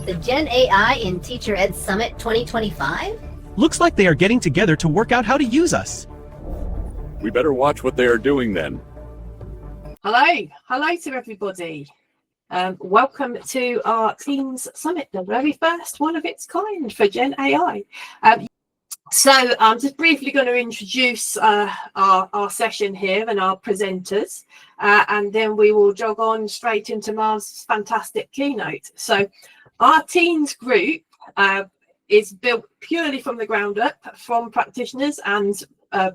the GenAI in TeacherEd Summit 2025? Looks like they are getting together to work out how to use us. We better watch what they are doing then. Hello to everybody. Welcome to our Teams Summit, the very first one of its kind for GenAI. So I'm just briefly going to introduce our session here and our presenters, and then we will jog on straight into Mar's fantastic keynote. So our Teens group is built purely from the ground up from practitioners and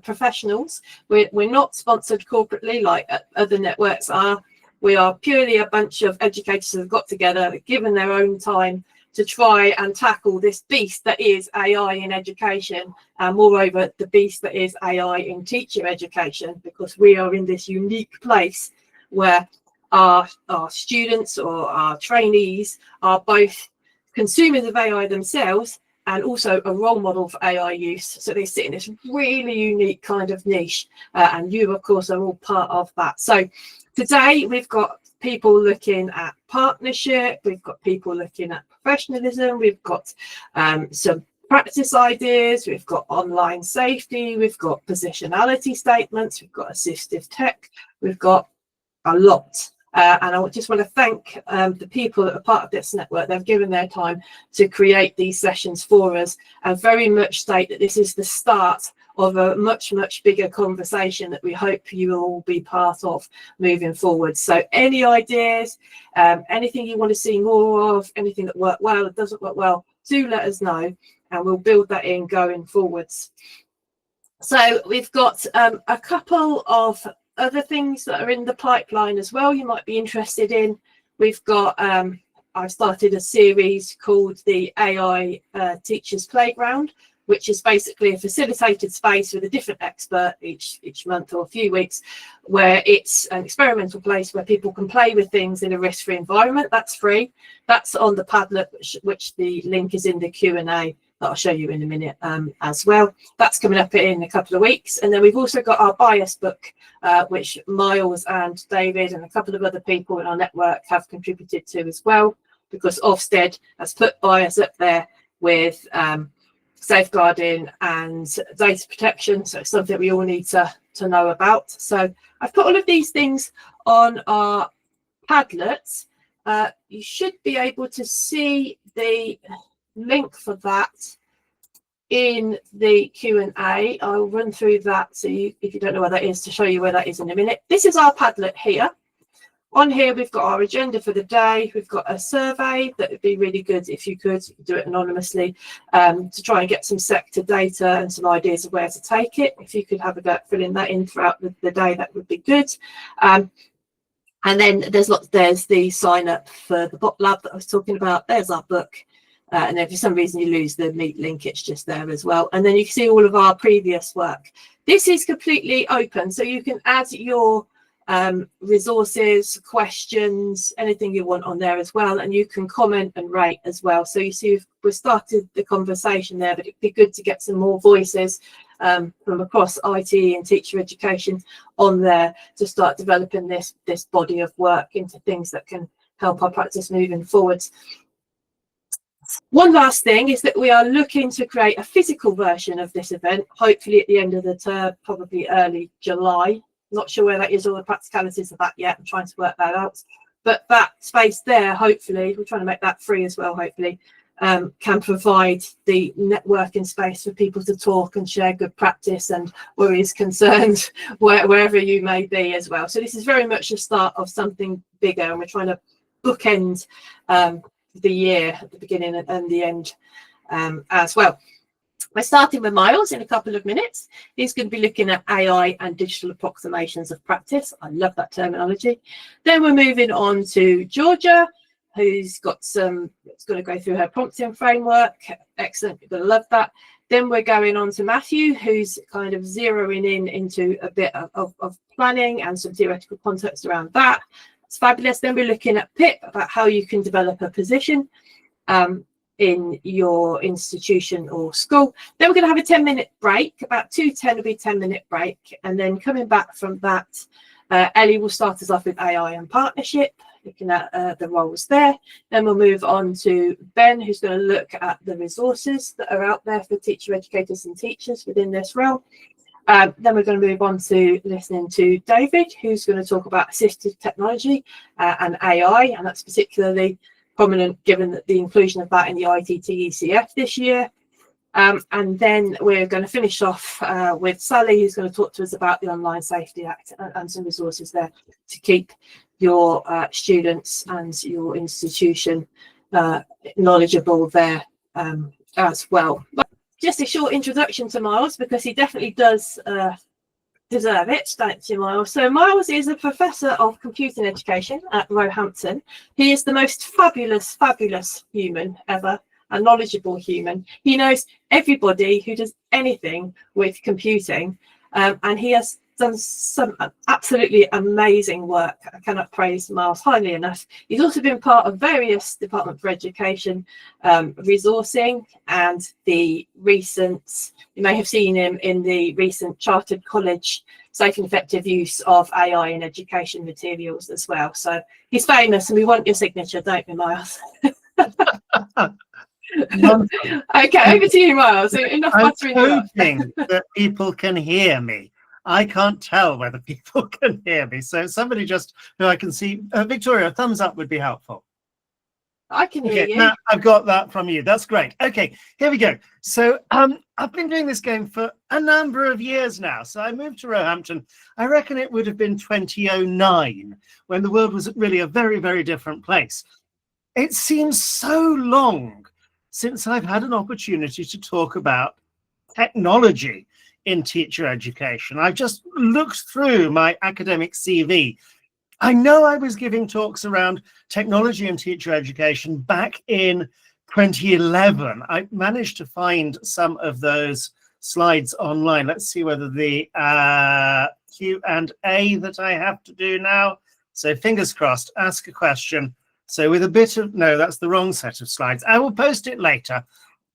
professionals. We're not sponsored corporately like other networks are. We are purely a bunch of educators who have got together, given their own time to try and tackle this beast that is AI in education, and moreover the beast that is AI in teacher education, because we are in this unique place where our students or our trainees are both consumers of AI themselves and also a role model for AI use. So they sit in this really unique kind of niche, and you of course are all part of that. So today we've got people looking at partnership, we've got people looking at professionalism, we've got some practice ideas, we've got online safety, we've got positionality statements, we've got assistive tech, we've got a lot. And I just want to thank the people that are part of this network. They've given their time to create these sessions for us, and very much state that this is the start of a much bigger conversation that we hope you will all be part of moving forward. So any ideas, anything you want to see more of, anything that worked well, that doesn't work well, do let us know, and we'll build that in going forwards. So we've got a couple of other things that are in the pipeline as well you might be interested in. We've got I've started a series called the AI Teachers Playground, which is basically a facilitated space with a different expert each month or a few weeks, where it's an experimental place where people can play with things in a risk-free environment. That's free. That's on the Padlet, which the link is in the Q&A that I'll show you in a minute as well. That's coming up in a couple of weeks. And then we've also got our bias book, which Miles and David and a couple of other people in our network have contributed to as well, because Ofsted has put bias up there with safeguarding and data protection, so it's something we all need to know about. So I've put all of these things on our Padlets. You should be able to see the link for that in the Q&A. I'll run through that so you, if you don't know where that is, to show you where that is in a minute. This is our Padlet here. On here, we've got our agenda for the day. We've got a survey that would be really good if you could do it anonymously, to try and get some sector data and some ideas of where to take it. If you could have a go at filling that in throughout the day, that would be good. And then there's the sign up for the bot lab that I was talking about. There's our book. And if for some reason you lose the Meet link, it's just there as well. And then you can see all of our previous work. This is completely open, so you can add your resources, questions, anything you want on there as well, and you can comment and rate as well. So you see we've started the conversation there, but it'd be good to get some more voices from across IT and teacher education on there to start developing this body of work into things that can help our practice moving forwards. One last thing is that we are looking to create a physical version of this event, hopefully at the end of the term, probably early July. Not sure where that is, all the practicalities of that yet. I'm trying to work that out. But that space there, hopefully, we're trying to make that free as well, hopefully, can provide the networking space for people to talk and share good practice and worries, concerns, wherever you may be as well. So this is very much the start of something bigger, and we're trying to bookend the year at the beginning and the end as well. We're starting with Miles in a couple of minutes. He's going to be looking at AI and digital approximations of practice. I love that terminology. Then we're moving on to Georgia, who's going to go through her prompting framework. Excellent, you're going to love that. Then we're going on to Matthew, who's kind of zeroing into a bit of planning and some theoretical context around that. It's fabulous. Then we're looking at Pip, about how you can develop a position in your institution or school. Then we're going to have a 10-minute break, about 2:10 will be a 10-minute break, and then coming back from that, Ellie will start us off with AI and partnership. looking at the roles there. Then we'll move on to Ben, who's going to look at the resources that are out there for teacher educators and teachers within this realm. Then we're going to move on to listening to David, who's going to talk about assistive technology and AI, and that's particularly prominent given that the inclusion of that in the ITT ECF this year. And then we're going to finish off with Sally, who's going to talk to us about the Online Safety Act and some resources there to keep your students and your institution knowledgeable there as well. But just a short introduction to Miles, because he definitely does deserve it. Thank you, Miles. So Miles is a professor of computing education at Roehampton. He is the most fabulous human ever, a knowledgeable human. He knows everybody who does anything with computing, and he has done some absolutely amazing work. I cannot praise Miles highly enough. He's also been part of various Department for Education resourcing, and the recent, you may have seen him in the recent Chartered College Safe and Effective Use of AI in Education Materials as well. So he's famous, and we want your signature, don't we, Miles? Okay, over to you, Miles. Enough buttering you up. I'm hoping that people can hear me. I can't tell whether people can hear me. So somebody just who I can see, Victoria, a thumbs up would be helpful. I can hear you. Now I've got that from you. That's great. Okay, here we go. So I've been doing this game for a number of years now. So I moved to Roehampton. I reckon it would have been 2009 when the world was really a very, very different place. It seems so long since I've had an opportunity to talk about technology in teacher education. I've just looked through my academic CV. I know I was giving talks around technology in teacher education back in 2011. I managed to find some of those slides online. Let's see whether the Q&A that I have to do now. So fingers crossed, ask a question. So with a bit of, no, that's the wrong set of slides. I will post it later.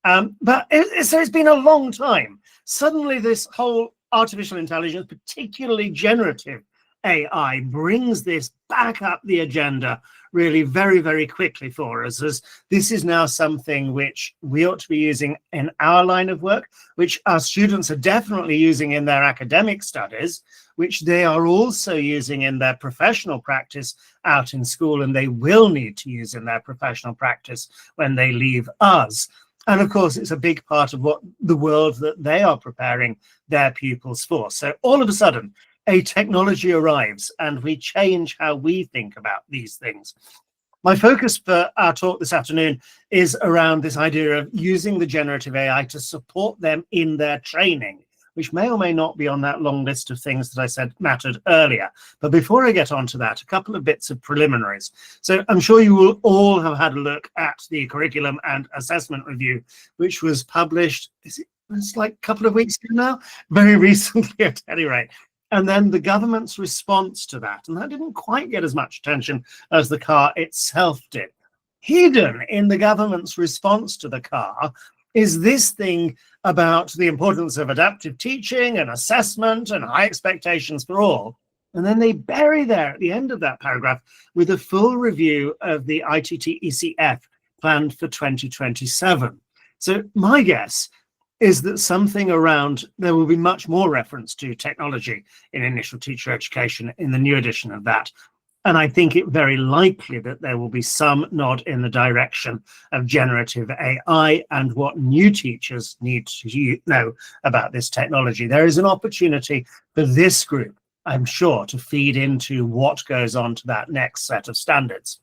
So it's been a long time. Suddenly this whole artificial intelligence, particularly generative AI, brings this back up the agenda really very, very quickly for us, as this is now something which we ought to be using in our line of work, which our students are definitely using in their academic studies, which they are also using in their professional practice out in school, and they will need to use in their professional practice when they leave us. And of course, it's a big part of what the world that they are preparing their pupils for. So all of a sudden, a technology arrives and we change how we think about these things. My focus for our talk this afternoon is around this idea of using the generative AI to support them in their training, which may or may not be on that long list of things that I said mattered earlier. But before I get on to that, a couple of bits of preliminaries. So I'm sure you will all have had a look at the curriculum and assessment review, which was published, it's like a couple of weeks ago now, very recently at any rate. And then the government's response to that, and that didn't quite get as much attention as the CAR itself did. Hidden in the government's response to the CAR is this thing about the importance of adaptive teaching and assessment and high expectations for all. And then they bury there at the end of that paragraph with a full review of the ITT ECF planned for 2027. So my guess is that something around, there will be much more reference to technology in initial teacher education in the new edition of that. And I think it very likely that there will be some nod in the direction of generative AI and what new teachers need to know about this technology. There is an opportunity for this group, I'm sure, to feed into what goes on to that next set of standards.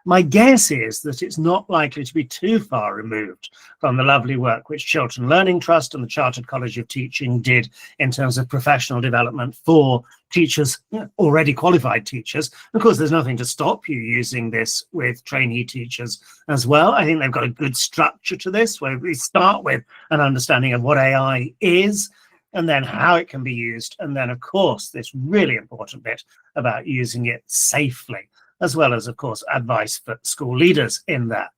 My guess is that it's not likely to be too far removed from the lovely work which Chiltern Learning Trust and the Chartered College of Teaching did in terms of professional development for teachers, already qualified teachers. Of course, there's nothing to stop you using this with trainee teachers as well. I think they've got a good structure to this, where we start with an understanding of what AI is, and then how it can be used. And then, of course, this really important bit about using it safely, as well as, of course, advice for school leaders in that.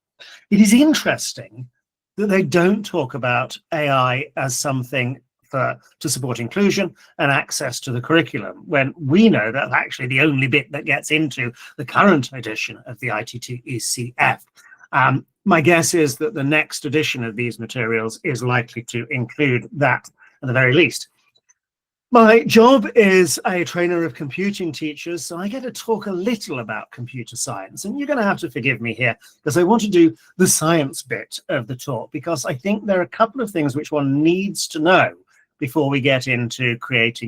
It is interesting that they don't talk about AI as something to support inclusion and access to the curriculum, when we know that actually the only bit that gets into the current edition of the ITT is CF. My guess is that the next edition of these materials is likely to include that at the very least. My job is a trainer of computing teachers, so I get to talk a little about computer science, and you're going to have to forgive me here because I want to do the science bit of the talk, because I think there are a couple of things which one needs to know before we get into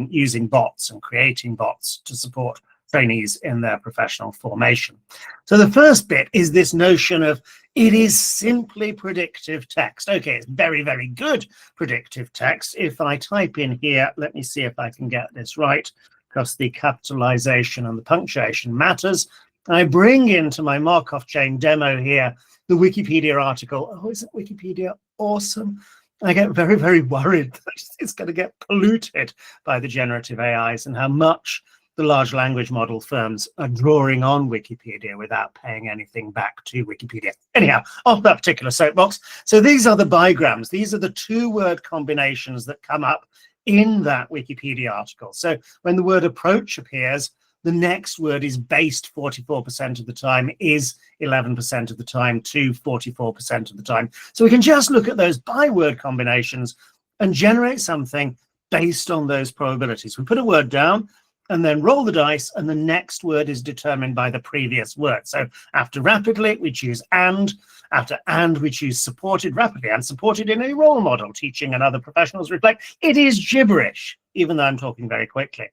using bots and creating bots to support trainees in their professional formation. So the first bit is this notion of it is simply predictive text. Okay, it's very, very good predictive text. If I type in here, let me see if I can get this right, because the capitalization and the punctuation matters. I bring into my Markov chain demo here the Wikipedia article. Oh, isn't Wikipedia awesome? I get very, very worried that it's going to get polluted by the generative AIs and how much the large language model firms are drawing on Wikipedia without paying anything back to Wikipedia. Anyhow, off that particular soapbox. So these are the bigrams. These are the two-word combinations that come up in that Wikipedia article. So when the word approach appears, the next word is based 44% of the time, is 11% of the time, to 44% of the time. So we can just look at those byword combinations and generate something based on those probabilities. We put a word down and then roll the dice, and the next word is determined by the previous word. So after rapidly, we choose and. After and, we choose supported, rapidly and supported in a role model. Teaching and other professionals reflect it is gibberish, even though I'm talking very quickly.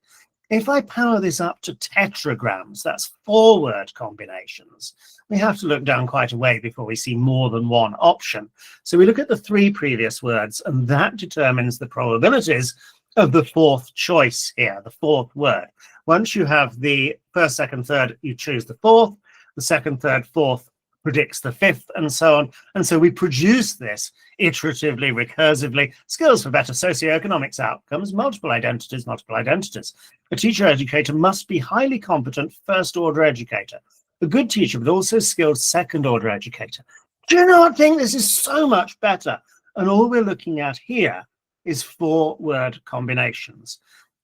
If I power this up to tetragrams, that's 4-word combinations, we have to look down quite a way before we see more than one option. So we look at the 3 previous words, and that determines the probabilities of the 4th choice here, the 4th word. Once you have the first, second, third, you choose the 4th, the second, third, 4th predicts the 5th, and so on. And so we produce this iteratively, recursively, skills for better socioeconomics outcomes, multiple identities, multiple identities. A teacher educator must be highly competent first-order educator, a good teacher, but also skilled second-order educator. Do you not think this is so much better? And all we're looking at here is 4-word combinations.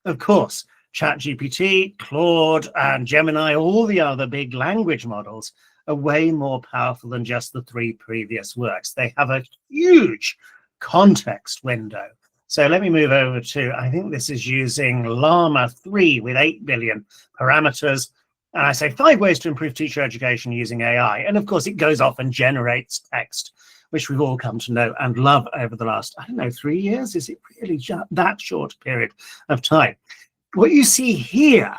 Of course, ChatGPT, Claude, and Gemini, all the other big language models are way more powerful than just the 3 previous words. They have a huge context window. So let me move over to, I think this is using Llama 3 with 8 billion parameters. And I say 5 ways to improve teacher education using AI. And of course, it goes off and generates text, which we've all come to know and love over the last, 3 years? Is it really that short period of time? What you see here,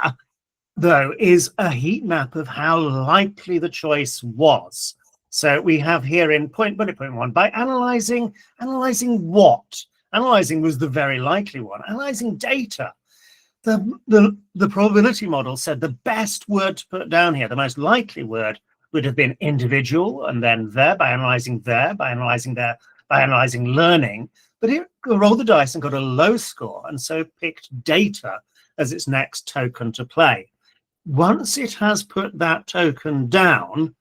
though, is a heat map of how likely the choice was. So we have here in bullet point 1, by analyzing what? Analyzing was the very likely one. Analyzing data. The probability model said the best word to put down here, the most likely word, would have been individual, and then by analyzing learning. But it rolled the dice and got a low score, and so picked data as its next token to play. Once it has put that token down,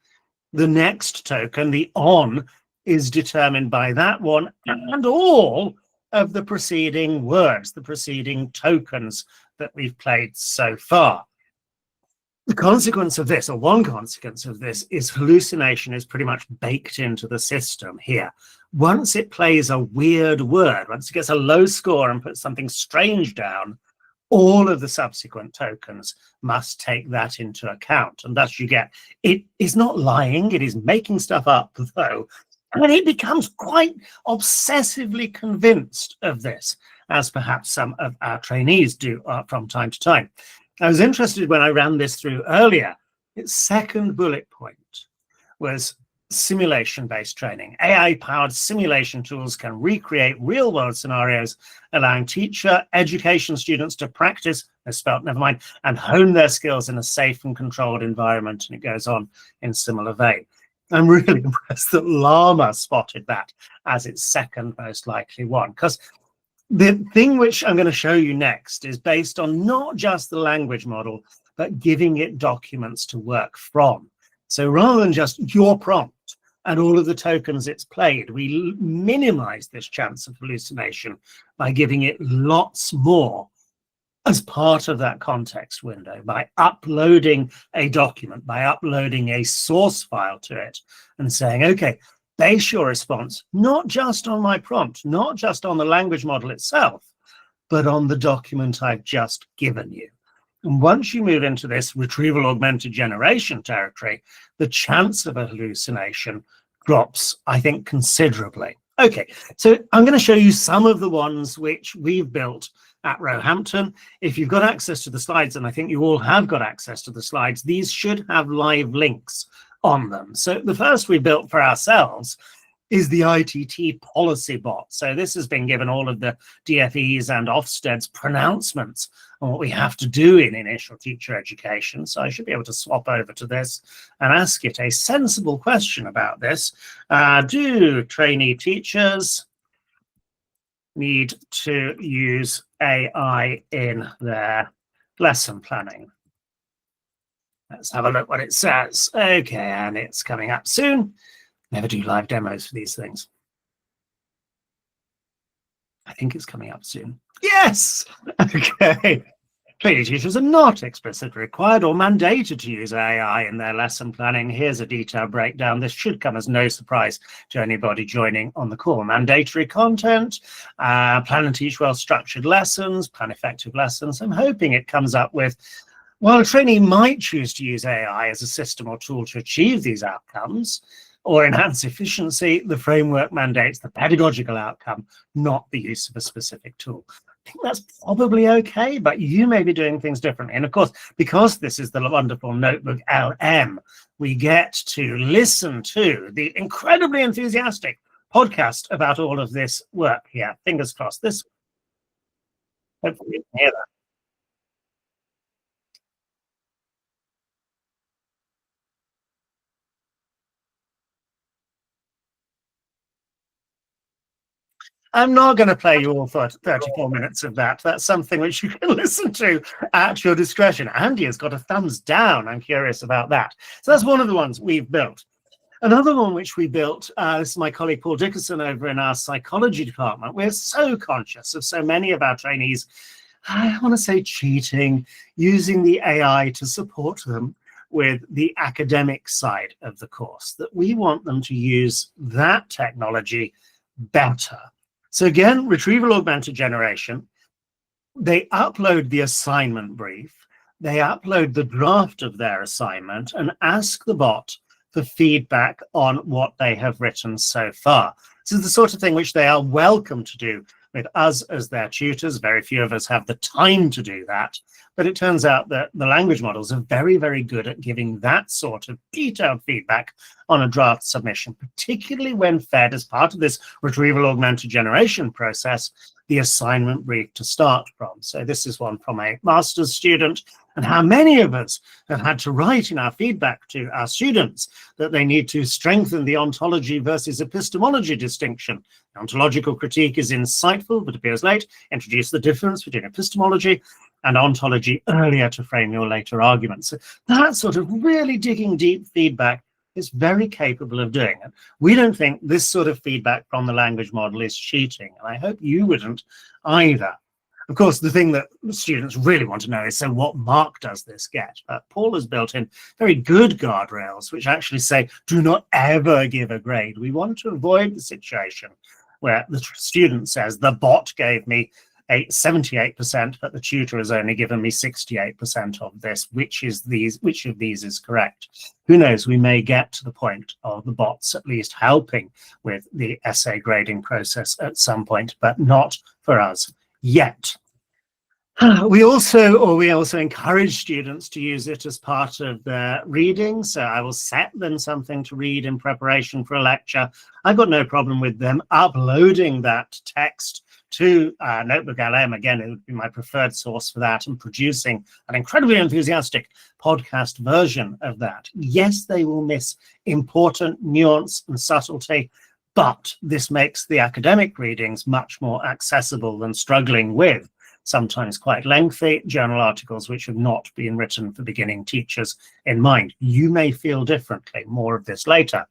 the next token, the on, is determined by that one and all of the preceding words, the preceding tokens that we've played so far. The consequence of this, or one consequence of this, is hallucination is pretty much baked into the system here. Once it plays a weird word, once it gets a low score and puts something strange down, all of the subsequent tokens must take that into account. And thus you get, it is not lying, it is making stuff up, though, and it becomes quite obsessively convinced of this, as perhaps some of our trainees do from time to time. I was interested when I ran this through earlier. Its second bullet point was simulation-based training. AI-powered simulation tools can recreate real-world scenarios, allowing education students to practice, and hone their skills in a safe and controlled environment. And it goes on in similar vein. I'm really impressed that Llama spotted that as its second most likely one, because the thing which I'm going to show you next is based on not just the language model, but giving it documents to work from. So rather than just your prompt, and all of the tokens it's played. We minimize this chance of hallucination by giving it lots more as part of that context window, by uploading a document, by uploading a source file to it and saying, okay, base your response not just on my prompt, not just on the language model itself, but on the document I've just given you. And once you move into this retrieval-augmented generation territory, the chance of a hallucination drops, I think, considerably. Okay, so I'm going to show you some of the ones which we've built at Roehampton. If you've got access to the slides, and I think you all have got access to the slides, these should have live links on them. So the first we built for ourselves is the ITT policy bot. So this has been given all of the DFEs and Ofsted's pronouncements on what we have to do in initial teacher education. So I should be able to swap over to this and ask it a sensible question about this. Do trainee teachers need to use AI in their lesson planning? Let's have a look what it says. Okay, and it's coming up soon. Never do live demos for these things. I think it's coming up soon. Yes! Okay. Trainee teachers are not explicitly required or mandated to use AI in their lesson planning. Here's a detailed breakdown. This should come as no surprise to anybody joining on the call. Mandatory content, plan and teach well-structured lessons, plan effective lessons. I'm hoping it comes up with, while a trainee might choose to use AI as a system or tool to achieve these outcomes or enhance efficiency, the framework mandates the pedagogical outcome, not the use of a specific tool. I think that's probably okay, but you may be doing things differently. And of course, because this is the wonderful Notebook LM, we get to listen to the incredibly enthusiastic podcast about all of this work here. Fingers crossed. This, hopefully you can hear that. I'm not going to play you all 34 minutes of that. That's something which you can listen to at your discretion. Andy has got a thumbs down. I'm curious about that. So that's one of the ones we've built. Another one which we built, this is my colleague Paul Dickerson over in our psychology department. We're so conscious of so many of our trainees, I want to say cheating, using the AI to support them with the academic side of the course, that we want them to use that technology better. So again, retrieval-augmented generation, they upload the assignment brief, they upload the draft of their assignment and ask the bot for feedback on what they have written so far. This is the sort of thing which they are welcome to do with us as their tutors. Very few of us have the time to do that, but it turns out that the language models are very, very good at giving that sort of detailed feedback on a draft submission, particularly when fed as part of this retrieval augmented generation process, the assignment brief to start from. So this is one from a master's student, and how many of us have had to write in our feedback to our students that they need to strengthen the ontology versus epistemology distinction. Ontological critique is insightful but appears late. Introduce the difference between epistemology and ontology earlier to frame your later arguments. So that sort of really digging deep feedback is very capable of doing it. We don't think this sort of feedback from the language model is cheating, and I hope you wouldn't either. Of course, the thing that students really want to know is, so what mark does this get? Paul has built in very good guardrails, which actually say, do not ever give a grade. We want to avoid the situation where the student says, the bot gave me a 78%, but the tutor has only given me 68% of this. Which of these is correct? Who knows? We may get to the point of the bots at least helping with the essay grading process at some point, but not for us yet. We also encourage students to use it as part of their reading. So I will set them something to read in preparation for a lecture. I've got no problem with them uploading that text to Notebook LM. Again, it would be my preferred source for that, and producing an incredibly enthusiastic podcast version of that. Yes, they will miss important nuance and subtlety, but this makes the academic readings much more accessible than struggling with sometimes quite lengthy journal articles which have not been written for beginning teachers in mind. You may feel differently. More of this later.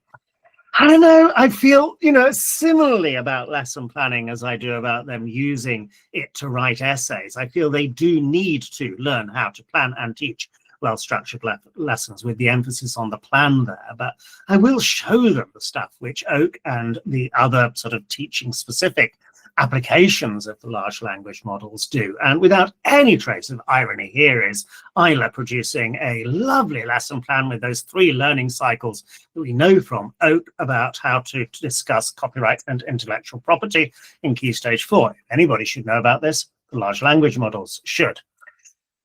I don't know. I feel, similarly about lesson planning as I do about them using it to write essays. I feel they do need to learn how to plan and teach well-structured lessons with the emphasis on the plan there. But I will show them the stuff which Oak and the other sort of teaching-specific applications of the large language models do. And without any trace of irony, here is Isla producing a lovely lesson plan with those 3 learning cycles that we know from Oak about how to discuss copyright and intellectual property in Key Stage 4. If anybody should know about this, the large language models should.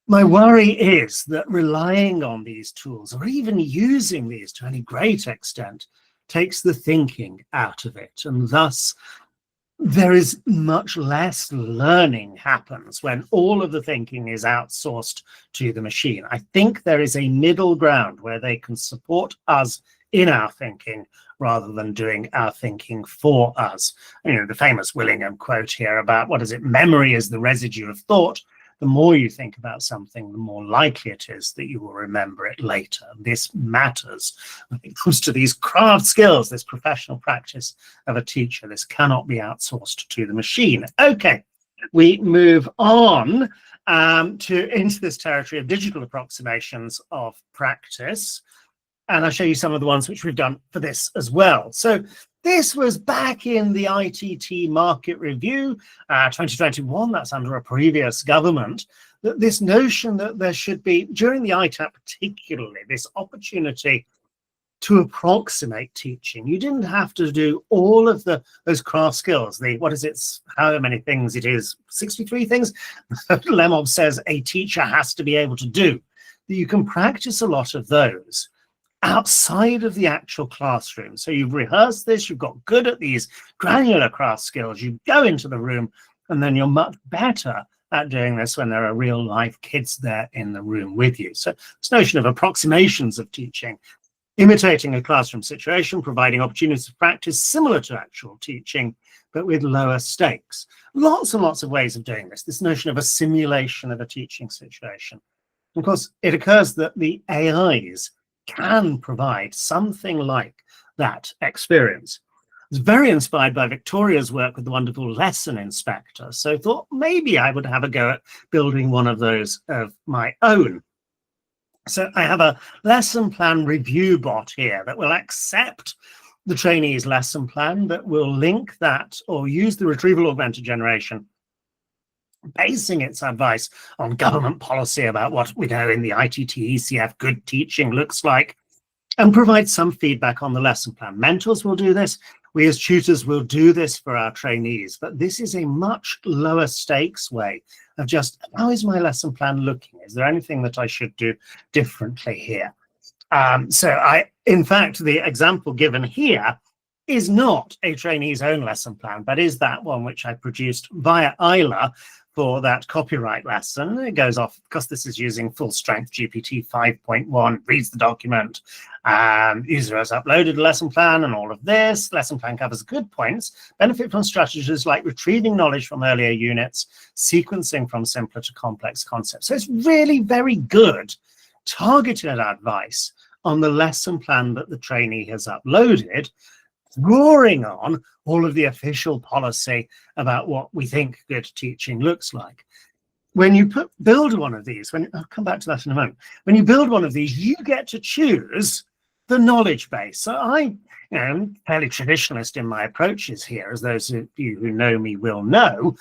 My worry is that relying on these tools, or even using these to any great extent, takes the thinking out of it, and thus there is much less learning happens when all of the thinking is outsourced to the machine. I think there is a middle ground where they can support us in our thinking rather than doing our thinking for us. The famous Willingham quote here about, memory is the residue of thought. The more you think about something, the more likely it is that you will remember it later. This matters when it comes to these craft skills, this professional practice of a teacher. This cannot be outsourced to the machine. Okay, we move on into this territory of digital approximations of practice. And I'll show you some of the ones which we've done for this as well. So this was back in the ITT Market Review 2021, that's under a previous government, that this notion that there should be, during the ITAP particularly, this opportunity to approximate teaching. You didn't have to do all of those craft skills, how many things it is, 63 things Lemov says a teacher has to be able to do. You can practice a lot of those outside of the actual classroom. So you've rehearsed this, you've got good at these granular craft skills, you go into the room, and then you're much better at doing this when there are real life kids there in the room with you. So this notion of approximations of teaching, imitating a classroom situation, providing opportunities of practice similar to actual teaching, but with lower stakes. Lots and lots of ways of doing this, this notion of a simulation of a teaching situation. Of course, it occurs that the AIs can provide something like that experience. I was very inspired by Victoria's work with the wonderful lesson inspector, so I thought maybe I would have a go at building one of those of my own. So I have a lesson plan review bot here that will accept the trainee's lesson plan, that will link that or use the Retrieval-Augmented Generation, basing its advice on government policy about what we know in the ITT ECF good teaching looks like, and provide some feedback on the lesson plan. Mentors will do this. We as tutors will do this for our trainees, but this is a much lower stakes way of just, how is my lesson plan looking? Is there anything that I should do differently here? In fact, the example given here is not a trainee's own lesson plan, but is that one which I produced via Isla for that copyright lesson. It goes off, because this is using full strength GPT 5.1, reads the document, user has uploaded a lesson plan and all of this. Lesson plan covers good points, benefit from strategies like retrieving knowledge from earlier units, sequencing from simpler to complex concepts. So it's really very good targeted advice on the lesson plan that the trainee has uploaded, drawing on all of the official policy about what we think good teaching looks like. When you build one of these, I'll come back to that in a moment, when you build one of these, you get to choose the knowledge base. So I'm fairly traditionalist in my approaches here, as those of you who know me will know.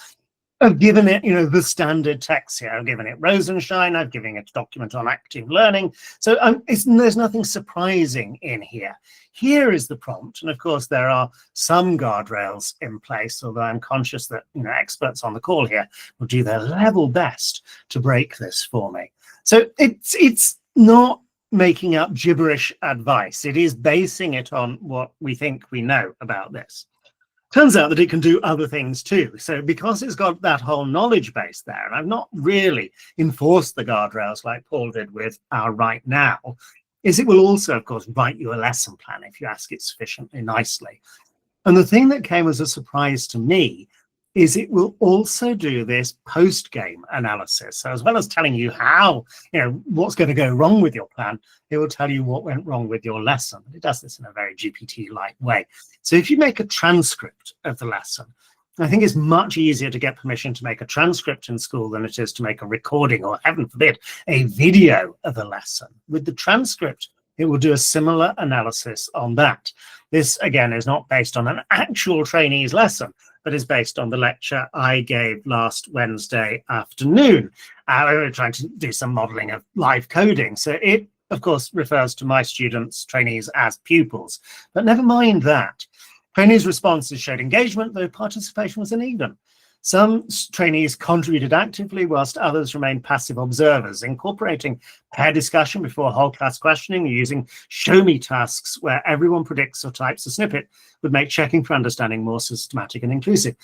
I've given it, the standard text here. I've given it Rosenstein. I've given it a document on active learning. So there's nothing surprising in here. Here is the prompt. And of course, there are some guardrails in place, although I'm conscious that experts on the call here will do their level best to break this for me. So it's not making up gibberish advice. It is basing it on what we think we know about this. Turns out that it can do other things too. So because it's got that whole knowledge base there, and I've not really enforced the guardrails like Paul did with our Right Now, is it will also, of course, write you a lesson plan if you ask it sufficiently nicely. And the thing that came as a surprise to me is it will also do this post-game analysis. So as well as telling you how, what's going to go wrong with your plan, it will tell you what went wrong with your lesson. It does this in a very GPT-like way. So if you make a transcript of the lesson, I think it's much easier to get permission to make a transcript in school than it is to make a recording, or heaven forbid, a video of a lesson. With the transcript, it will do a similar analysis on that. This, again, is not based on an actual trainee's lesson, but is based on the lecture I gave last Wednesday afternoon. We were trying to do some modeling of live coding. So it, of course, refers to my students, trainees, as pupils. But never mind that. Trainees' responses showed engagement, though participation was uneven. Some trainees contributed actively, whilst others remained passive observers, incorporating pair discussion before whole class questioning, using show-me tasks where everyone predicts or types a snippet would make checking for understanding more systematic and inclusive.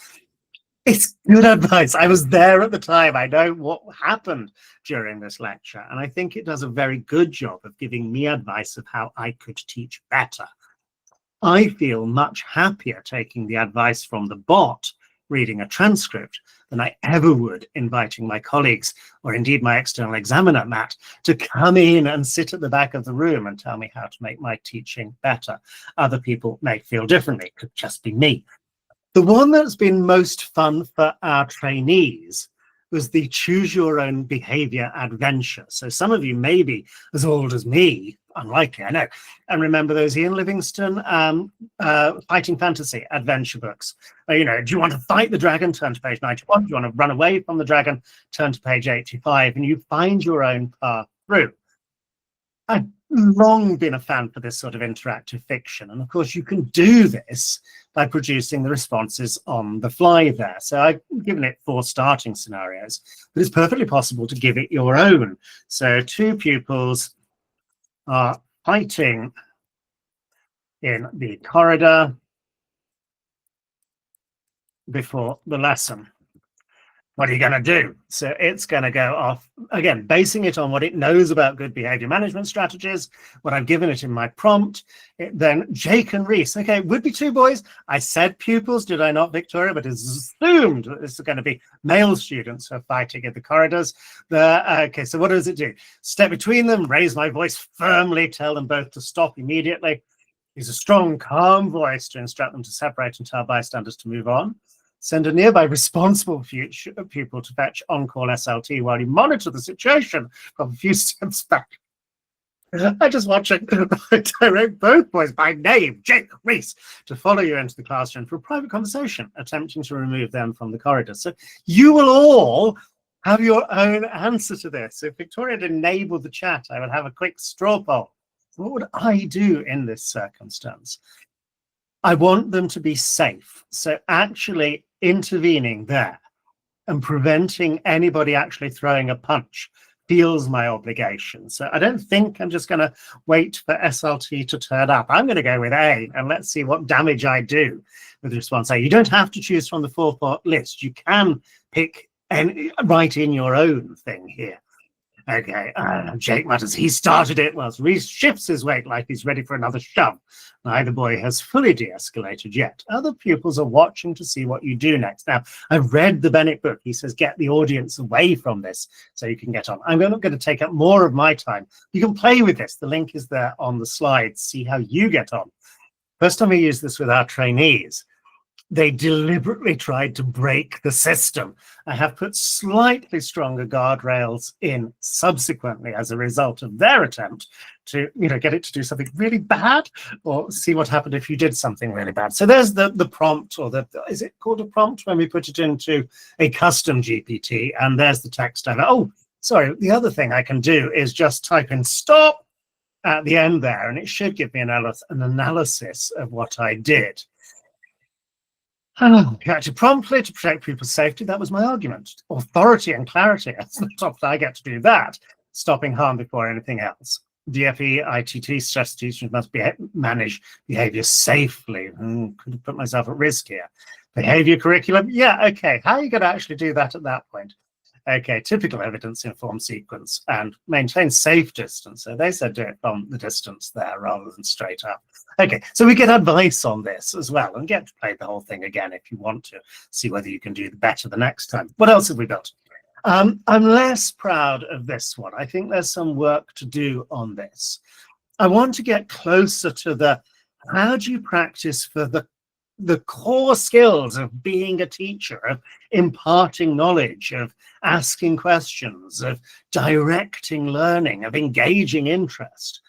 It's good advice. I was there at the time. I know what happened during this lecture, and I think it does a very good job of giving me advice of how I could teach better. I feel much happier taking the advice from the bot reading a transcript than I ever would inviting my colleagues, or indeed my external examiner, Matt, to come in and sit at the back of the room and tell me how to make my teaching better. Other people may feel differently. It could just be me. The one that's been most fun for our trainees was the choose your own behavior adventure. So some of you may be as old as me, unlikely, I know, and remember those Ian Livingstone fighting fantasy adventure books. Do you want to fight the dragon? Turn to page 91. Do you want to run away from the dragon? Turn to page 85, and you find your own path through. I've long been a fan for this sort of interactive fiction, and of course you can do this by producing the responses on the fly there. So I've given it 4 starting scenarios, but it's perfectly possible to give it your own. So 2 pupils are fighting in the corridor before the lesson. What are you going to do? So it's going to go off, again, basing it on what it knows about good behavior management strategies, what I've given it in my prompt. Then Jake and Reese. Okay, would be 2 boys. I said pupils, did I not, Victoria? But it's assumed that this is going to be male students who are fighting in the corridors. Okay, so what does it do? Step between them, raise my voice firmly, tell them both to stop immediately. Use a strong, calm voice to instruct them to separate and tell bystanders to move on. Send a nearby responsible pupil to fetch on-call SLT while you monitor the situation from a few steps back. I just watch it direct both boys by name, Jake, Reese, to follow you into the classroom for a private conversation, attempting to remove them from the corridor. So you will all have your own answer to this. If Victoria had enabled the chat, I would have a quick straw poll. What would I do in this circumstance? I want them to be safe. So actually intervening there and preventing anybody actually throwing a punch feels my obligation. So I don't think I'm just going to wait for SLT to turn up. I'm going to go with A, and let's see what damage I do with response A. You don't have to choose from the 4-part list. You can pick and write in your own thing here. Okay, Jake mutters, he started it, whilst Reese shifts his weight like he's ready for another shove. Neither boy has fully de-escalated yet. Other pupils are watching to see what you do next. Now, I've read the Bennett book. He says, get the audience away from this so you can get on. I'm not going to take up more of my time. You can play with this. The link is there on the slides. See how you get on. First time we use this with our trainees, they deliberately tried to break the system. I have put slightly stronger guardrails in subsequently as a result of their attempt to, get it to do something really bad, or see what happened if you did something really bad. So there's the prompt, or is it called a prompt when we put it into a custom GPT? And there's the text over. Oh, sorry. The other thing I can do is just type in stop at the end there, and it should give me an analysis of what I did. To promptly to protect people's safety, that was my argument. Authority and clarity, that's the top that I get to do that. Stopping harm before anything else. DFE, ITT, stress teachers must manage behavior safely. Could have put myself at risk here. Behavior curriculum, yeah, okay. How are you going to actually do that at that point? Okay, typical evidence-informed sequence, and maintain safe distance. So they said do it from the distance there rather than straight up. Okay, so we get advice on this as well, and get to play the whole thing again if you want to see whether you can do better the next time. What else have we built? I'm less proud of this one. I think there's some work to do on this. I want to get closer to the how do you practice for the core skills of being a teacher, of imparting knowledge, of asking questions, of directing learning, of engaging interest.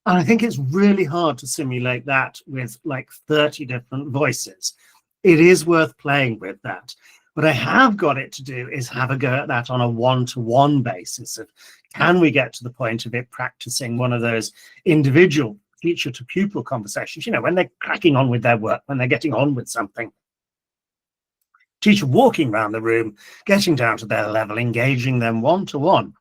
And I think it's really hard to simulate that with like 30 different voices. It is worth playing with that. What I have got it to do is have a go at that on a one-to-one basis of can we get to the point of it practicing one of those individual teacher to pupil conversations, you know, when they're cracking on with their work, when they're getting on with something. Teacher walking around the room, getting down to their level, engaging them one-to-one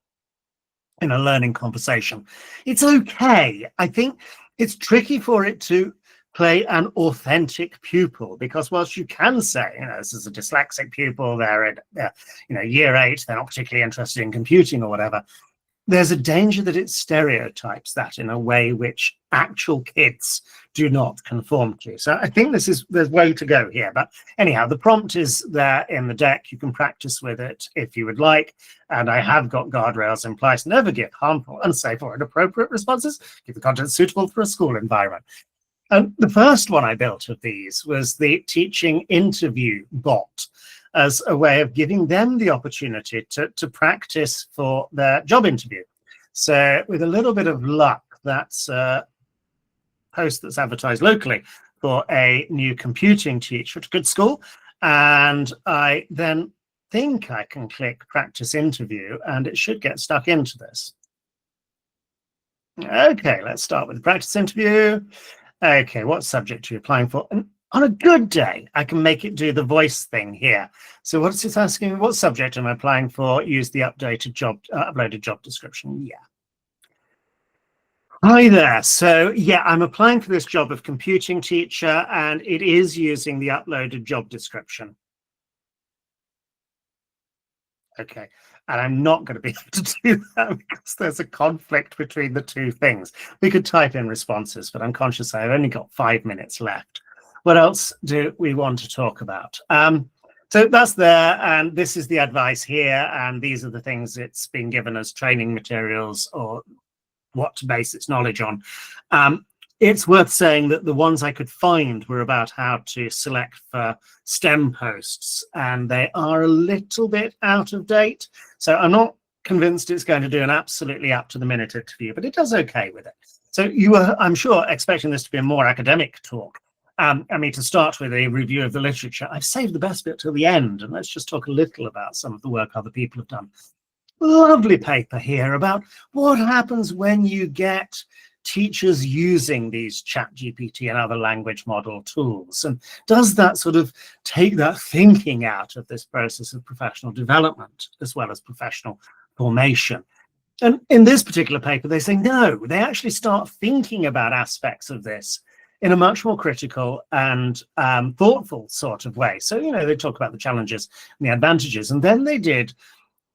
in a learning conversation. It's okay. I think it's tricky for it to play an authentic pupil, because whilst you can say, you know, this is a dyslexic pupil, they're in, you know, year 8, they're not particularly interested in computing or whatever, there's a danger that it stereotypes that in a way which actual kids do not conform to. So I think there's way to go here. But anyhow, the prompt is there in the deck. You can practice with it if you would like. And I have got guardrails in place. Never give harmful, unsafe, or inappropriate responses. Keep the content suitable for a school environment. And the first one I built of these was the teaching interview bot, as a way of giving them the opportunity to practice for their job interview. So with a little bit of luck, that's a post that's advertised locally for a new computing teacher at a good school. And I then think I can click practice interview and it should get stuck into this. Okay, let's start with the practice interview. Okay, what subject are you applying for? And on a good day, I can make it do the voice thing here. So what's it asking? What subject am I applying for? Use the updated uploaded job description. Yeah. Hi there. So yeah, I'm applying for this job of computing teacher, and it is using the uploaded job description. Okay. And I'm not going to be able to do that because there's a conflict between the two things. We could type in responses, but I'm conscious I've only got 5 minutes left. What else do we want to talk about? So that's there, and this is the advice here, and these are the things it's been given as training materials or what to base its knowledge on. It's worth saying that the ones I could find were about how to select for STEM posts, and they are a little bit out of date. So I'm not convinced it's going to do an absolutely up-to-the-minute interview, but it does okay with it. So you were, I'm sure, expecting this to be a more academic talk. I mean, to start with a review of the literature, I've saved the best bit till the end, and let's just talk a little about some of the work other people have done. Lovely paper here about what happens when you get teachers using these ChatGPT and other language model tools, and does that sort of take that thinking out of this process of professional development as well as professional formation. And in this particular paper, they say no, they actually start thinking about aspects of this in a much more critical and thoughtful sort of way. So, you know, they talk about the challenges and the advantages, and then they did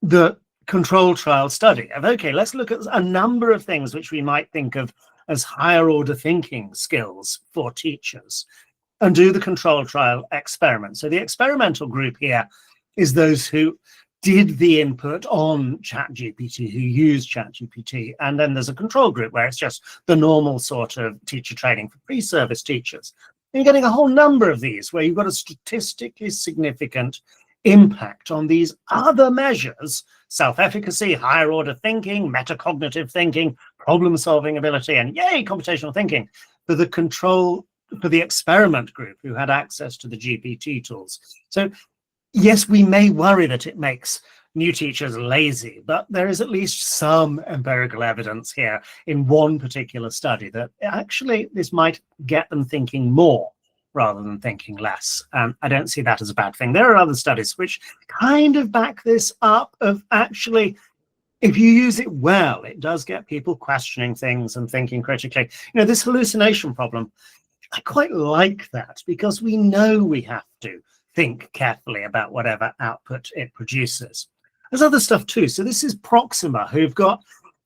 the control trial study of, okay, let's look at a number of things which we might think of as higher order thinking skills for teachers and do the control trial experiment. So the experimental group here is those who did the input on ChatGPT, who use ChatGPT, and then there's a control group where it's just the normal sort of teacher training for pre-service teachers. And you're getting a whole number of these where you've got a statistically significant impact on these other measures: self-efficacy, higher order thinking, metacognitive thinking, problem-solving ability, and yay, computational thinking for the control, for the experiment group who had access to the GPT tools. So yes, we may worry that it makes new teachers lazy, but there is at least some empirical evidence here in one particular study that actually this might get them thinking more rather than thinking less. I don't see that as a bad thing. There are other studies which kind of back this up, of actually, if you use it well, it does get people questioning things and thinking critically. You know, this hallucination problem, I quite like that because we know we have to think carefully about whatever output it produces. There's other stuff too. So this is Proxima, who've got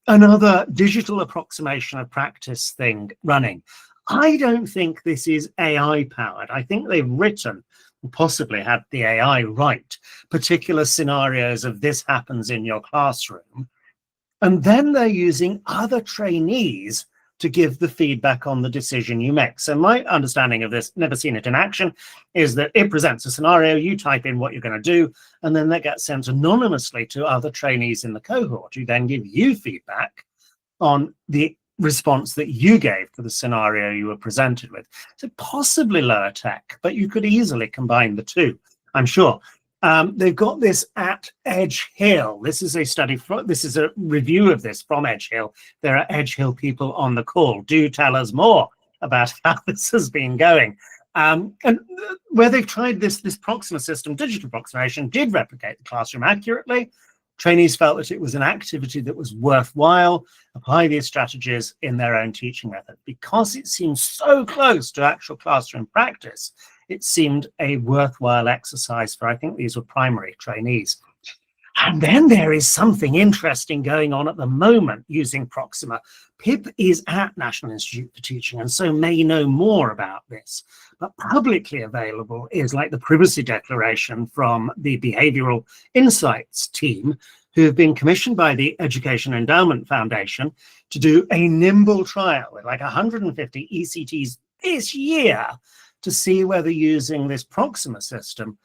another digital approximation of practice thing running. I don't think this is AI powered. I think they've written, possibly had the AI write particular scenarios of this happens in your classroom. And then they're using other trainees to give the feedback on the decision you make. So my understanding of this, never seen it in action, is that it presents a scenario, you type in what you're going to do, and then that gets sent anonymously to other trainees in the cohort who then give you feedback on the response that you gave to the scenario you were presented with. So possibly lower tech, but you could easily combine the two, I'm sure. They've got this at Edge Hill. This is a study, this is a review of this from Edge Hill. There are Edge Hill people on the call. Do tell us more about how this has been going. And where they've tried this Proxima system, digital approximation, did replicate the classroom accurately. Trainees felt that it was an activity that was worthwhile, apply these strategies in their own teaching method. Because it seems so close to actual classroom practice, it seemed a worthwhile exercise for, I think these were primary trainees. And then there is something interesting going on at the moment using Proxima. Pip is at National Institute for Teaching and so may know more about this. But publicly available is like the privacy declaration from the Behavioural Insights team, who have been commissioned by the Education Endowment Foundation to do a nimble trial with like 150 ECTs this year to see whether using this Proxima system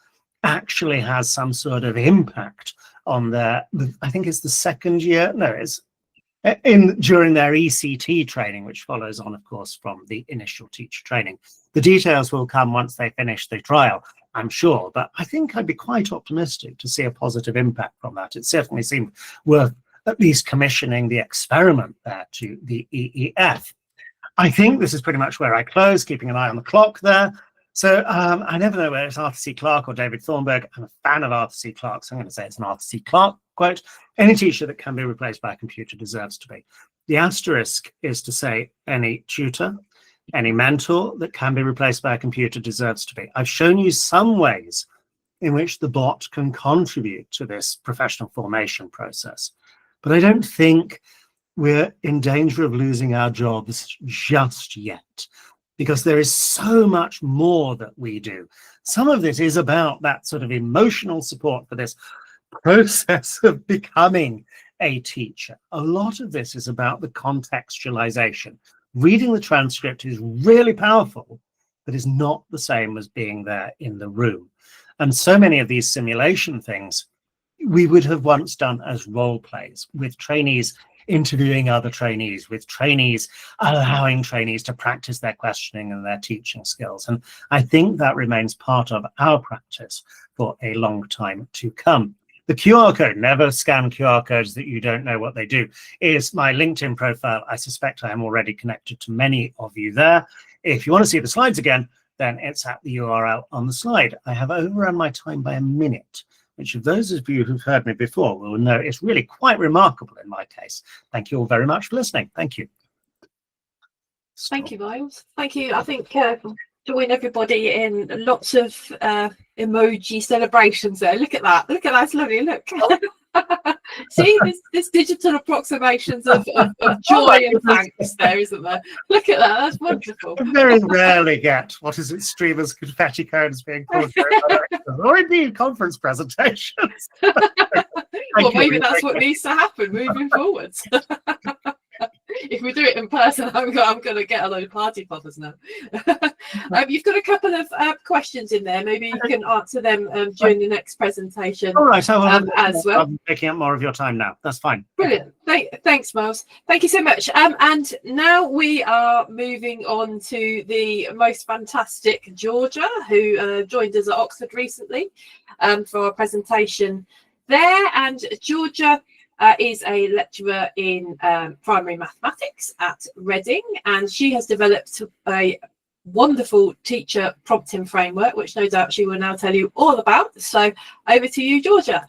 actually has some sort of impact on their, I think it's the second year, no, it's during their ECT training, which follows on, of course, from the initial teacher training. The details will come once they finish the trial, I'm sure, but I think I'd be quite optimistic to see a positive impact from that. It certainly seemed worth at least commissioning the experiment there to the EEF. I think this is pretty much where I close, keeping an eye on the clock there. So I never know whether it's Arthur C. Clarke or David Thornburg. I'm a fan of Arthur C. Clarke, so I'm going to say it's an Arthur C. Clarke quote. Any teacher that can be replaced by a computer deserves to be. The asterisk is to say any tutor, any mentor that can be replaced by a computer deserves to be. I've shown you some ways in which the bot can contribute to this professional formation process, but I don't think we're in danger of losing our jobs just yet, because there is so much more that we do. Some of it is about that sort of emotional support for this process of becoming a teacher. A lot of this is about the contextualization. Reading the transcript is really powerful, but is not the same as being there in the room. And so many of these simulation things we would have once done as role plays, with trainees interviewing other trainees, with trainees allowing trainees to practice their questioning and their teaching skills. And I think that remains part of our practice for a long time to come. The QR code, never scan QR codes that you don't know what they do, is my LinkedIn profile. I suspect I am already connected to many of you there. If you want to see the slides again, then it's at the URL on the slide. I have overrun my time by a minute, which of those of you who've heard me before will know is really quite remarkable in my case. Thank you all very much for listening. Thank you. Thank you, Miles. Thank you. I think join everybody in lots of emoji celebrations there. Look at that. Look at that. It's lovely. Look. See, this digital approximations of joy and thanks there, isn't there? Look at that. That's wonderful. I very rarely get, what is it, streamers, confetti cones being called or indeed conference presentations. Well, maybe that's what needs to happen moving forwards. If we do it in person, I'm going to get a load of party poppers now. You've got a couple of questions in there. Maybe you can answer them during the next presentation. All right, I will as well. I'm taking up more of your time now. That's fine. Brilliant. Thanks, Miles. Thank you so much. And now we are moving on to the most fantastic Georgia, who joined us at Oxford recently for our presentation there. And Georgia is a lecturer in primary mathematics at Reading, and she has developed a wonderful teacher prompting framework, which no doubt she will now tell you all about. So over to you, Georgia.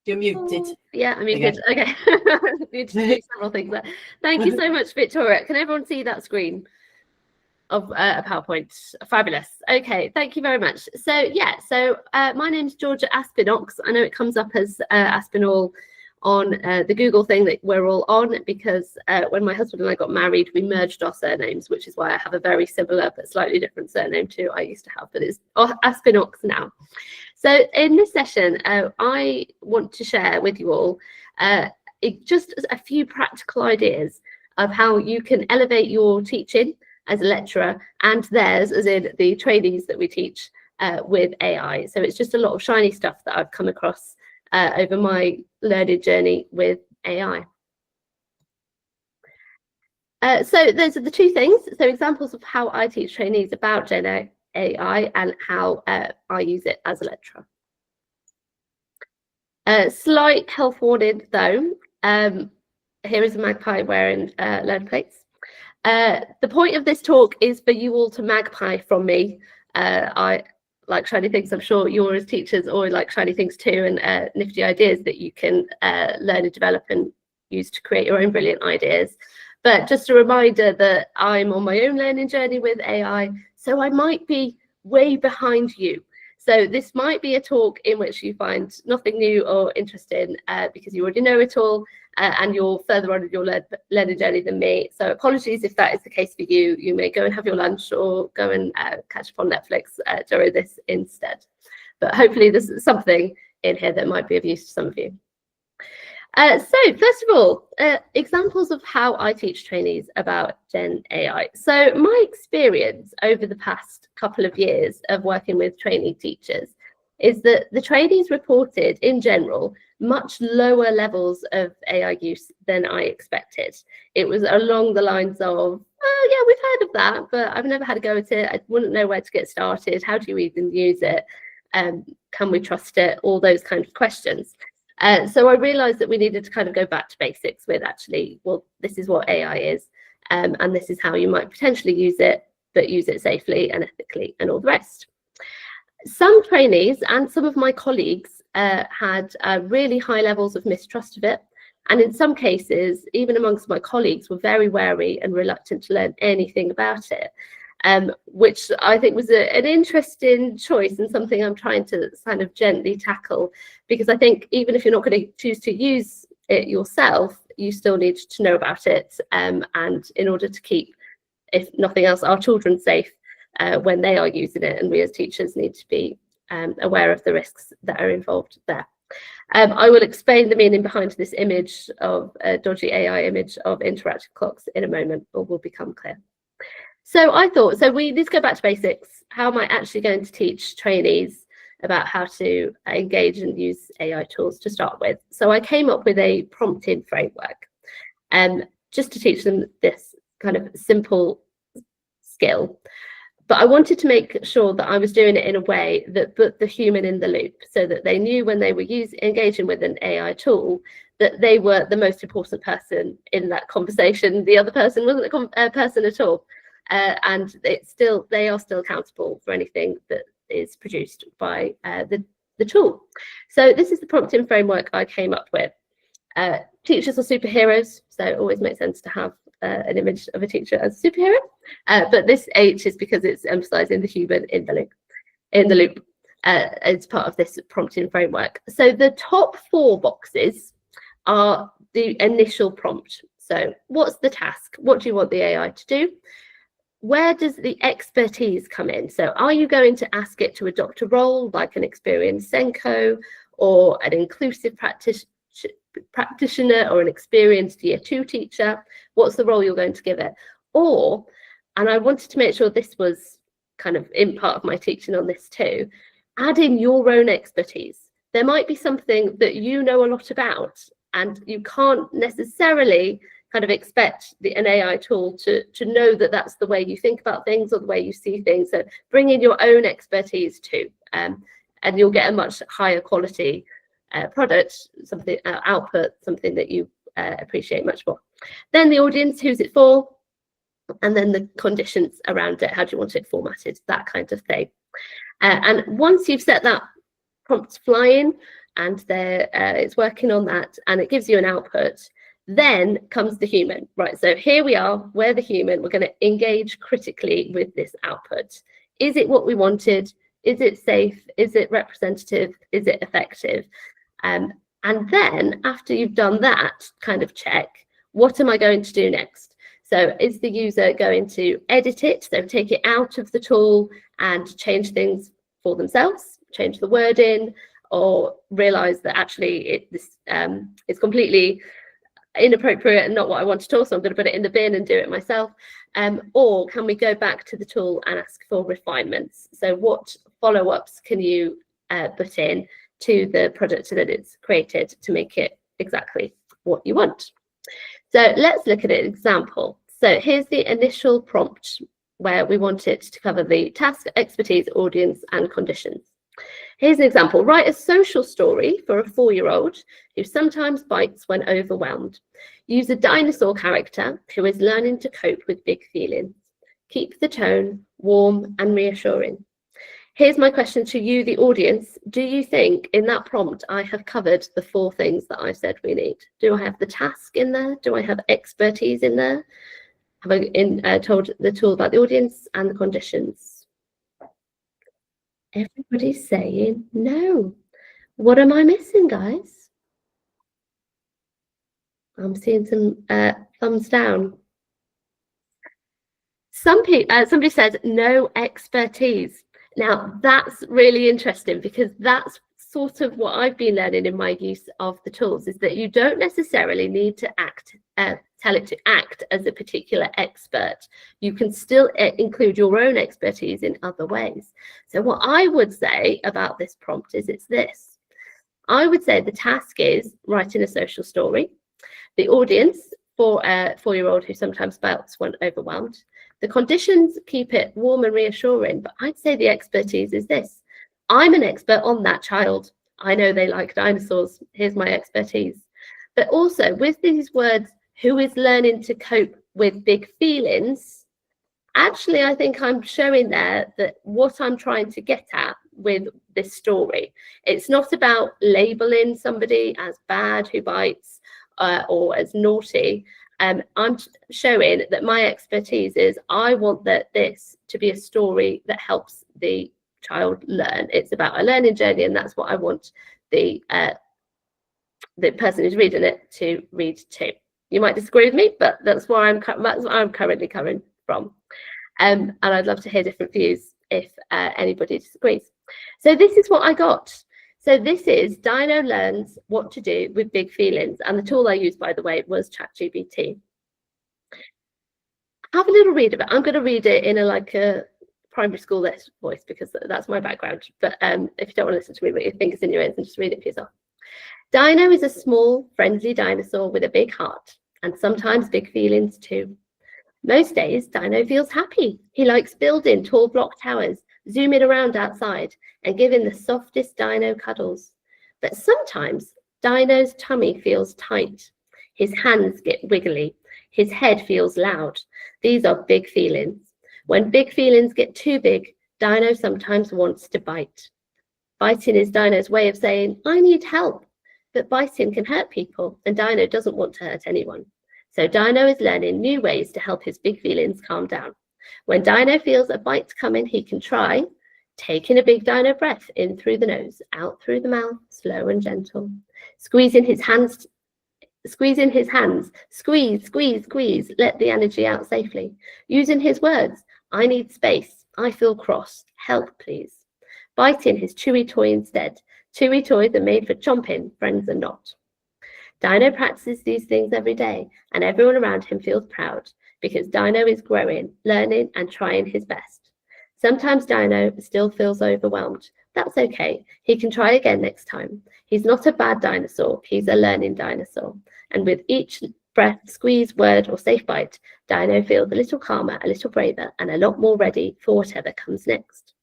You're muted. Yeah, I'm muted. Okay. Need to do several things there. Thank you so much, Victoria. Can everyone see that screen? of a PowerPoint. Fabulous. Okay, thank you very much. So my name's Georgia Aspinall. I know it comes up as Aspinall on the Google thing that we're all on, because when my husband and I got married, we merged our surnames, which is why I have a very similar but slightly different surname to I used to have, but it's Aspinall now. So in this session, I want to share with you all just a few practical ideas of how you can elevate your teaching as a lecturer and theirs, as in the trainees that we teach, with AI. So it's just a lot of shiny stuff that I've come across over my learning journey with AI. So those are the two things. So examples of how I teach trainees about GenAI and how I use it as a lecturer. Slight health warning though. Here is a magpie wearing lead plates. The point of this talk is for you all to magpie from me. I like shiny things. I'm sure you as teachers always like shiny things too, and nifty ideas that you can learn and develop and use to create your own brilliant ideas. But just a reminder that I'm on my own learning journey with AI, so I might be way behind you. So this might be a talk in which you find nothing new or interesting because you already know it all and you're further on in your learning journey than me. So apologies if that is the case for you. You may go and have your lunch or go and catch up on Netflix during this instead. But hopefully there's something in here that might be of use to some of you. So first of all, examples of how I teach trainees about GenAI. So my experience over the past couple of years of working with trainee teachers is that the trainees reported in general much lower levels of AI use than I expected. It was along the lines of, oh yeah, we've heard of that, but I've never had a go at it. I wouldn't know where to get started. How do you even use it? Can we trust it? All those kinds of questions. So I realized that we needed to kind of go back to basics with actually, well, this is what AI is, and this is how you might potentially use it, but use it safely and ethically and all the rest. Some trainees and some of my colleagues had really high levels of mistrust of it. And in some cases, even amongst my colleagues, were very wary and reluctant to learn anything about it, which I think was an interesting choice and something I'm trying to kind of gently tackle, because I think even if you're not going to choose to use it yourself, you still need to know about it. And in order to keep, if nothing else, our children safe when they are using it, and we as teachers need to be aware of the risks that are involved there. I will explain the meaning behind this image of a dodgy AI image of interactive clocks in a moment, or will become clear. So I thought, so we need to go back to basics. How am I actually going to teach trainees about how to engage and use AI tools to start with? So I came up with a prompting framework, just to teach them this kind of simple skill. But I wanted to make sure that I was doing it in a way that put the human in the loop, so that they knew when they were engaging with an AI tool that they were the most important person in that conversation. The other person wasn't a person at all. And they are still accountable for anything that is produced by the tool. So this is the prompting framework I came up with. Teachers are superheroes, so it always makes sense to have an image of a teacher as a superhero. But this H is because it's emphasizing the human in the loop as part of this prompting framework. So the top 4 boxes are the initial prompt. So what's the task? What do you want the AI to do? Where does the expertise come in? So are you going to ask it to adopt a role like an experienced Senko or an inclusive practitioner or an experienced year 2 teacher? What's the role you're going to give it? Or, and I wanted to make sure this was kind of in part of my teaching on this too, add in your own expertise. There might be something that you know a lot about and you can't necessarily kind of expect an AI tool to know that that's the way you think about things or the way you see things. So bring in your own expertise too, and you'll get a much higher quality product, something output, something that you appreciate much more. Then the audience, who's it for? And then the conditions around it, how do you want it formatted, that kind of thing. And once you've set that prompt flying and it's working on that and it gives you an output, Then comes the human, right? So here we are, we're the human. We're going to engage critically with this output. Is it what we wanted? Is it safe? Is it representative? Is it effective? And then after you've done that kind of check, what am I going to do next? So is the user going to edit it, so take it out of the tool and change things for themselves, change the wording, or realize that actually this is completely inappropriate and not what I want at all, so I'm going to put it in the bin and do it myself? Or can we go back to the tool and ask for refinements? So what follow-ups can you put in to the product that it's created to make it exactly what you want? So let's look at an example. So here's the initial prompt where we want it to cover the task, expertise, audience, and conditions. Here's an example. Write a social story for a 4-year-old who sometimes bites when overwhelmed. Use a dinosaur character who is learning to cope with big feelings. Keep the tone warm and reassuring. Here's my question to you, the audience. Do you think in that prompt I have covered the 4 things that I said we need? Do I have the task in there? Do I have expertise in there? Have I told the tool about the audience and the conditions? Everybody's saying no. What am I missing, guys? I'm seeing some thumbs down. Somebody said no expertise. Now, that's really interesting because that's sort of what I've been learning in my use of the tools, is that you don't necessarily need to tell it to act as a particular expert. You can still include your own expertise in other ways. So what I would say about this prompt is it's this. I would say the task is writing a social story. The audience, for a 4-year-old who sometimes bites when overwhelmed. The conditions, keep it warm and reassuring, but I'd say the expertise is this. I'm an expert on that child. I know they like dinosaurs. Here's my expertise. But also with these words, who is learning to cope with big feelings, actually, I think I'm showing there that what I'm trying to get at with this story, it's not about labeling somebody as bad who bites or as naughty. I'm showing that my expertise is I want this to be a story that helps the child learn. It's about a learning journey, and that's what I want the person who's reading it to read too. You might disagree with me, but that's where I'm currently coming from. And I'd love to hear different views if anybody disagrees. So this is what I got. So this is Dino learns what to do with big feelings. And the tool I used, by the way, was ChatGPT. Have a little read of it. I'm going to read it in a primary school voice because that's my background. But if you don't want to listen to me, put your fingers in your ears and just read it for yourself. Dino is a small, friendly dinosaur with a big heart and sometimes big feelings too. Most days, Dino feels happy. He likes building tall block towers, zooming around outside, and giving the softest Dino cuddles. But sometimes, Dino's tummy feels tight. His hands get wiggly. His head feels loud. These are big feelings. When big feelings get too big, Dino sometimes wants to bite. Biting is Dino's way of saying, I need help. But biting can hurt people, and Dino doesn't want to hurt anyone. So Dino is learning new ways to help his big feelings calm down. When Dino feels a bite coming, he can try taking a big Dino breath in through the nose, out through the mouth, slow and gentle. Squeezing his hands, squeeze, squeeze, squeeze, let the energy out safely. Using his words, I need space, I feel cross, help please. Biting his chewy toy instead. Chewy toys are made for chomping, friends are not. Dino practices these things every day, and everyone around him feels proud because Dino is growing, learning, and trying his best. Sometimes Dino still feels overwhelmed. That's okay. He can try again next time. He's not a bad dinosaur. He's a learning dinosaur. And with each breath, squeeze, word, or safe bite, Dino feels a little calmer, a little braver, and a lot more ready for whatever comes next.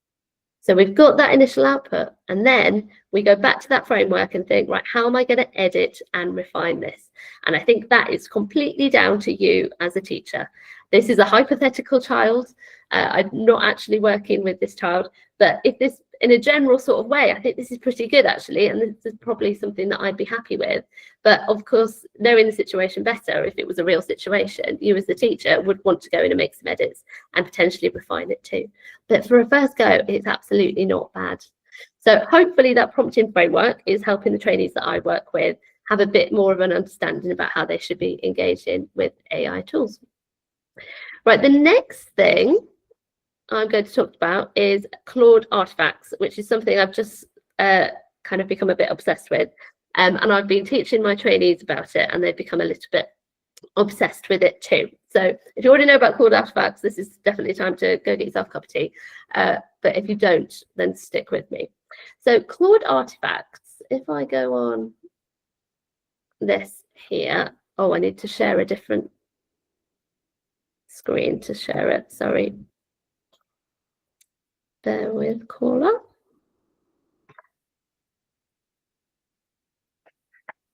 So we've got that initial output, and then we go back to that framework and think, right, how am I going to edit and refine this? And I think that is completely down to you as a teacher. This is a hypothetical child. I'm not actually working with this child, but if in a general sort of way, I think this is pretty good actually, and this is probably something that I'd be happy with. But of course, knowing the situation better, if it was a real situation, you as the teacher would want to go in and make some edits and potentially refine it too. But for a first go, it's absolutely not bad. So hopefully that prompting framework is helping the trainees that I work with have a bit more of an understanding about how they should be engaging with AI tools. Right, the next thing I'm going to talk about is Claude artifacts, which is something I've just kind of become a bit obsessed with. And I've been teaching my trainees about it, and they've become a little bit obsessed with it too. So if you already know about Claude artifacts, this is definitely time to go get yourself a cup of tea. But if you don't, then stick with me. So Claude artifacts, if I go on this here, oh, I need to share a different screen to share it, sorry. Bear with caller.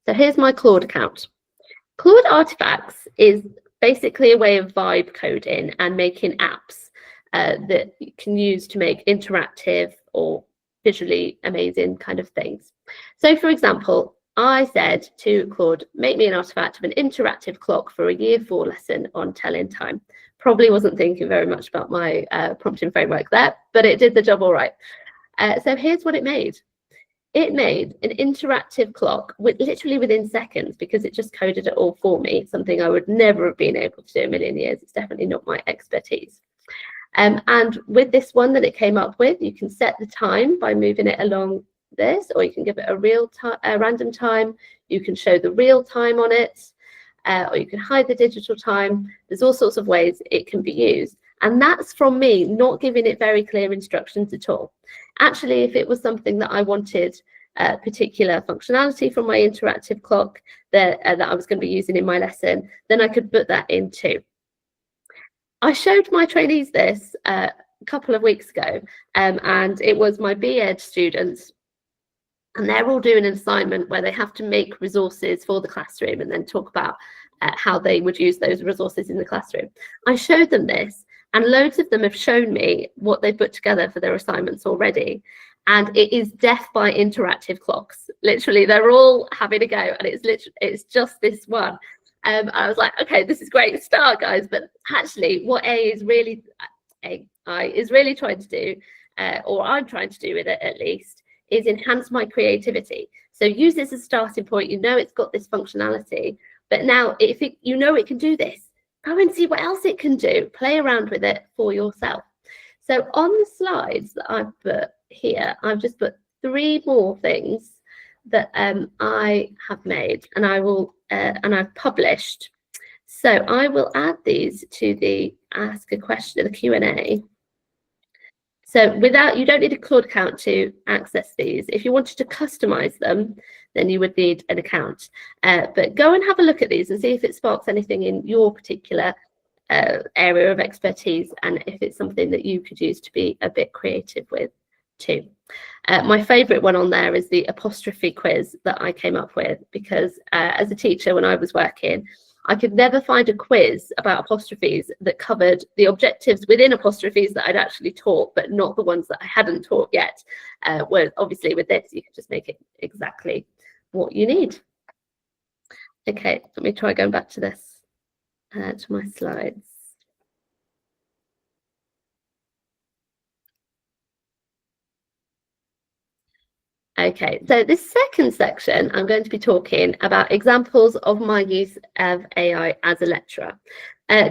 So here's my Claude account. Claude artifacts is basically a way of vibe coding and making apps that you can use to make interactive or visually amazing kind of things. So for example, I said to Claude, make me an artifact of an interactive clock for a year 4 lesson on telling time. Probably wasn't thinking very much about my prompting framework there, but it did the job all right. So here's what it made. It made an interactive clock literally within seconds, because it just coded it all for me, something I would never have been able to do in a million years. It's definitely not my expertise. And with this one that it came up with, you can set the time by moving it along this, or you can give it a random time. You can show the real time on it, or you can hide the digital time. There's all sorts of ways it can be used. And that's from me not giving it very clear instructions at all. Actually, if it was something that I wanted particular functionality from my interactive clock that I was going to be using in my lesson, then I could put that in too. I showed my trainees this a couple of weeks ago, and it was my BEd students, and they're all doing an assignment where they have to make resources for the classroom and then talk about how they would use those resources in the classroom. I showed them this, and loads of them have shown me what they've put together for their assignments already. And it is death by interactive clocks. Literally, they're all having a go, and it's just this one. I was like, okay, this is great start, guys. But actually, what AI is really trying to do, or I'm trying to do with it at least, is enhance my creativity. So use this as a starting point. You know it's got this functionality, but now if you know it can do this, go and see what else it can do. Play around with it for yourself. So on the slides that I've put here, I've just put 3 more things that I have made, and I've published. So I will add these to the ask a question, the Q&A. So you don't need a Claude account to access these. If you wanted to customize them, then you would need an account. But go and have a look at these and see if it sparks anything in your particular area of expertise, and if it's something that you could use to be a bit creative with too. My favorite one on there is the apostrophe quiz that I came up with, because as a teacher when I was working, I could never find a quiz about apostrophes that covered the objectives within apostrophes that I'd actually taught, but not the ones that I hadn't taught yet. Where obviously with this, you can just make it exactly what you need. Okay, let me try going back to this, to my slides. Okay, so this second section, I'm going to be talking about examples of my use of AI as a lecturer.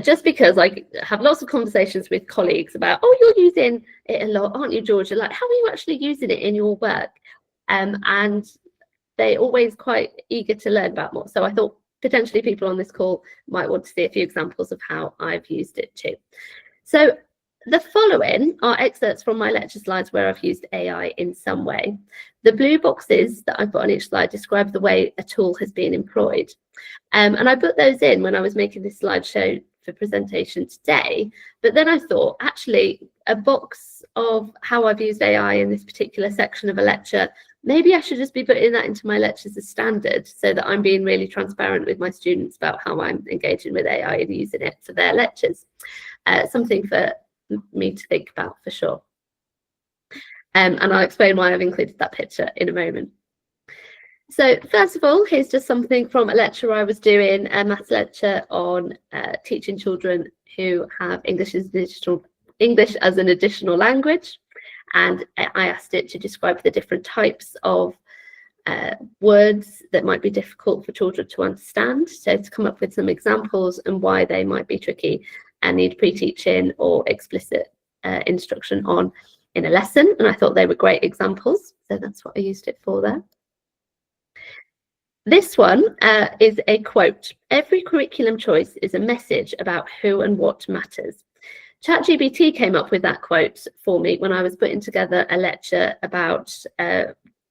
Just because I have lots of conversations with colleagues about, oh, you're using it a lot, aren't you, Georgia? Like, how are you actually using it in your work? And they're always quite eager to learn about more. So I thought potentially people on this call might want to see a few examples of how I've used it too. So the following are excerpts from my lecture slides where I've used AI in some way. The blue boxes that I've got on each slide describe the way a tool has been employed. And I put those in when I was making this slideshow for presentation today. But then I thought, actually, a box of how I've used AI in this particular section of a lecture, maybe I should just be putting that into my lectures as standard, so that I'm being really transparent with my students about how I'm engaging with AI and using it for their lectures. Something for me to think about for sure. And I'll explain why I've included that picture in a moment. So first of all, here's just something from a lecture I was doing, a maths lecture on teaching children who have English as an additional language. And I asked it to describe the different types of words that might be difficult for children to understand. So to come up with some examples and why they might be tricky and need pre-teaching or explicit instruction on in a lesson. And I thought they were great examples. So that's what I used it for there. This one is a quote. Every curriculum choice is a message about who and what matters. ChatGPT came up with that quote for me when I was putting together a lecture about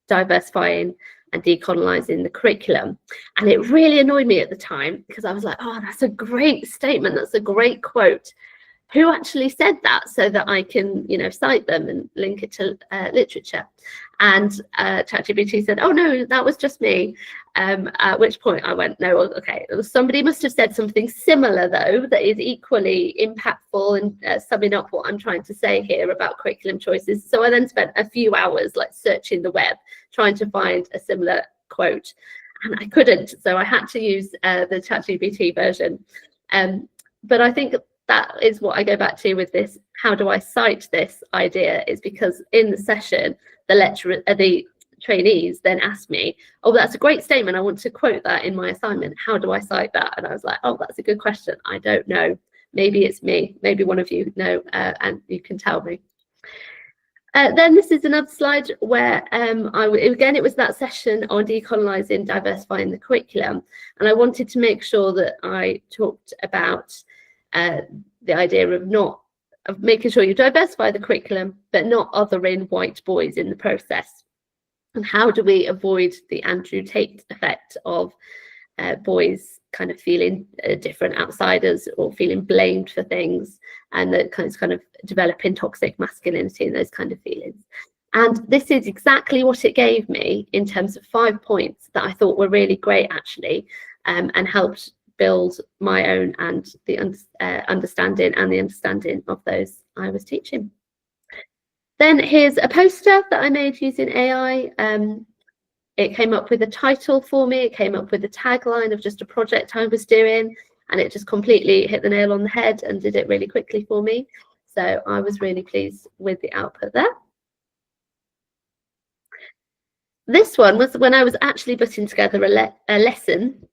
diversifying and decolonizing the curriculum. And it really annoyed me at the time because I was like, oh, that's a great statement. That's a great quote. Who actually said that, so that I can, cite them and link it to literature? And ChatGPT said, oh, no, that was just me. At which point I went, no, okay, somebody must have said something similar, though, that is equally impactful and summing up what I'm trying to say here about curriculum choices. So I then spent a few hours searching the web, trying to find a similar quote. And I couldn't, so I had to use the ChatGPT version. But I think that is what I go back to with this. How do I cite this idea? Is because in the session, the trainees then asked me, oh, that's a great statement. I want to quote that in my assignment. How do I cite that? And I was like, oh, that's a good question. I don't know. Maybe it's me. Maybe one of you know, and you can tell me. Then this is another slide where, again, it was that session on decolonizing, diversifying the curriculum. And I wanted to make sure that I talked about the idea of making sure you diversify the curriculum, but not othering white boys in the process. And how do we avoid the Andrew Tate effect of boys kind of feeling different outsiders or feeling blamed for things, and that kind of developing toxic masculinity and those kind of feelings. And this is exactly what it gave me in terms of 5 points that I thought were really great, actually, and helped build my own and the understanding of those I was teaching. Then here's a poster that I made using AI. It came up with a title for me. It came up with a tagline of just a project I was doing, and it just completely hit the nail on the head and did it really quickly for me. So I was really pleased with the output there. This one was when I was actually putting together a lesson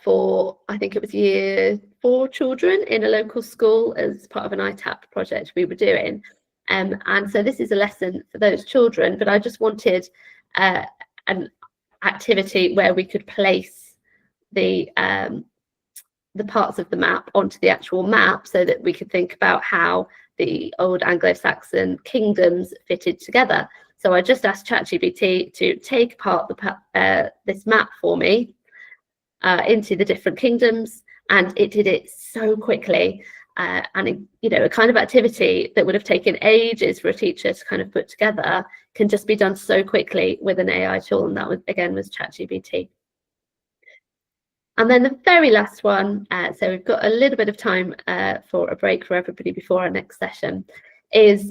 for, I think it was year 4 children in a local school as part of an ITAP project we were doing. And so this is a lesson for those children, but I just wanted an activity where we could place the parts of the map onto the actual map so that we could think about how the old Anglo-Saxon kingdoms fitted together. So I just asked ChatGPT to take apart this map for me into the different kingdoms, and it did it so quickly. And a kind of activity that would have taken ages for a teacher to kind of put together can just be done so quickly with an AI tool, and that was ChatGPT. And then the very last one, so we've got a little bit of time for a break for everybody before our next session, is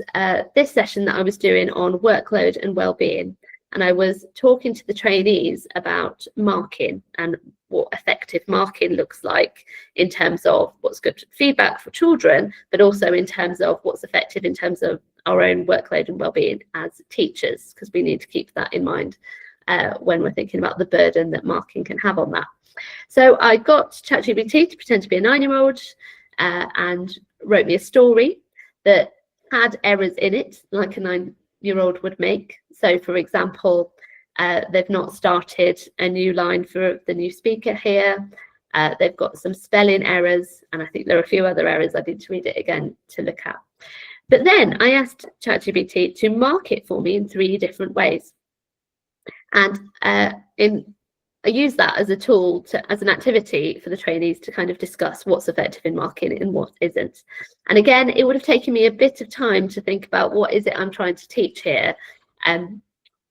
this session that I was doing on workload and well-being. And I was talking to the trainees about marking and what effective marking looks like in terms of what's good feedback for children, but also in terms of what's effective in terms of our own workload and well-being as teachers, because we need to keep that in mind when we're thinking about the burden that marking can have on that. So I got ChatGPT to pretend to be a 9-year-old and wrote me a story that had errors in it, like a 9-year-old would make. So, for example, they've not started a new line for the new speaker here. They've got some spelling errors, and I think there are a few other errors. I need to read it again to look at. But then I asked ChatGPT to mark it for me in 3 different ways. And I use that as a tool, as an activity for the trainees to kind of discuss what's effective in marking and what isn't. And again, it would have taken me a bit of time to think about what is it I'm trying to teach here,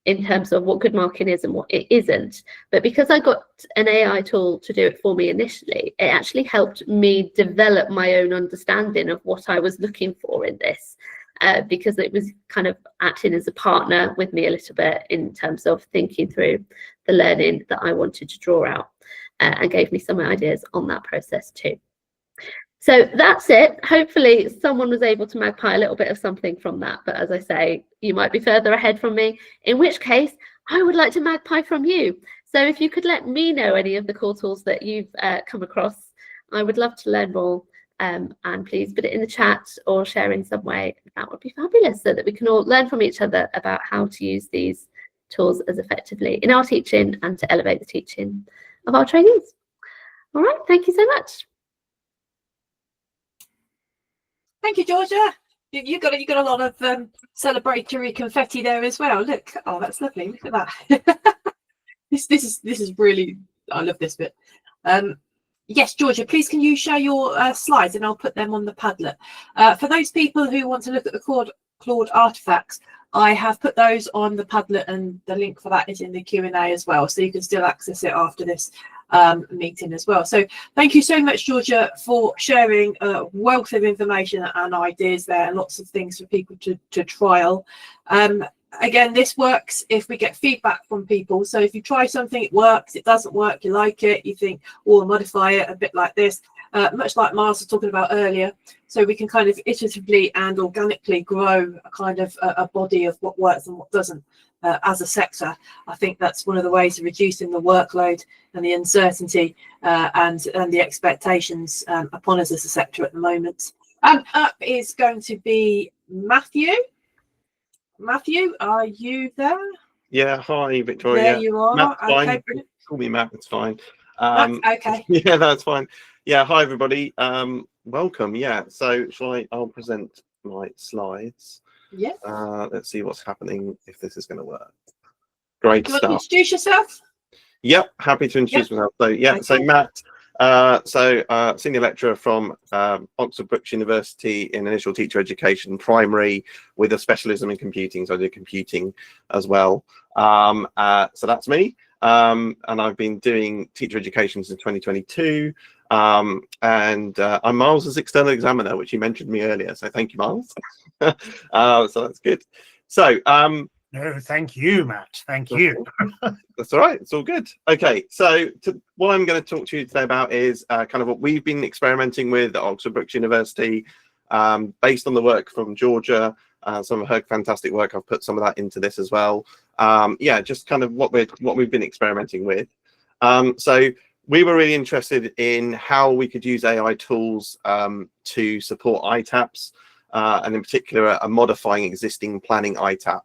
in terms of what good marking is and what it isn't. But because I got an AI tool to do it for me initially, it actually helped me develop my own understanding of what I was looking for in this. because it was kind of acting as a partner with me a little bit in terms of thinking through the learning that I wanted to draw out, and gave me some ideas on that process too. So that's it. Hopefully someone was able to magpie a little bit of something from that. But as I say, you might be further ahead from me, in which case I would like to magpie from you. So if you could let me know any of the cool tools that you've come across, I would love to learn more. And please put it in the chat or share in some way. That would be fabulous, so that we can all learn from each other about how to use these tools as effectively in our teaching and to elevate the teaching of our trainees. All right, thank you so much. Thank you, Georgia. You got a lot of celebratory confetti there as well. Look, oh, that's lovely. Look at that. this is really, I love this bit. Yes, Georgia, please can you share your slides and I'll put them on the Padlet. For those people who want to look at the Claude artifacts, I have put those on the Padlet, and the link for that is in the Q&A as well, so you can still access it after this meeting as well. So thank you so much, Georgia, for sharing a wealth of information and ideas there, and lots of things for people to trial. Again, this works if we get feedback from people. So if you try something, it works, it doesn't work, you like it, you think, oh, I'll modify it a bit like this, much like Miles was talking about earlier. So we can kind of iteratively and organically grow a kind of a body of what works and what doesn't as a sector. I think that's one of the ways of reducing the workload and the uncertainty and the expectations upon us as a sector at the moment. Up is going to be Matthew. Matthew, are you there? Yeah, hi, Victoria. There you are. Matt's okay, fine. brilliant. Call me Matt, it's fine. Okay. Yeah, that's fine. Yeah, hi, everybody. Welcome. Yeah, so I'll present my slides. Yeah. Let's see what's happening, if this is going to work. Great Do you want to stuff. introduce yourself? Yep, happy to introduce myself. So, yeah, Okay. so Matt, senior lecturer from Oxford Brookes University in initial teacher education, primary, with a specialism in computing. So I do computing as well. So that's me. And I've been doing teacher education since 2022. And I'm Miles's external examiner, which you mentioned me earlier. So thank you, Miles. So that's good. So No, thank you, Matt. Thank you. that's all right. It's all good. Okay, so what I'm going to talk to you today about is kind of what we've been experimenting with at Oxford Brookes University, based on the work from Georgia, some of her fantastic work. I've put some of that into this as well. Yeah, just kind of what we've been experimenting with. So we were really interested in how we could use AI tools to support ITAPs, and in particular, modifying existing planning ITAP.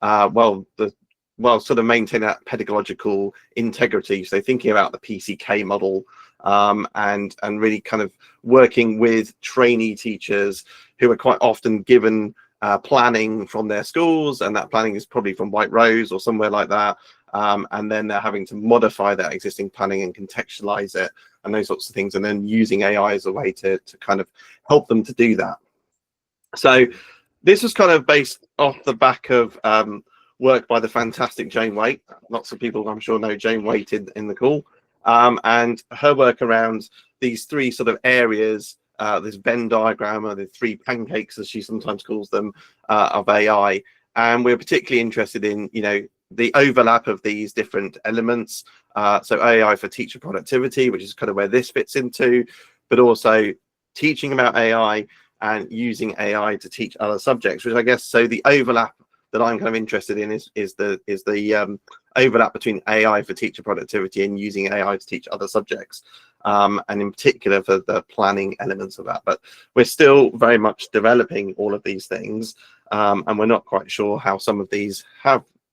Sort of maintain that pedagogical integrity. So thinking about the PCK model, and really kind of working with trainee teachers who are quite often given planning from their schools, and that planning is probably from White Rose or somewhere like that. And then they're having to modify that existing planning and contextualize it and those sorts of things, and then using AI as a way to kind of help them to do that. So this was kind of based off the back of work by the fantastic Jane Waite. Lots of people, I'm sure, know Jane Waite in the call. And her work around these three sort of areas, this Venn diagram, or the three pancakes, as she sometimes calls them, of AI. And we're particularly interested in, the overlap of these different elements. So AI for teacher productivity, which is kind of where this fits into, but also teaching about AI and using AI to teach other subjects, which I guess, so the overlap that I'm kind of interested in is the overlap between AI for teacher productivity and using AI to teach other subjects, and in particular for the planning elements of that. But we're still very much developing all of these things, and we're not quite sure how some of these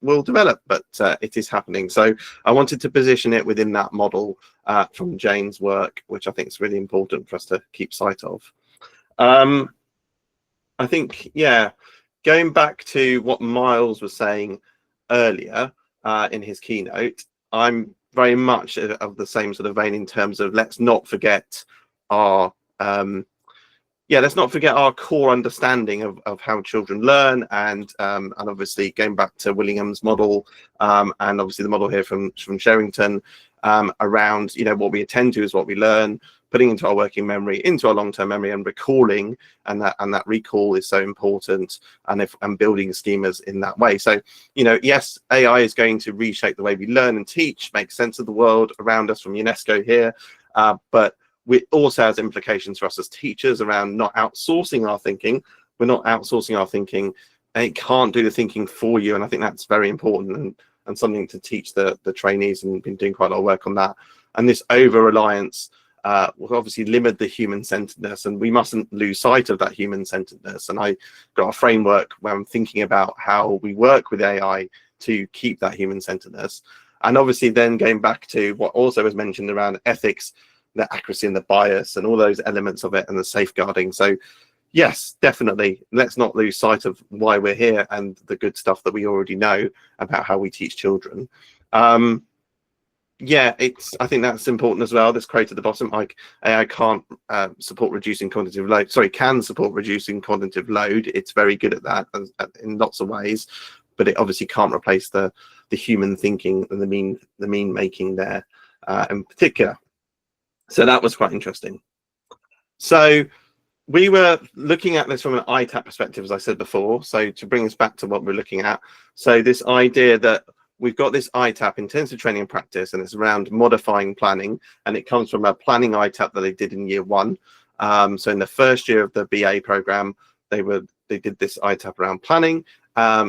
will develop, but it is happening. So I wanted to position it within that model from Jane's work, which I think is really important for us to keep sight of. I think, yeah, going back to what Miles was saying earlier in his keynote, I'm very much of the same sort of vein in terms of let's not forget our core understanding of how children learn, and obviously going back to Willingham's model, and obviously the model here from Sherrington, around what we attend to is what we learn, putting into our working memory, into our long-term memory, and recalling, and that recall is so important, and building schemas in that way. So, you know, yes, AI is going to reshape the way we learn and teach, make sense of the world around us from UNESCO here, but it also has implications for us as teachers around not outsourcing our thinking. We're not outsourcing our thinking, and it can't do the thinking for you. And I think that's very important, and something to teach the trainees, and been doing quite a lot of work on that. And this over-reliance will obviously limit the human-centeredness, and we mustn't lose sight of that human-centeredness. And I got a framework where I'm thinking about how we work with AI to keep that human-centeredness. And obviously then going back to what also was mentioned around ethics, the accuracy and the bias and all those elements of it, and the safeguarding. So yes, definitely, let's not lose sight of why we're here and the good stuff that we already know about how we teach children. Yeah, I think that's important as well. This quote at the bottom, like, AI can't support reducing cognitive load. Sorry, can support reducing cognitive load. It's very good at that in lots of ways, but it obviously can't replace the human thinking and the mean making there in particular. So that was quite interesting. So we were looking at this from an ITAP perspective, as I said before. So to bring us back to what we're looking at, so this idea that we've got this ITAP, intensive training and practice, and it's around modifying planning, and it comes from a planning ITAP that they did in year one. So in the first year of the BA program, they did this ITAP around planning.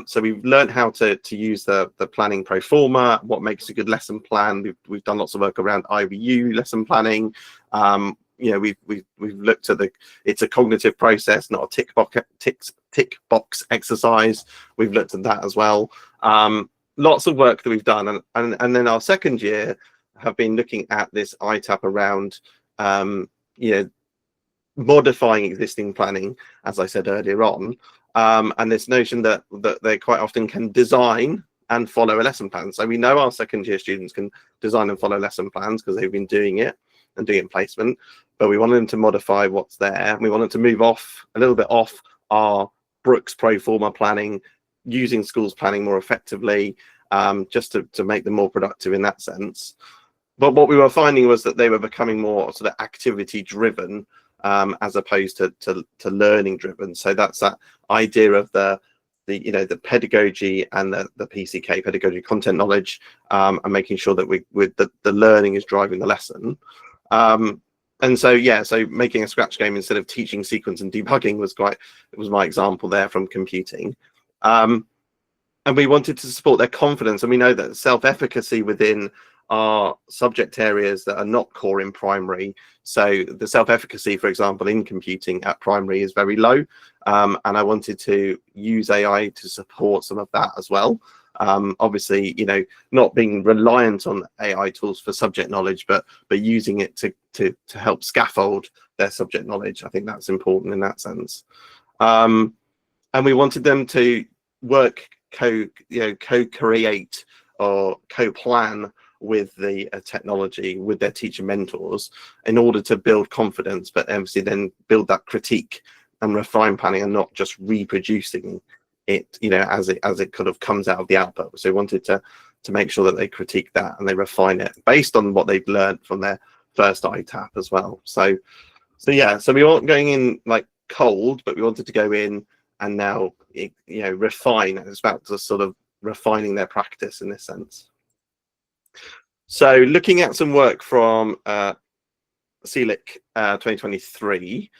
So we've learned how to use the planning pro forma, what makes a good lesson plan. We've done lots of work around IVU lesson planning. You know, we've looked at it's a cognitive process, not a tick box exercise. We've looked at that as well. Lots of work that we've done, and then our second year have been looking at this ITAP around you know, modifying existing planning, as I said earlier on, and this notion that they quite often can design and follow a lesson plan. So we know our second year students can design and follow lesson plans because they've been doing it and doing it in placement, but we wanted them to modify what's there. We wanted to move off a little bit off our Brooks pro forma planning, using schools planning more effectively, just to make them more productive in that sense. But what we were finding was that they were becoming more sort of activity driven, as opposed to learning driven. So that's that idea of the you know, the pedagogy and the PCK, pedagogy content knowledge, and making sure that the learning is driving the lesson. And so yeah, so making a scratch game instead of teaching sequence and debugging was my example there from computing. And we wanted to support their confidence, and we know that self-efficacy within our subject areas that are not core in primary. So the self-efficacy, for example, in computing at primary is very low, and I wanted to use AI to support some of that as well. Obviously, you know, not being reliant on AI tools for subject knowledge, but using it to help scaffold their subject knowledge. I think that's important in that sense. And we wanted them to work co-create or co-plan with the technology, with their teacher mentors, in order to build confidence, but obviously then build that critique and refine planning, and not just reproducing it, you know, as it kind of comes out of the output. So we wanted to make sure that they critique that and they refine it based on what they've learned from their first ITAP as well. So yeah, so we weren't going in like cold, but we wanted to go in and now, you know, refine. It's about just sort of refining their practice in this sense. So looking at some work from CELIC 2023,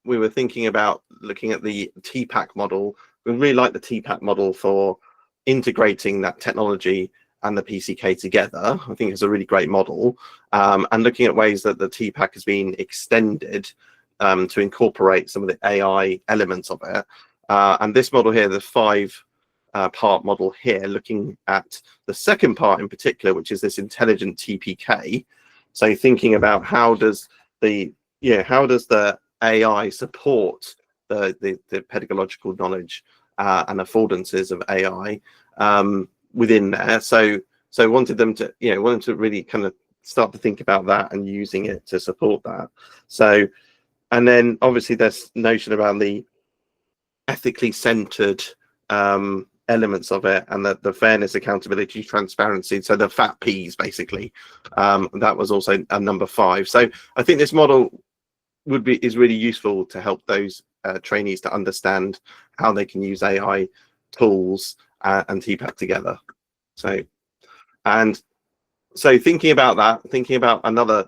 we were thinking about looking at the TPAC model. We really like the TPAC model for integrating that technology and the PCK together. I think it's a really great model, and looking at ways that the TPAC has been extended to incorporate some of the AI elements of it. And this model here, the 5-part model here, looking at the second part in particular, which is this intelligent TPK. So thinking about how does the AI support the pedagogical knowledge and affordances of AI within there. So wanted them to, you know, wanted to really kind of start to think about that and using it to support that. So, and then obviously there's notion around the ethically centered elements of it, and the fairness, accountability, transparency. So the fat P's basically. That was also a number 5. So I think this model is really useful to help those trainees to understand how they can use AI tools and TPAC together. So thinking about that, thinking about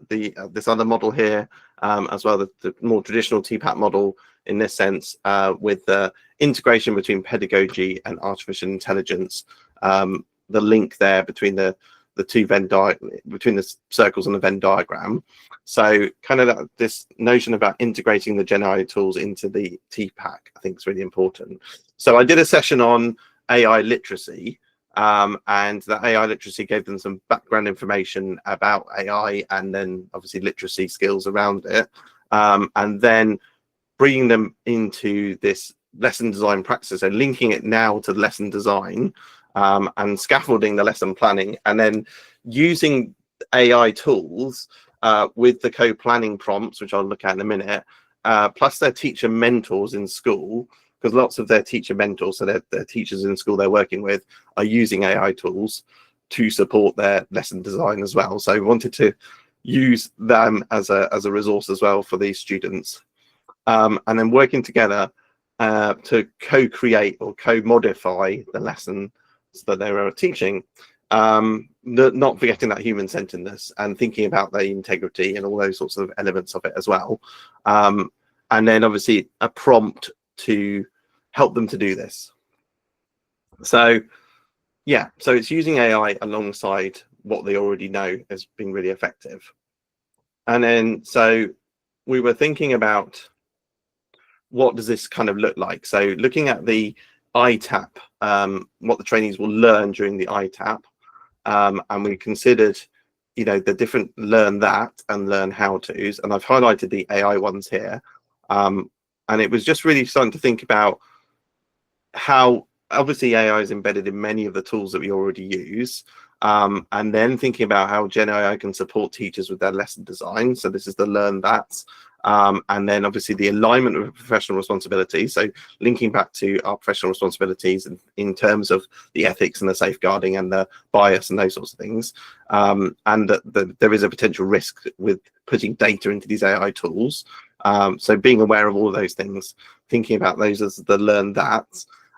this other model here as well, the more traditional TPAC model in this sense, with the integration between pedagogy and artificial intelligence, the link there between the two between the circles on the Venn diagram. So kind of this notion about integrating the GenAI tools into the TPAC, I think is really important. So I did a session on AI literacy, and that AI literacy gave them some background information about AI, and then obviously literacy skills around it, and then bringing them into this lesson design practice, so linking it now to lesson design, and scaffolding the lesson planning, and then using AI tools with the co-planning prompts, which I'll look at in a minute, plus their teacher mentors in school, because lots of their teacher mentors, so their teachers in school they're working with, are using AI tools to support their lesson design as well. So we wanted to use them as a resource as well for these students, and then working together to co-create or co-modify the lesson that they were teaching, not forgetting that human centeredness and thinking about the integrity and all those sorts of elements of it as well, and then obviously a prompt to help them to do this. So yeah, so it's using AI alongside what they already know as being really effective. And then so we were thinking about what does this kind of look like. So looking at the ITAP, what the trainees will learn during the ITAP, and we considered, the different learn that and learn how to's, and I've highlighted the AI ones here, and it was just really starting to think about how obviously AI is embedded in many of the tools that we already use, and then thinking about how GenAI can support teachers with their lesson design. So this is the learn that. And then obviously the alignment of professional responsibilities, so linking back to our professional responsibilities in terms of the ethics and the safeguarding and the bias and those sorts of things, and that there is a potential risk with putting data into these AI tools, so being aware of all of those things, thinking about those as the learn that.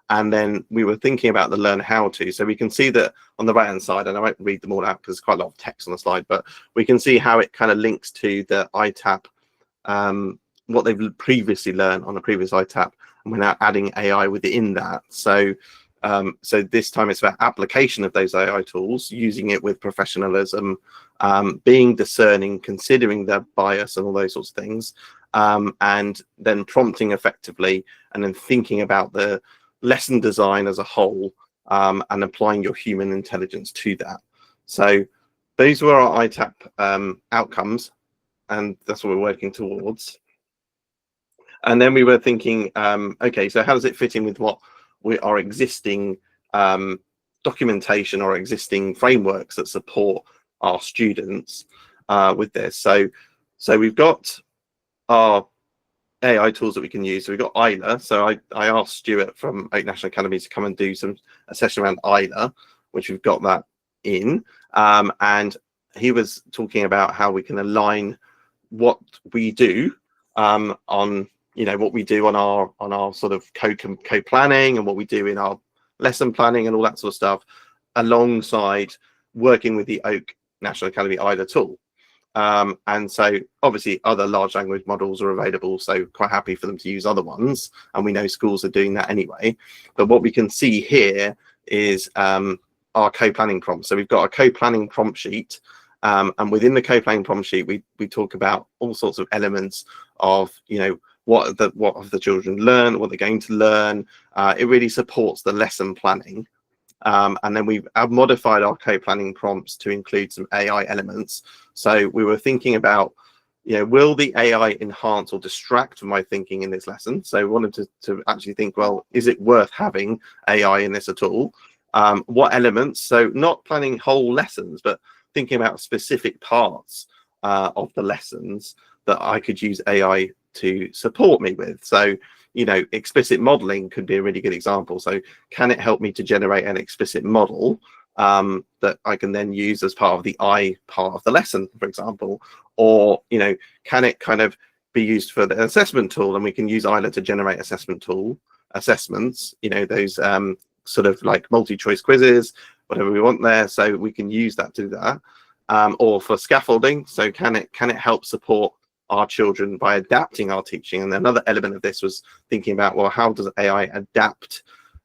And then we were thinking about the learn how to. So we can see that on the right hand side, and I won't read them all out because there's quite a lot of text on the slide, but we can see how it kind of links to the ITAP, what they've previously learned on a previous ITAP, and we're now adding AI within that. So so this time it's about application of those AI tools, using it with professionalism, being discerning, considering their bias and all those sorts of things, and then prompting effectively, and then thinking about the lesson design as a whole, and applying your human intelligence to that. So those were our ITAP outcomes, and that's what we're working towards. And then we were thinking, okay, so how does it fit in with what our existing documentation or existing frameworks that support our students with this? So we've got our AI tools that we can use. So we've got ILA. So I asked Stuart from Oak National Academy to come and do a session around ILA, which we've got that in, and he was talking about how we can align what we do on what we do on our sort of co-planning and what we do in our lesson planning and all that sort of stuff, alongside working with the Oak National Academy ILA tool. And so obviously other large language models are available, so quite happy for them to use other ones, and we know schools are doing that anyway. But what we can see here is our co-planning prompt. So we've got a co-planning prompt sheet, and within the co-planning prompt sheet we talk about all sorts of elements of what have the children learned, what they're going to learn. It really supports the lesson planning. And then we've modified our co-planning prompts to include some AI elements. So we were thinking about, will the AI enhance or distract from my thinking in this lesson? So we wanted to actually think, well, is it worth having AI in this at all? What elements? So not planning whole lessons, but thinking about specific parts of the lessons that I could use AI to support me with. So, explicit modeling could be a really good example. So can it help me to generate an explicit model that I can then use as part of the I part of the lesson, for example? Or, can it kind of be used for the assessment tool, and we can use ILA to generate assessments, those sort of like multi-choice quizzes, whatever we want there. So we can use that to do that. Or for scaffolding, so can it help support our children by adapting our teaching? And another element of this was thinking about, well, how does AI adapt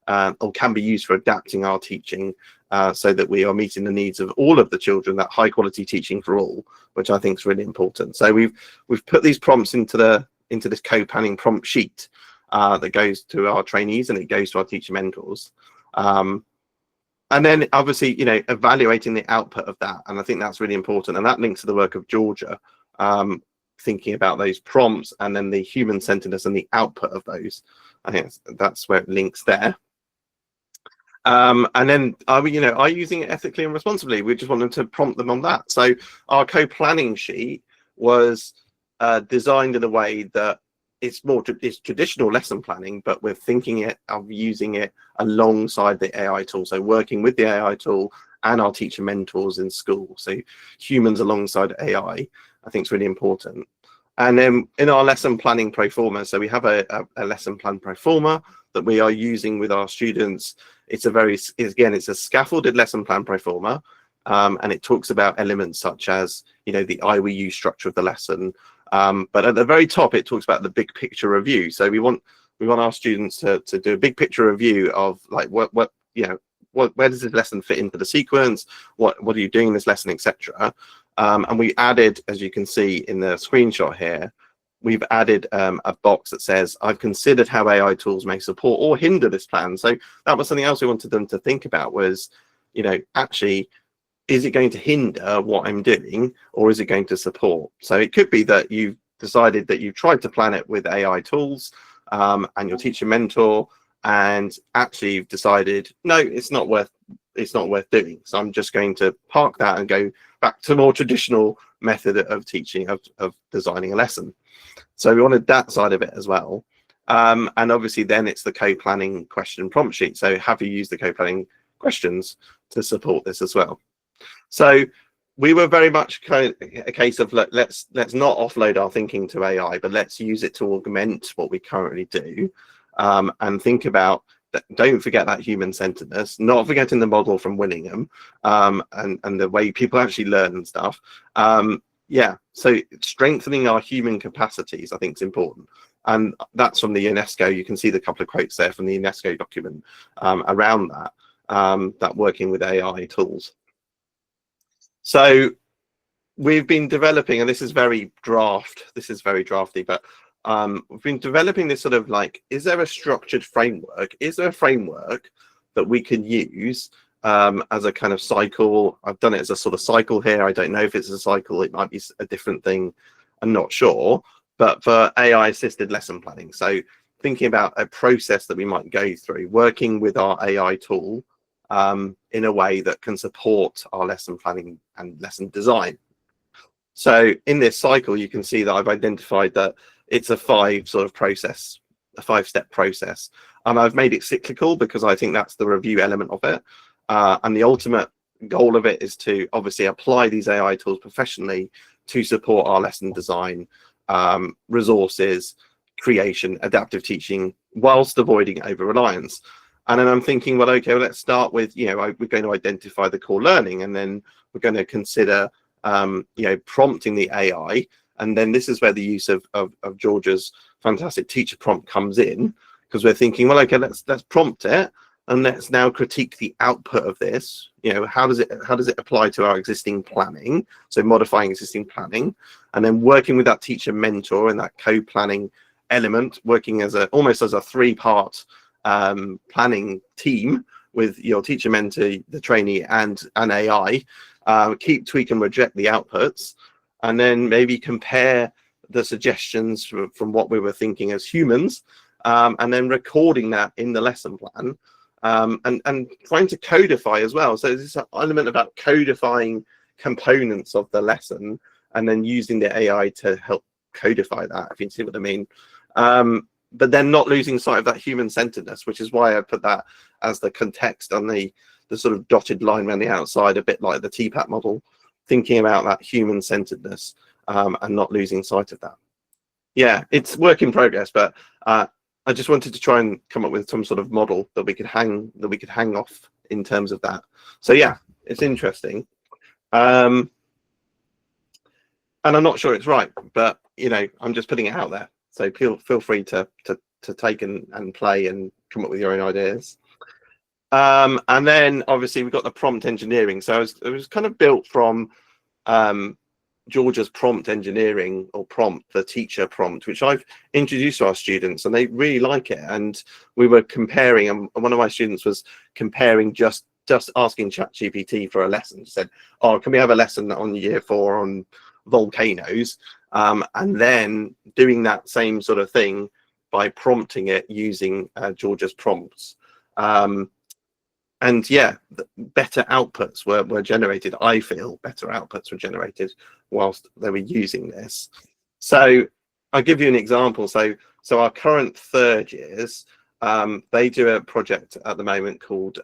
or can be used for adapting our teaching so that we are meeting the needs of all of the children, that high quality teaching for all, which I think is really important. So we've put these prompts into this co-planning prompt sheet that goes to our trainees and it goes to our teacher mentors. And then obviously, evaluating the output of that. And I think that's really important. And that links to the work of Georgia, thinking about those prompts and then the human centeredness and the output of those. I think that's where it links there. And then are you using it ethically and responsibly? We just wanted to prompt them on that. So our co-planning sheet was designed in a way that it's traditional lesson planning, but we're thinking of using it alongside the AI tool. So working with the AI tool and our teacher mentors in school. So humans alongside AI, I think is really important. And then in our lesson planning proforma, so we have a lesson plan proforma that we are using with our students. It's a scaffolded lesson plan proforma, and it talks about elements such as the I, we, you structure of the lesson. But at the very top, it talks about the big picture review. So we want our students to do a big picture review of like where does this lesson fit into the sequence? What are you doing in this lesson, etc. And we added, as you can see in the screenshot here, we've added a box that says, I've considered how AI tools may support or hinder this plan. So that was something else we wanted them to think about was, actually, is it going to hinder what I'm doing or is it going to support? So it could be that you've decided that you've tried to plan it with AI tools and your teacher mentor, and actually you've decided, no, it's not worth doing. So I'm just going to park that and go back to a more traditional method of teaching, of designing a lesson. So we wanted that side of it as well. And obviously then it's the co-planning question prompt sheet. So have you used the co-planning questions to support this as well? So we were very much kind of a case of let's not offload our thinking to AI, but let's use it to augment what we currently do, and think about that. Don't forget that human centeredness, not forgetting the model from Willingham, and the way people actually learn and stuff. So strengthening our human capacities, I think, is important. And that's from the UNESCO. You can see the couple of quotes there from the UNESCO document around that working with AI tools. So we've been developing, and this is very drafty, but we've been developing this sort of like, is there a structured framework? Is there a framework that we can use as a kind of cycle? I've done it as a sort of cycle here. I don't know if it's a cycle. It might be a different thing. I'm not sure. But for AI assisted lesson planning, so thinking about a process that we might go through, working with our AI tool in a way that can support our lesson planning and lesson design. So in this cycle, you can see that I've identified that it's a 5-step process. And I've made it cyclical because I think that's the review element of it. And the ultimate goal of it is to obviously apply these AI tools professionally to support our lesson design, resources, creation, adaptive teaching, whilst avoiding over-reliance. And then I'm thinking, well, okay, well, let's start with, we're going to identify the core learning, and then we're going to consider, prompting the AI. And then this is where the use of Georgia's fantastic teacher prompt comes in, because we're thinking, well, okay, let's prompt it, and let's now critique the output of this. How does it apply to our existing planning? So modifying existing planning, and then working with that teacher mentor and that co-planning element, working as almost as a 3-part planning team with your teacher mentor, the trainee, and an AI. Keep, tweak, and reject the outputs, and then maybe compare the suggestions from what we were thinking as humans, and then recording that in the lesson plan, and trying to codify as well. So there's this element about codifying components of the lesson and then using the AI to help codify that, if you see what I mean. but then not losing sight of that human centeredness, which is why I put that as the context on the sort of dotted line around the outside, a bit like the TPAT model, thinking about that human centeredness and not losing sight of that. Yeah, it's work in progress, but I just wanted to try and come up with some sort of model that we could hang off in terms of that. So yeah, it's interesting. And I'm not sure it's right, but you know, I'm just putting it out there. So feel free to take and play and come up with your own ideas. And then obviously we've got the prompt engineering. So it was kind of built from Georgia's prompt engineering, or prompt, the teacher prompt, which I've introduced to our students, and they really like it. And we were comparing, and one of my students was comparing just asking ChatGPT for a lesson. Said, oh, can we have a lesson on year 4 on volcanoes? And then doing that same sort of thing by prompting it using Georgia's prompts. And yeah, better outputs were generated. I feel better outputs were generated whilst they were using this. So I'll give you an example. So our current 3rd years, they do a project at the moment called,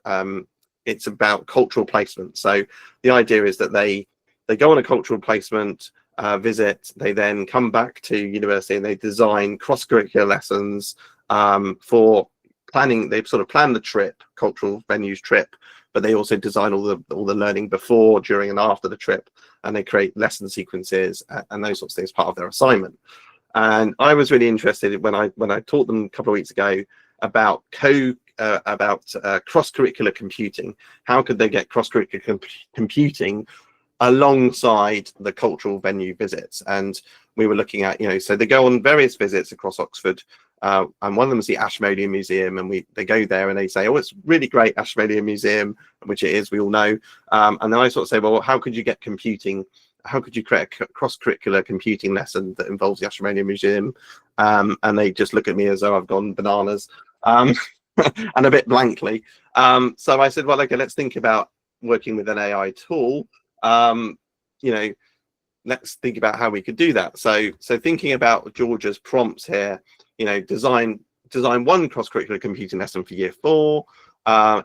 it's about cultural placement. So the idea is that they go on a cultural placement visit, they then come back to university and they design cross-curricular lessons for planning. They sort of plan the trip, cultural venues trip, but they also design all the learning before, during, and after the trip, and they create lesson sequences and those sorts of things as part of their assignment. And I was really interested when I taught them a couple of weeks ago about cross-curricular computing. How could they get cross-curricular computing alongside the cultural venue visits? And we were looking at, so they go on various visits across Oxford. And one of them is the Aspinall Museum, and they go there and they say, oh, it's really great, Aspinall Museum, which it is, we all know. And then I sort of say, well, how could you get computing? How could you create a cross-curricular computing lesson that involves the Aspinall Museum? And they just look at me as though I've gone bananas, and a bit blankly. So I said, well, okay, let's think about working with an AI tool. Let's think about how we could do that. So thinking about Georgia's prompts here, design one cross-curricular computing lesson for year 4,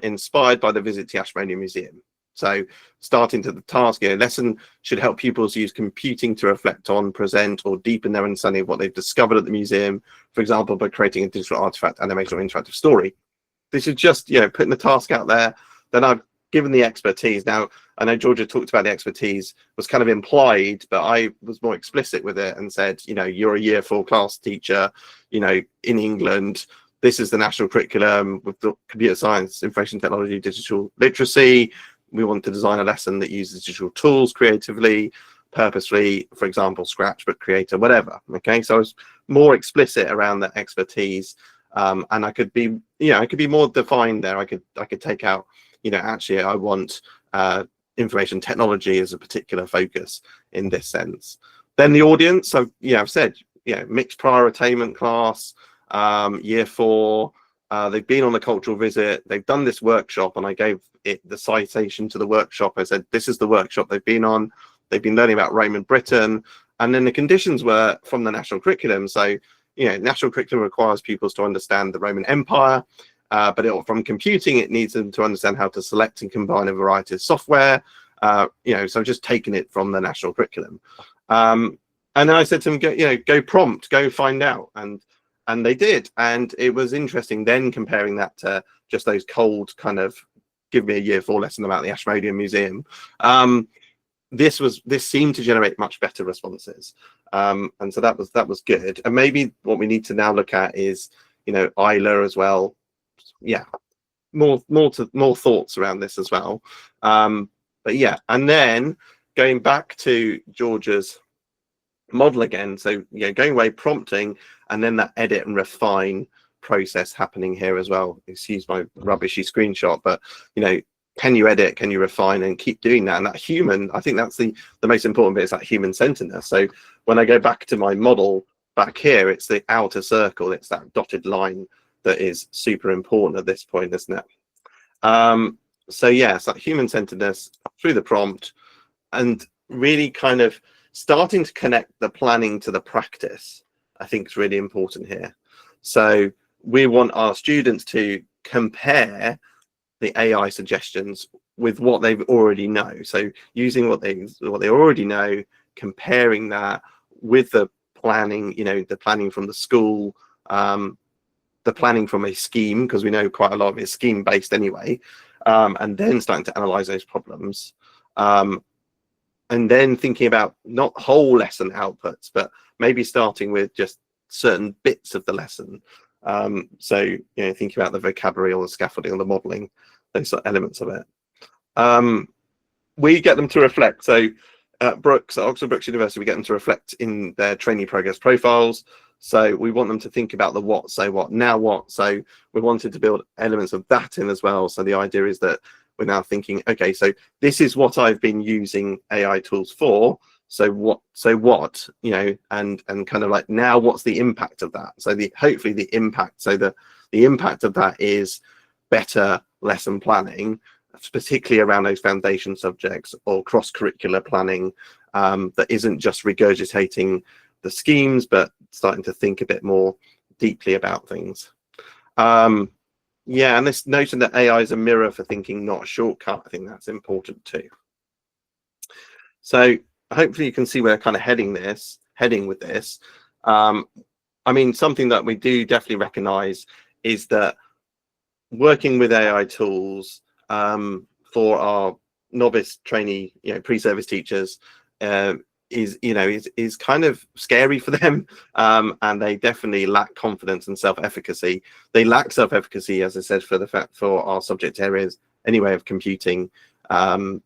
inspired by the visit to the Aspinall Museum. So starting to the task, lesson should help pupils use computing to reflect on, present, or deepen their understanding of what they've discovered at the museum, for example, by creating a digital artifact, animation, or interactive story. This is just, putting the task out there. Then I've given the expertise. Now, I know Georgia talked about the expertise was kind of implied, but I was more explicit with it and said, you're a year 4 class teacher, in England. This is the national curriculum with the computer science, information technology, digital literacy. We want to design a lesson that uses digital tools creatively, purposefully, for example, Scratch, but Creator, whatever. Okay, so I was more explicit around the expertise, and I could be, I could be more defined there. I could take out, actually, I want information technology as a particular focus in this sense. Then the audience, so I've said, mixed prior attainment class, year 4. They've been on a cultural visit. They've done this workshop, and I gave it the citation to the workshop. I said, this is the workshop they've been on. They've been learning about Rome and Britain, and then the conditions were from the national curriculum. So, national curriculum requires pupils to understand the Roman Empire. But from computing, it needs them to understand how to select and combine a variety of software. So I've just taken it from the national curriculum. And then I said to them, go prompt, go find out. And they did. And it was interesting then comparing that to just those cold kind of, give me a year 4 lesson about the Aspinall Museum. This seemed to generate much better responses. And so that was good. And maybe what we need to now look at is, ILA as well. Yeah, more thoughts around this as well. But yeah, and then going back to Georgia's model again, so going away, prompting, and then that edit and refine process happening here as well. Excuse my rubbishy screenshot, but can you edit, can you refine, and keep doing that? And that human, I think that's the most important bit, is that human centeredness. So when I go back to my model back here, it's the outer circle, it's that dotted line that is super important at this point, isn't it? So yeah, it's that human centeredness through the prompt, and really kind of starting to connect the planning to the practice, I think is really important here. So we want our students to compare the AI suggestions with what they already know. So using what they already know, comparing that with the planning, the planning from the school, the planning from a scheme, because we know quite a lot of it is scheme based anyway, and then starting to analyze those problems, and then thinking about not whole lesson outputs, but maybe starting with just certain bits of the lesson. So thinking about the vocabulary or the scaffolding or the modeling, those sort of elements of it. We get them to reflect. So at Oxford Brookes University, we get them to reflect in their trainee progress profiles. So we want them to think about the what, so what, now what. So we wanted to build elements of that in as well. So the idea is that we're now thinking, okay, so this is what I've been using AI tools for. So what, and kind of like, now what's the impact of that? So hopefully the impact, so the impact of that is better lesson planning, particularly around those foundation subjects or cross-curricular planning, that isn't just regurgitating the schemes, but starting to think a bit more deeply about things. And this notion that AI is a mirror for thinking, not a shortcut, I think that's important too. So hopefully you can see where kind of heading with this. I mean, something that we do definitely recognize is that working with AI tools for our novice trainee, pre-service teachers is kind of scary for them, and they definitely lack confidence and self-efficacy. They lack self-efficacy, as I said, for our subject areas anyway of computing, and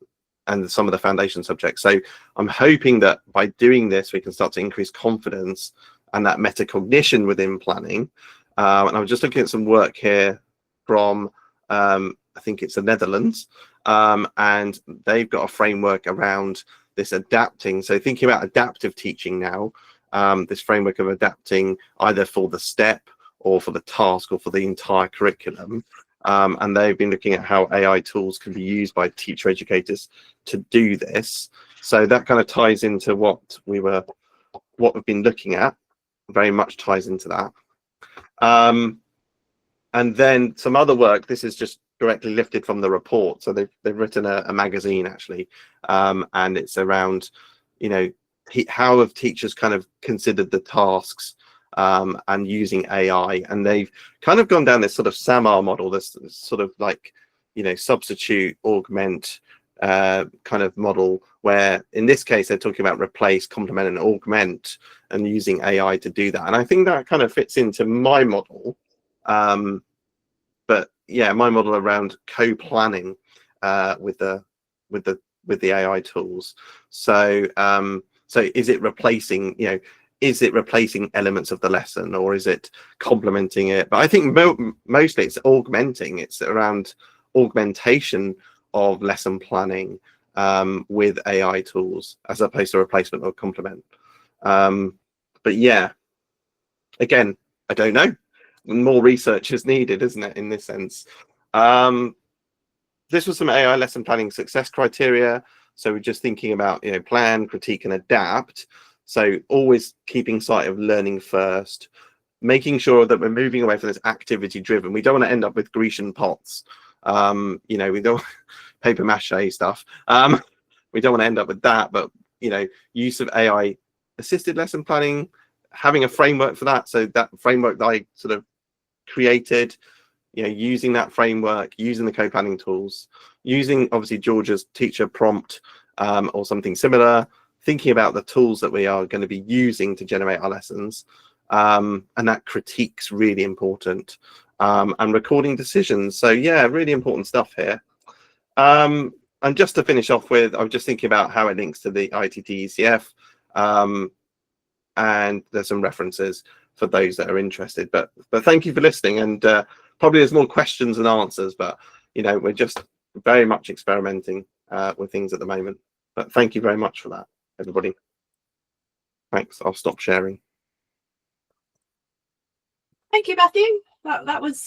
some of the foundation subjects. So I'm hoping that by doing this, we can start to increase confidence and that metacognition within planning. And I'm just looking at some work here from I think it's the Netherlands, and they've got a framework around this adapting. So thinking about adaptive teaching now, this framework of adapting either for the step or for the task or for the entire curriculum. And they've been looking at how AI tools can be used by teacher educators to do this. So that kind of ties into what we've been looking at, very much ties into that. And then some other work, this is just directly lifted from the report. So they've written a magazine actually, and it's around, how have teachers kind of considered the tasks and using AI, and they've kind of gone down this sort of SAMR model, this sort of like, substitute, augment kind of model, where in this case they're talking about replace, complement, and augment, and using AI to do that. And I think that kind of fits into my model. But yeah, my model around co-planning with the AI tools. So is it replacing, is it replacing elements of the lesson, or is it complementing it? But I think mostly it's augmenting. It's around augmentation of lesson planning with AI tools, as opposed to replacement or complement. But yeah, again, I don't know. More research is needed, isn't it, in this sense? This was some AI lesson planning success criteria. So we're just thinking about, plan, critique, and adapt. So always keeping sight of learning first, making sure that we're moving away from this activity driven. We don't want to end up with Grecian pots. We don't paper mache stuff. We don't want to end up with that, but use of AI assisted lesson planning, having a framework for that. So that framework that I sort of created, using that framework, using the co-planning tools, using obviously Georgia's teacher prompt or something similar, thinking about the tools that we are going to be using to generate our lessons, and that critique's really important, and recording decisions. So yeah, really important stuff here. And just to finish off with, I was just thinking about how it links to the ITT ECF, and there's some references for those that are interested. But thank you for listening, and probably there's more questions than answers, but we're just very much experimenting with things at the moment. But thank you very much for that, everybody. Thanks. I'll stop sharing. Thank you, Matthew. That was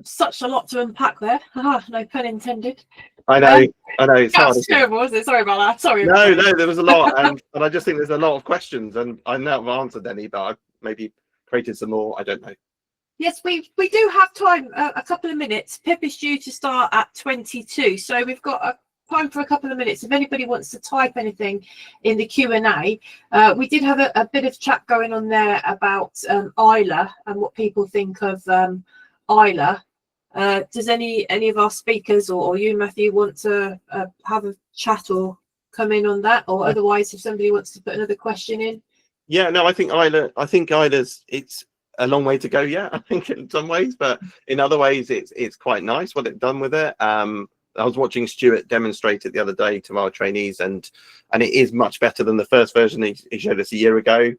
such a lot to unpack there. No pun intended. I know. It's hard. That's terrible, wasn't it? Sorry about that. Sorry. No, there was a lot, and I just think there's a lot of questions, and I know I've answered any, but I've maybe created some more. I don't know. Yes, we do have time, a couple of minutes. Pip is due to start at 22, so we've got time for a couple of minutes. If anybody wants to type anything in the Q&A, we did have a bit of chat going on there about Isla and what people think of Isla. Does any of our speakers or you, Matthew, want to have a chat or come in on that? Or otherwise, if somebody wants to put another question in. Yeah, no, I think Isla's, it's a long way to go yet, I think, in some ways, but in other ways it's quite nice what it's done with it. I was watching Stuart demonstrate it the other day to our trainees, and it is much better than the first version he showed us a year ago.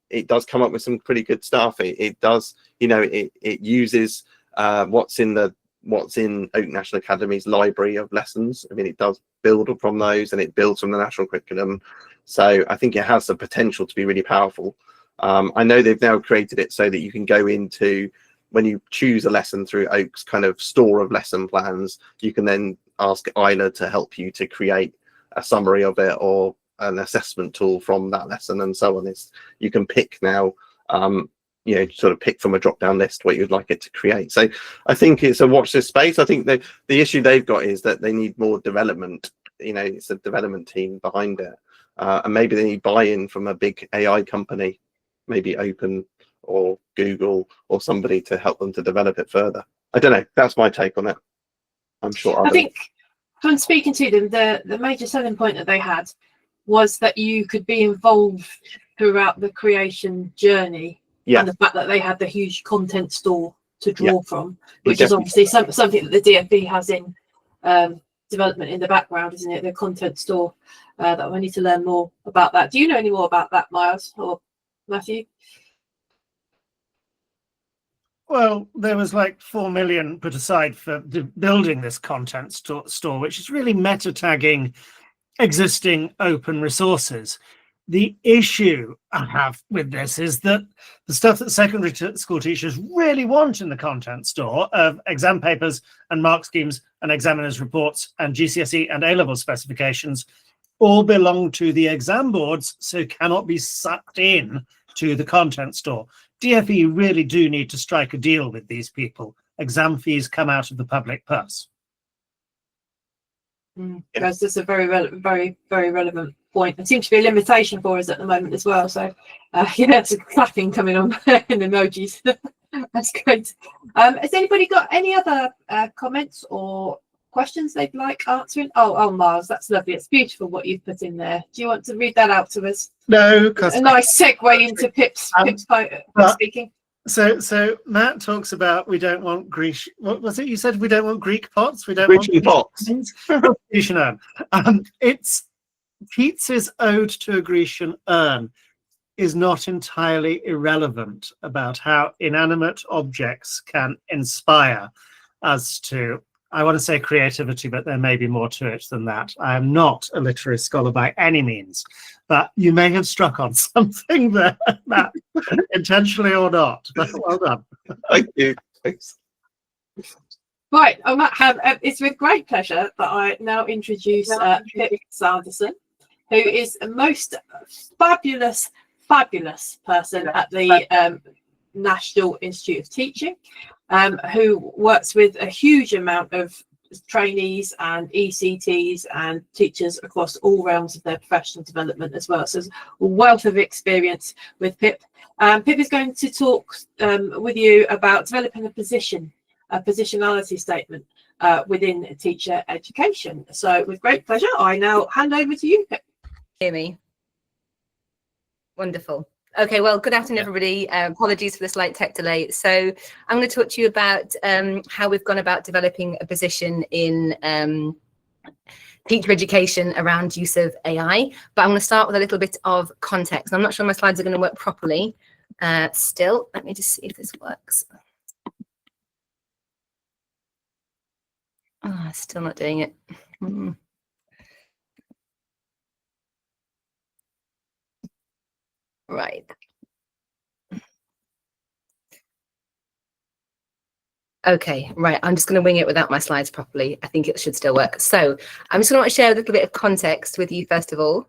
It does come up with some pretty good stuff. It does, it uses what's in Oak National Academy's library of lessons. I mean, it does build from those, and it builds from the national curriculum. So I think it has the potential to be really powerful. I know they've now created it so that you can go into, when you choose a lesson through Oak's kind of store of lesson plans, you can then ask Isla to help you to create a summary of it or an assessment tool from that lesson and so on. You can pick now, sort of pick from a drop-down list what you'd like it to create. So I think it's a watch this space. I think the issue they've got is that they need more development. It's a development team behind it. And maybe they need buy-in from a big AI company, maybe Open or Google or somebody to help them to develop it further. I don't know. That's my take on it. I'm sure. I think from speaking to them, the major selling point that they had was that you could be involved throughout the creation journey. Yeah. And the fact that they had the huge content store to draw from, which is obviously something that the DFE has in development in the background, isn't it? The content store. That we need to learn more about that. Do you know any more about that, Miles or Matthew? Well, there was like 4 million put aside for building this content store, which is really meta tagging existing open resources. The issue I have with this is that the stuff that secondary school teachers really want in the content store of exam papers and mark schemes and examiners' reports and GCSE and A-level specifications all belong to the exam boards, so cannot be sucked in to the content store. DFE really do need to strike a deal with these people. Exam fees come out of the public purse. That's just a very relevant point. It seems to be a limitation for us at the moment as well. So, it's a clapping coming on in emojis. That's great. Has anybody got any other comments or questions they'd like answering? Oh, Miles, that's lovely. It's beautiful what you've put in there. Do you want to read that out to us? No, because a nice segue into Pip's speaking. So Matt talks about we don't want Greek. What was it you said? We don't want Greek pots. We don't Grecian want pots. It's Keats's Ode to a Grecian Urn is not entirely irrelevant about how inanimate objects can inspire us to, I want to say creativity, but there may be more to it than that. I am not a literary scholar by any means, but you may have struck on something there, Matt, intentionally or not. Well done. Thank you. Thanks. Right, it's with great pleasure that I now introduce Pip Sanderson, who is a most fabulous person at the National Institute of Teaching, who works with a huge amount of trainees and ECTs and teachers across all realms of their professional development as well. So there's a wealth of experience with Pip. Pip is going to talk with you about developing a positionality statement within teacher education. So with great pleasure, I now hand over to you, Pip. Hear me? Wonderful. Okay, well, good afternoon, everybody. Apologies for the slight tech delay. So I'm going to talk to you about how we've gone about developing a position in teacher education around use of AI. But I'm going to start with a little bit of context. I'm not sure my slides are going to work properly. Still, let me just see if this works. Oh, still not doing it. Right. Okay, right. I'm just going to wing it without my slides properly. I think it should still work. So I'm just going to share a little bit of context with you, first of all,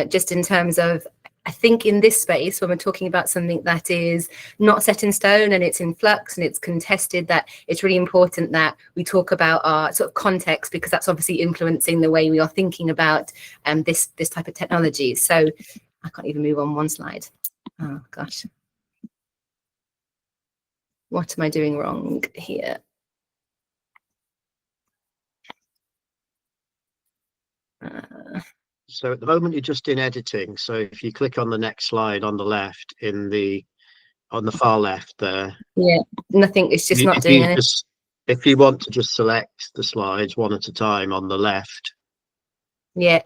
just in terms of I think in this space, when we're talking about something that is not set in stone and it's in flux and it's contested, that it's really important that we talk about our sort of context, because that's obviously influencing the way we are thinking about this type of technology. So I can't even move on one slide. Oh gosh. What am I doing wrong here? So at the moment you're just in editing. So if you click on the next slide on the left, on the far left there. Yeah, nothing. It's just not doing anything. If you want to just select the slides one at a time on the left. Yeah,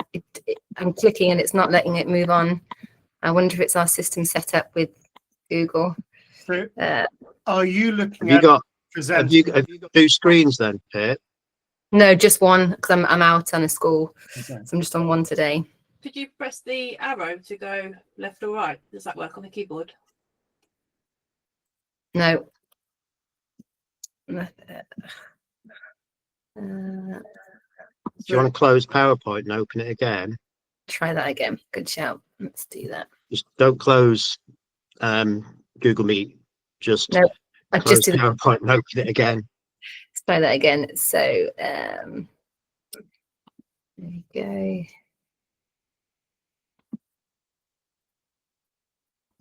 I'm clicking and it's not letting it move on. I wonder if it's our system set up with Google. So are you looking Have you at got 2 screens then, Pete? No, just one, because I'm out on a school. Okay. So I'm just on one today. Could you press the arrow to go left or right? Does that work on the keyboard? No. Do you want to close PowerPoint and open it again? Try that again. Good shout. Let's do that. Just don't close Google Meet. Just I've close just PowerPoint and open it again. Let's try that again. So there we go.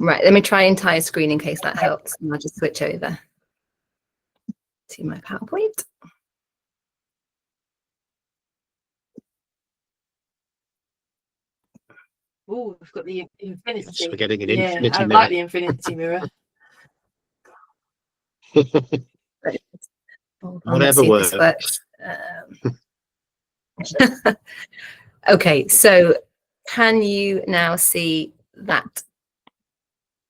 Right, let me try entire screen in case that helps. And I'll just switch over to my PowerPoint. Oh, we've got the infinity. Yes, we're getting an Yeah, infinity I mirror. like the infinity mirror. Whatever works. Okay, so can you now see that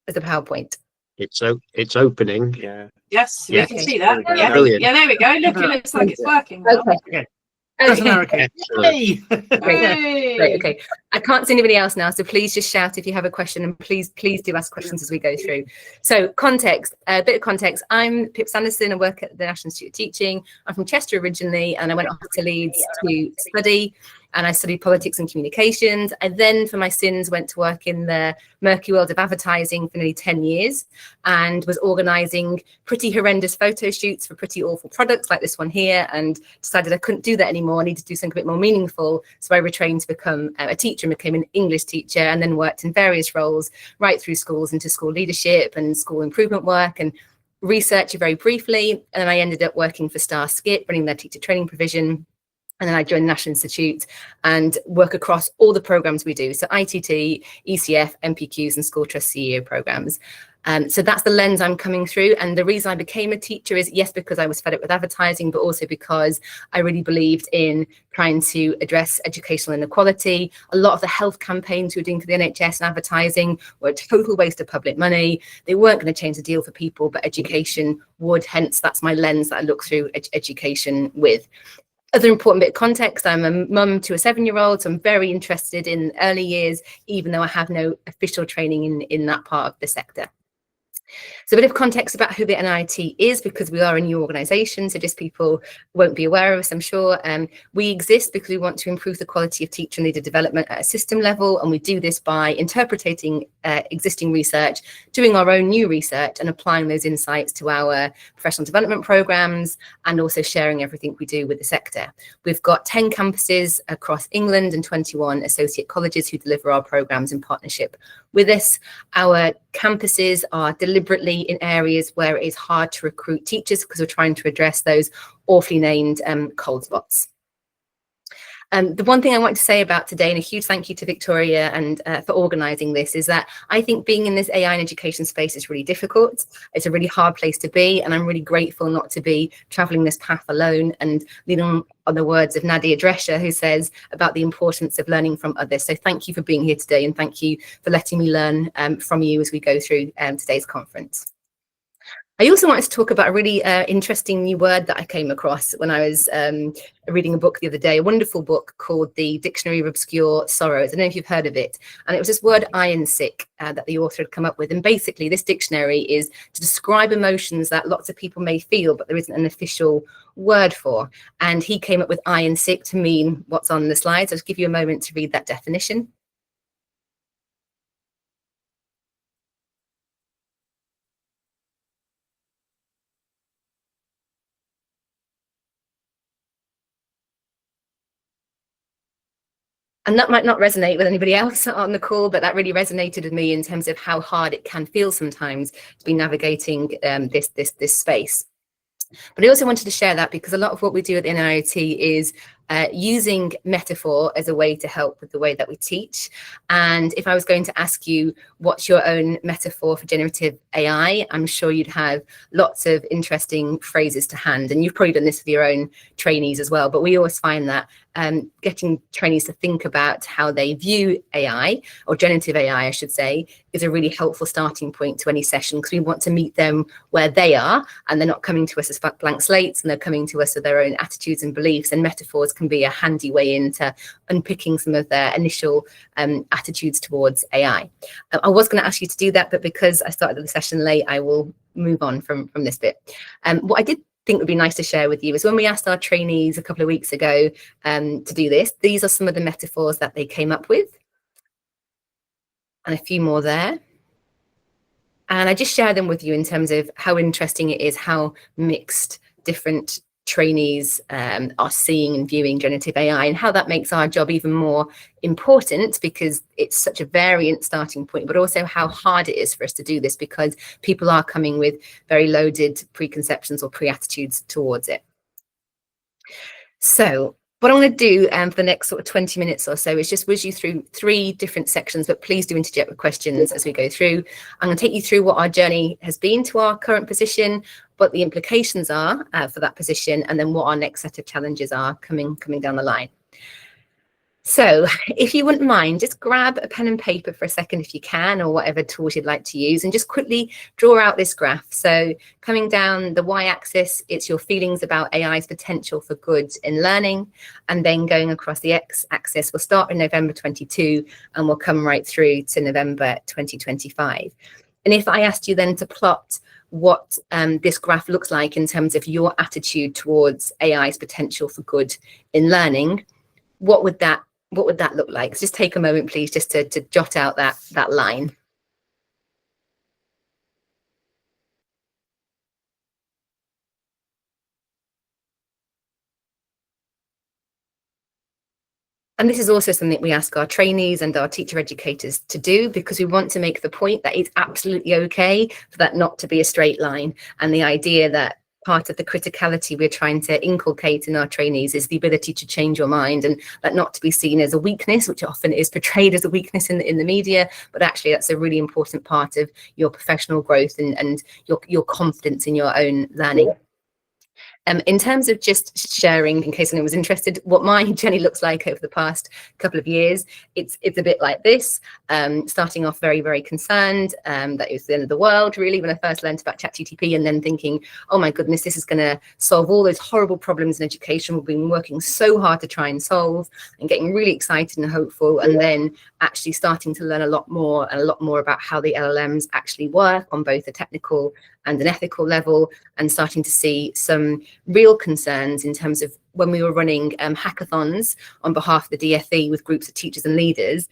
as a PowerPoint? It's opening. Yeah. Yes, Yeah. we can see that. Okay. Yeah, Brilliant. yeah, there we go. Look, it looks like it's working now. Okay. That's an Okay. okay. Excellent. Hey! Great, okay. I can't see anybody else now, so please just shout if you have a question, and please do ask questions as we go through. So context, a bit of context. I'm Pip Sanderson. I work at the National Institute of Teaching. I'm from Chester originally, and I went off to Leeds to study, and I studied politics and communications. I then, for my sins, went to work in the murky world of advertising for nearly 10 years and was organising pretty horrendous photo shoots for pretty awful products like this one here, and decided I couldn't do that anymore. I needed to do something a bit more meaningful. So I retrained to become a teacher and became an English teacher, and then worked in various roles right through schools into school leadership and school improvement work and research very briefly. And then I ended up working for Star Skip, running their teacher training provision. And then I joined the National Institute and work across all the programs we do. So ITT, ECF, MPQs, and School Trust CEO programs. So that's the lens I'm coming through. And the reason I became a teacher is, yes, because I was fed up with advertising, but also because I really believed in trying to address educational inequality. A lot of the health campaigns we were doing for the NHS and advertising were a total waste of public money. They weren't going to change the deal for people, but education would. Hence, that's my lens that I look through education with. Other important bit of context, I'm a mum to a 7-year-old, so I'm very interested in early years, even though I have no official training in that part of the sector. So a bit of context about who the NIT is, because we are a new organisation, so just people won't be aware of us, I'm sure. We exist because we want to improve the quality of teacher and leader development at a system level, and we do this by interpreting existing research, doing our own new research and applying those insights to our professional development programmes, and also sharing everything we do with the sector. We've got 10 campuses across England and 21 associate colleges who deliver our programmes in partnership with us. Our campuses are deliberately in areas where it is hard to recruit teachers, because we're trying to address those awfully named cold spots. The one thing I want to say about today, and a huge thank you to Victoria and for organising this, is that I think being in this AI and education space is really difficult. It's a really hard place to be, and I'm really grateful not to be travelling this path alone and leaning on the words of Nadia Drescher, who says about the importance of learning from others. So thank you for being here today, and thank you for letting me learn from you as we go through today's conference. I also wanted to talk about a really interesting new word that I came across when I was reading a book the other day, a wonderful book called The Dictionary of Obscure Sorrows. I don't know if you've heard of it. And it was this word iron sick that the author had come up with. And basically this dictionary is to describe emotions that lots of people may feel, but there isn't an official word for. And he came up with iron sick to mean what's on the slides. I'll just give you a moment to read that definition. And that might not resonate with anybody else on the call, but that really resonated with me in terms of how hard it can feel sometimes to be navigating this space. But I also wanted to share that because a lot of what we do at the NIOT is using metaphor as a way to help with the way that we teach. And if I was going to ask you what's your own metaphor for generative AI, I'm sure you'd have lots of interesting phrases to hand. And you've probably done this with your own trainees as well. But we always find that getting trainees to think about how they view AI, or generative AI, I should say, is a really helpful starting point to any session, because we want to meet them where they are, and they're not coming to us as blank slates, and they're coming to us with their own attitudes and beliefs, and metaphors can be a handy way into unpicking some of their initial attitudes towards AI. I was going to ask you to do that, but because I started the session late, I will move on from this bit. What I did think would be nice to share with you is when we asked our trainees a couple of weeks ago to do this, these are some of the metaphors that they came up with, and a few more there. And I just share them with you in terms of how interesting it is, how mixed different trainees are seeing and viewing generative AI, and how that makes our job even more important, because it's such a variant starting point, but also how hard it is for us to do this because people are coming with very loaded preconceptions or pre-attitudes towards it. So what I'm going to do for the next sort of 20 minutes or so is just whiz you through 3 different sections, but please do interject with questions as we go through. I'm going to take you through what our journey has been to our current position, what the implications are for that position, and then what our next set of challenges are coming down the line. So if you wouldn't mind, just grab a pen and paper for a second if you can, or whatever tools you'd like to use, and just quickly draw out this graph. So coming down the y-axis, it's your feelings about AI's potential for good in learning, and then going across the x-axis, we'll start in November 22 and we'll come right through to November 2025. And if I asked you then to plot what this graph looks like in terms of your attitude towards AI's potential for good in learning, what would that look like? So just take a moment, please, just to jot out that line. And this is also something we ask our trainees and our teacher educators to do, because we want to make the point that it's absolutely okay for that not to be a straight line. And the idea that part of the criticality we're trying to inculcate in our trainees is the ability to change your mind, and that not to be seen as a weakness, which often is portrayed as a weakness in the media, but actually that's a really important part of your professional growth and your confidence in your own learning. In terms of just sharing, in case anyone was interested, what my journey looks like over the past couple of years, it's a bit like this. Starting off very, very concerned that it was the end of the world, really, when I first learned about ChatGPT, and then thinking, oh my goodness, this is going to solve all those horrible problems in education we've been working so hard to try and solve, and getting really excited and hopeful, and then actually starting to learn a lot more about how the LLMs actually work on both a technical and an ethical level, and starting to see some real concerns in terms of when we were running hackathons on behalf of the DFE with groups of teachers and leaders.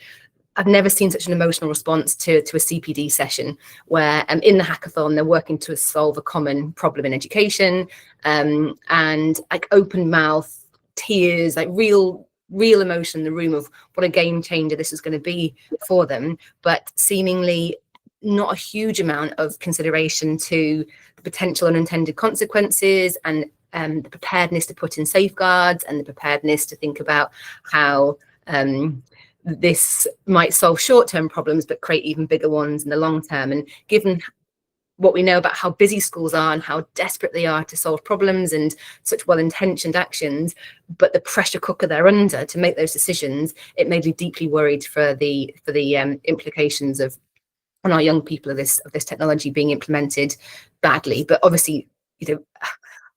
I've never seen such an emotional response to a CPD session, where in the hackathon they're working to solve a common problem in education, and like open mouth, tears, like real emotion in the room of what a game changer this is going to be for them, but seemingly not a huge amount of consideration to the potential unintended consequences, and the preparedness to put in safeguards, and the preparedness to think about how this might solve short-term problems but create even bigger ones in the long term. And given what we know about how busy schools are and how desperate they are to solve problems and such well-intentioned actions, but the pressure cooker they're under to make those decisions, it made me deeply worried for the implications of on our young people of this technology being implemented badly, but obviously,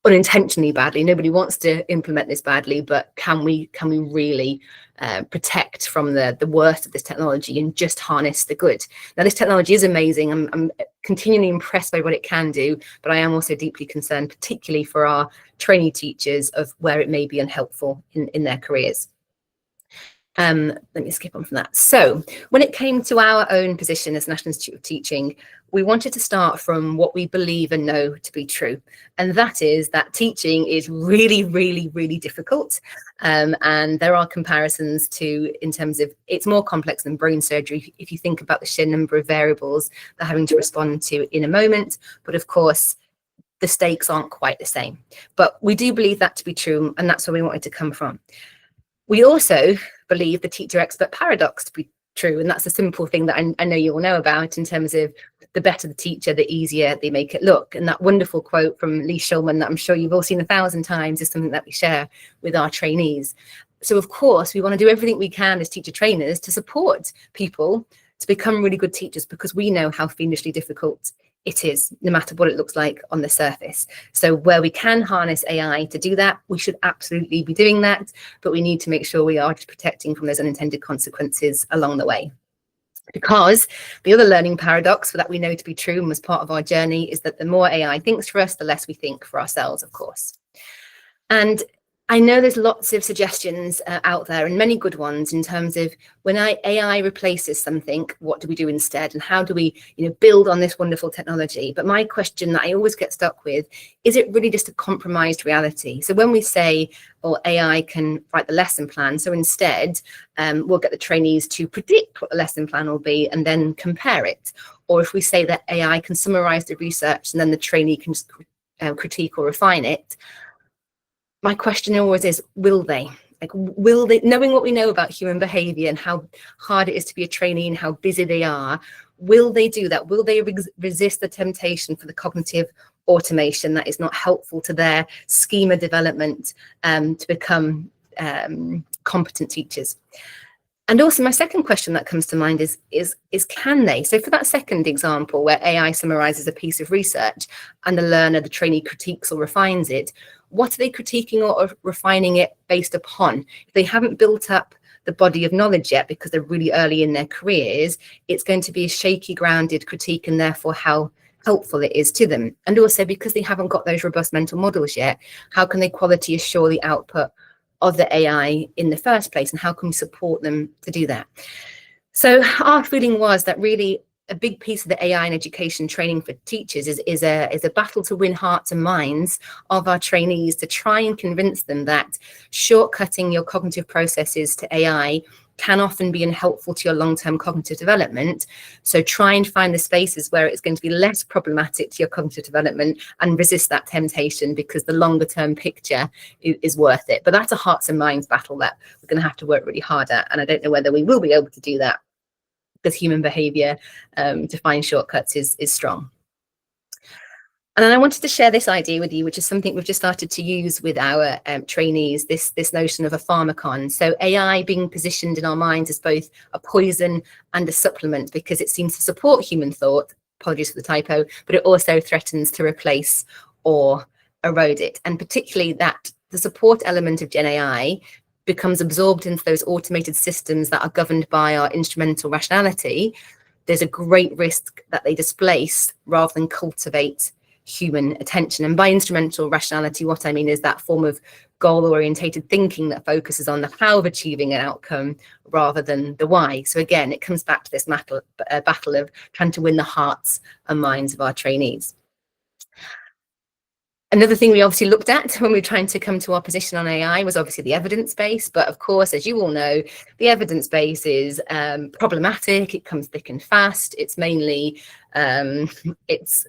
unintentionally badly. Nobody wants to implement this badly, but can we really protect from the worst of this technology and just harness the good? Now, this technology is amazing. I'm continually impressed by what it can do, but I am also deeply concerned, particularly for our trainee teachers, of where it may be unhelpful in their careers. Let me skip on from that. So when it came to our own position as National Institute of Teaching, we wanted to start from what we believe and know to be true. And that is that teaching is really, really, really difficult. And there are comparisons to, in terms of, it's more complex than brain surgery if you think about the sheer number of variables they're having to respond to in a moment. But of course, the stakes aren't quite the same. But we do believe that to be true, and that's where we wanted to come from. We also believe the teacher expert paradox to be true, and that's a simple thing that I know you all know about, in terms of the better the teacher, the easier they make it look. And that wonderful quote from Lee Shulman that I'm sure you've all seen 1,000 times is something that we share with our trainees. So of course, we want to do everything we can as teacher trainers to support people to become really good teachers, because we know how fiendishly difficult it is, no matter what it looks like on the surface. So where we can harness AI to do that, we should absolutely be doing that, but we need to make sure we are protecting from those unintended consequences along the way. Because the other learning paradox that we know to be true and was part of our journey is that the more AI thinks for us, the less we think for ourselves, of course. And I know there's lots of suggestions out there, and many good ones, in terms of when AI replaces something, what do we do instead, and how do we, build on this wonderful technology? But my question that I always get stuck with is, it really just a compromised reality? So when we say, well, AI can write the lesson plan, so instead we'll get the trainees to predict what the lesson plan will be and then compare it. Or if we say that AI can summarize the research and then the trainee can just critique or refine it, my question always is, will they? Will they, knowing what we know about human behavior and how hard it is to be a trainee and how busy they are, will they do that? Will they resist the temptation for the cognitive automation that is not helpful to their schema development to become competent teachers? And also my second question that comes to mind is can they? So for that second example, where AI summarizes a piece of research and the learner, the trainee, critiques or refines it, what are they critiquing or refining it based upon? If they haven't built up the body of knowledge yet, because they're really early in their careers, it's going to be a shaky grounded critique, and therefore how helpful it is to them. And also because they haven't got those robust mental models yet, how can they quality assure the output of the AI in the first place, and how can we support them to do that? So our feeling was that really a big piece of the AI in education training for teachers is a battle to win hearts and minds of our trainees, to try and convince them that shortcutting your cognitive processes to AI can often be unhelpful to your long-term cognitive development. So try and find the spaces where it's going to be less problematic to your cognitive development and resist that temptation, because the longer term picture is worth it. But that's a hearts and minds battle that we're going to have to work really hard at. And I don't know whether we will be able to do that, because human behavior to find shortcuts is strong. And then I wanted to share this idea with you, which is something we've just started to use with our trainees, this notion of a pharmacon. So AI being positioned in our minds as both a poison and a supplement, because it seems to support human thought, apologies for the typo, but it also threatens to replace or erode it. And particularly that the support element of GenAI becomes absorbed into those automated systems that are governed by our instrumental rationality. There's a great risk that they displace rather than cultivate human attention. And by instrumental rationality, what I mean is that form of goal-orientated thinking that focuses on the how of achieving an outcome rather than the why. So again, it comes back to this battle of trying to win the hearts and minds of our trainees. Another thing we obviously looked at when we were trying to come to our position on AI was obviously the evidence base. But of course, as you all know, the evidence base is problematic. It comes thick and fast. It's mainly, it's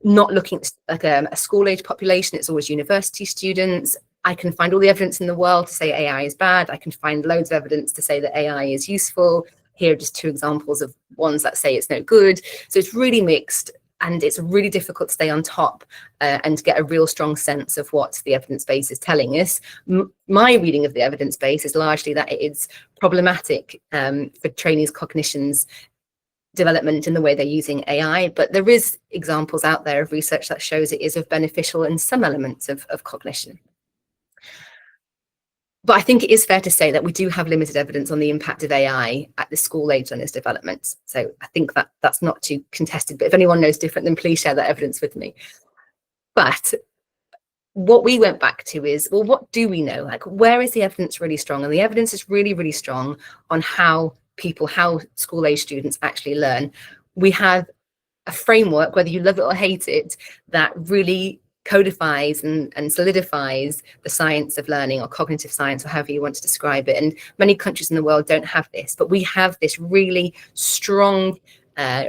not looking like a school-age population. It's always university students. I can find all the evidence in the world to say AI is bad. I can find loads of evidence to say that AI is useful. Here are just two examples of ones that say it's no good. So it's really mixed. And it's really difficult to stay on top and get a real strong sense of what the evidence base is telling us. My reading of the evidence base is largely that it's problematic for trainees' cognitions development in the way they're using AI, but there is examples out there of research that shows it is of beneficial in some elements of cognition. But I think it is fair to say that we do have limited evidence on the impact of AI at the school age on its development. So I think that that's not too contested, but if anyone knows different, then please share that evidence with me. But what we went back to is, well, what do we know? Like, where is the evidence really strong? And the evidence is really, really strong on how school age students actually learn. We have a framework, whether you love it or hate it, that really codifies and solidifies the science of learning, or cognitive science, or however you want to describe it. And many countries in the world don't have this, but we have this really strong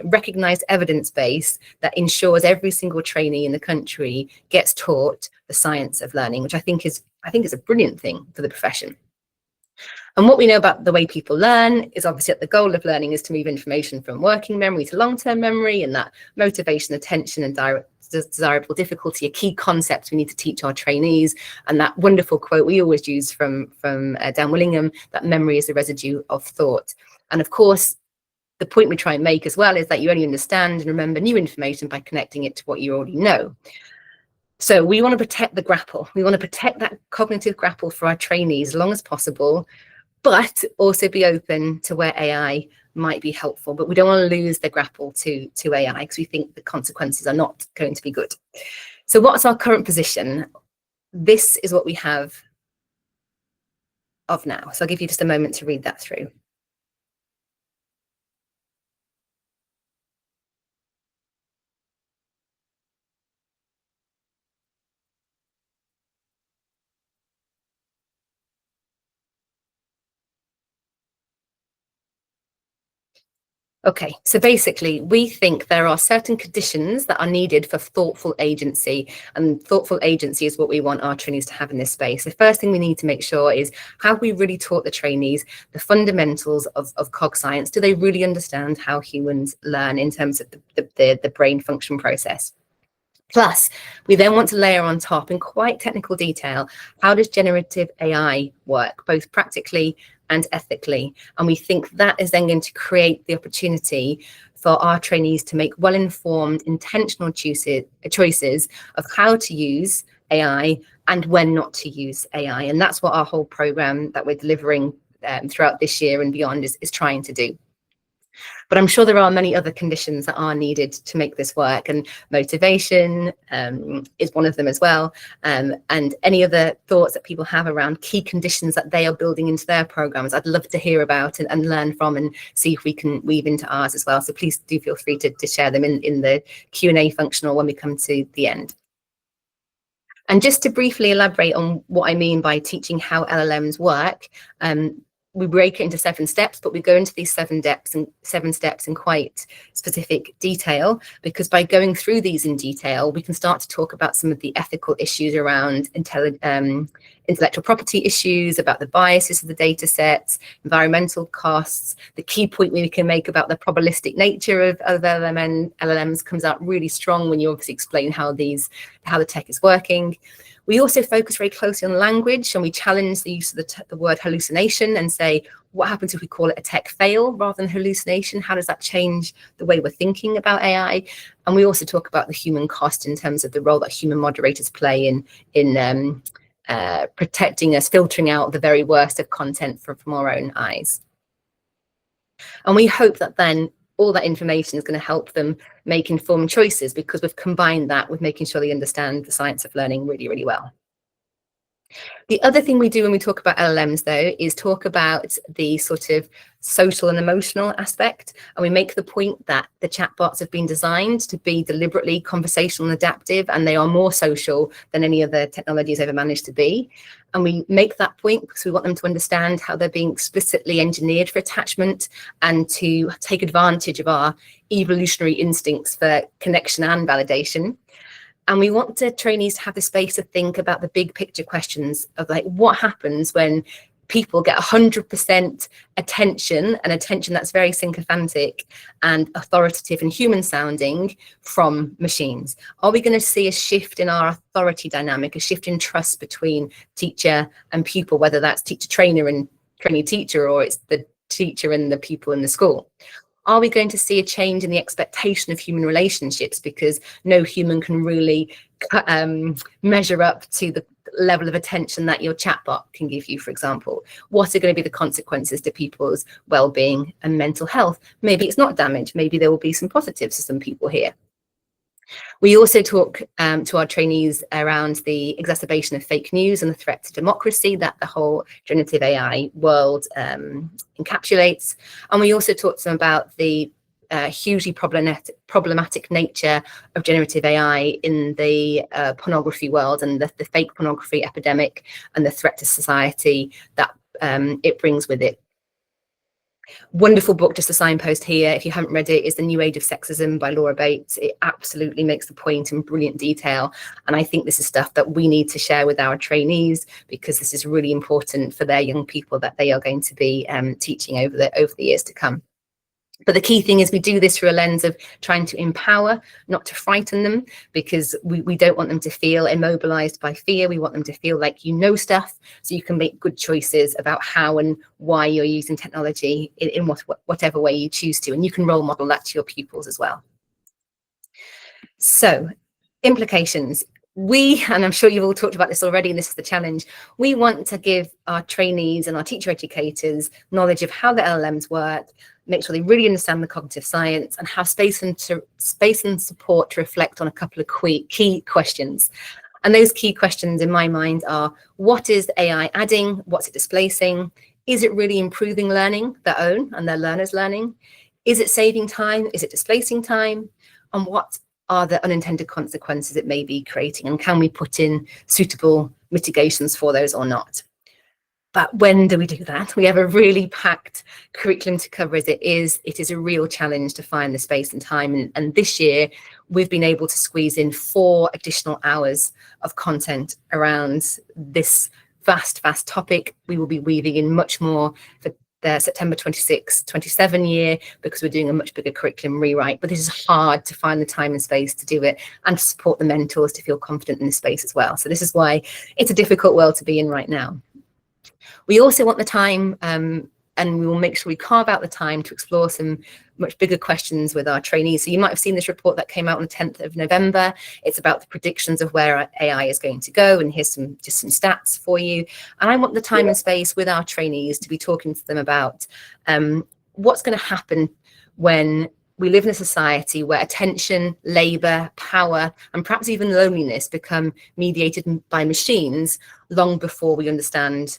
recognized evidence base that ensures every single trainee in the country gets taught the science of learning, which I think is a brilliant thing for the profession. And what we know about the way people learn is obviously that the goal of learning is to move information from working memory to long-term memory, and that motivation, attention, and desirable difficulty are key concepts we need to teach our trainees. And that wonderful quote we always use from Dan Willingham, that memory is the residue of thought. And of course, the point we try and make as well is that you only understand and remember new information by connecting it to what you already know. So we want to protect the grapple. We want to protect that cognitive grapple for our trainees as long as possible, but also be open to where AI might be helpful. But we don't want to lose the grapple to AI, because we think the consequences are not going to be good. So what's our current position? This is what we have of now. So I'll give you just a moment to read that through. Okay, so basically, we think there are certain conditions that are needed for thoughtful agency, and thoughtful agency is what we want our trainees to have in this space. The first thing we need to make sure is, have we really taught the trainees the fundamentals of cog science? Do they really understand how humans learn in terms of the brain function process? Plus, we then want to layer on top, in quite technical detail, how does generative AI work, both practically and ethically? And we think that is then going to create the opportunity for our trainees to make well-informed, intentional choices of how to use AI and when not to use AI. And that's what our whole program that we're delivering throughout this year and beyond is trying to do. But I'm sure there are many other conditions that are needed to make this work, and motivation is one of them as well. And any other thoughts that people have around key conditions that they are building into their programs, I'd love to hear about and learn from, and see if we can weave into ours as well. So please do feel free to share them in the Q&A function, or when we come to the end. And just to briefly elaborate on what I mean by teaching how LLMs work, we break it into 7 steps, but we go into these 7 steps in quite specific detail, because by going through these in detail, we can start to talk about some of the ethical issues around intellectual property issues, about the biases of the data sets, environmental costs. The key point we can make about the probabilistic nature of LLMs comes out really strong when you obviously explain how the tech is working. We also focus very closely on language, and we challenge the use of the word hallucination and say, what happens if we call it a tech fail rather than hallucination? How does that change the way we're thinking about AI? And we also talk about the human cost in terms of the role that human moderators play in protecting us, filtering out the very worst of content from our own eyes. And we hope that then all that information is going to help them make informed choices, because we've combined that with making sure they understand the science of learning really, really well. The other thing we do when we talk about LLMs, though, is talk about the sort of social and emotional aspect. And we make the point that the chatbots have been designed to be deliberately conversational and adaptive, and they are more social than any other technology has ever managed to be. And we make that point because we want them to understand how they're being explicitly engineered for attachment, and to take advantage of our evolutionary instincts for connection and validation. And we want the trainees to have the space to think about the big picture questions of, like, what happens when people get 100% attention, and attention that's very sycophantic and authoritative and human sounding, from machines? Are we going to see a shift in our authority dynamic, a shift in trust between teacher and pupil, whether that's teacher trainer and trainee teacher, or it's the teacher and the pupil in the school? Are we going to see a change in the expectation of human relationships, because no human can really measure up to the level of attention that your chatbot can give you, for example? What are going to be the consequences to people's well-being and mental health? Maybe it's not damage. Maybe there will be some positives for some people here. We also talk to our trainees around the exacerbation of fake news and the threat to democracy that the whole generative AI world encapsulates. And we also talk to them about the hugely problematic nature of generative AI in the pornography world and the fake pornography epidemic and the threat to society that it brings with it. Wonderful book, just a signpost here. If you haven't read it, is The New Age of Sexism by Laura Bates. It absolutely makes the point in brilliant detail. And I think this is stuff that we need to share with our trainees, because this is really important for their young people that they are going to be teaching over the years to come. But the key thing is we do this through a lens of trying to empower, not to frighten them, because we don't want them to feel immobilized by fear. We want them to feel like you know stuff, so you can make good choices about how and why you're using technology in whatever way you choose to. And you can role model that to your pupils as well. So, implications. And I'm sure you've all talked about this already, and this is the challenge, we want to give our trainees and our teacher educators knowledge of how the LLMs work, make sure they really understand the cognitive science, and have space and support to reflect on a couple of key questions. And those key questions in my mind are, what is AI adding? What's it displacing? Is it really improving learning, their own and their learners' learning? Is it saving time? Is it displacing time? And what are the unintended consequences it may be creating? And can we put in suitable mitigations for those or not? But when do we do that? We have a really packed curriculum to cover as it is. It is a real challenge to find the space and time. And this year, we've been able to squeeze in 4 additional hours of content around this vast topic. We will be weaving in much more for the September 26-27 year, because we're doing a much bigger curriculum rewrite. But this is hard to find the time and space to do it, and to support the mentors to feel confident in the space as well. So this is why it's a difficult world to be in right now. We also want the time, and we will make sure we carve out the time to explore some much bigger questions with our trainees. So you might have seen this report that came out on the 10th of November. It's about the predictions of where AI is going to go, and here's just some stats for you. And I want the time and space with our trainees to be talking to them about what's going to happen when we live in a society where attention, labor, power, and perhaps even loneliness become mediated by machines long before we understand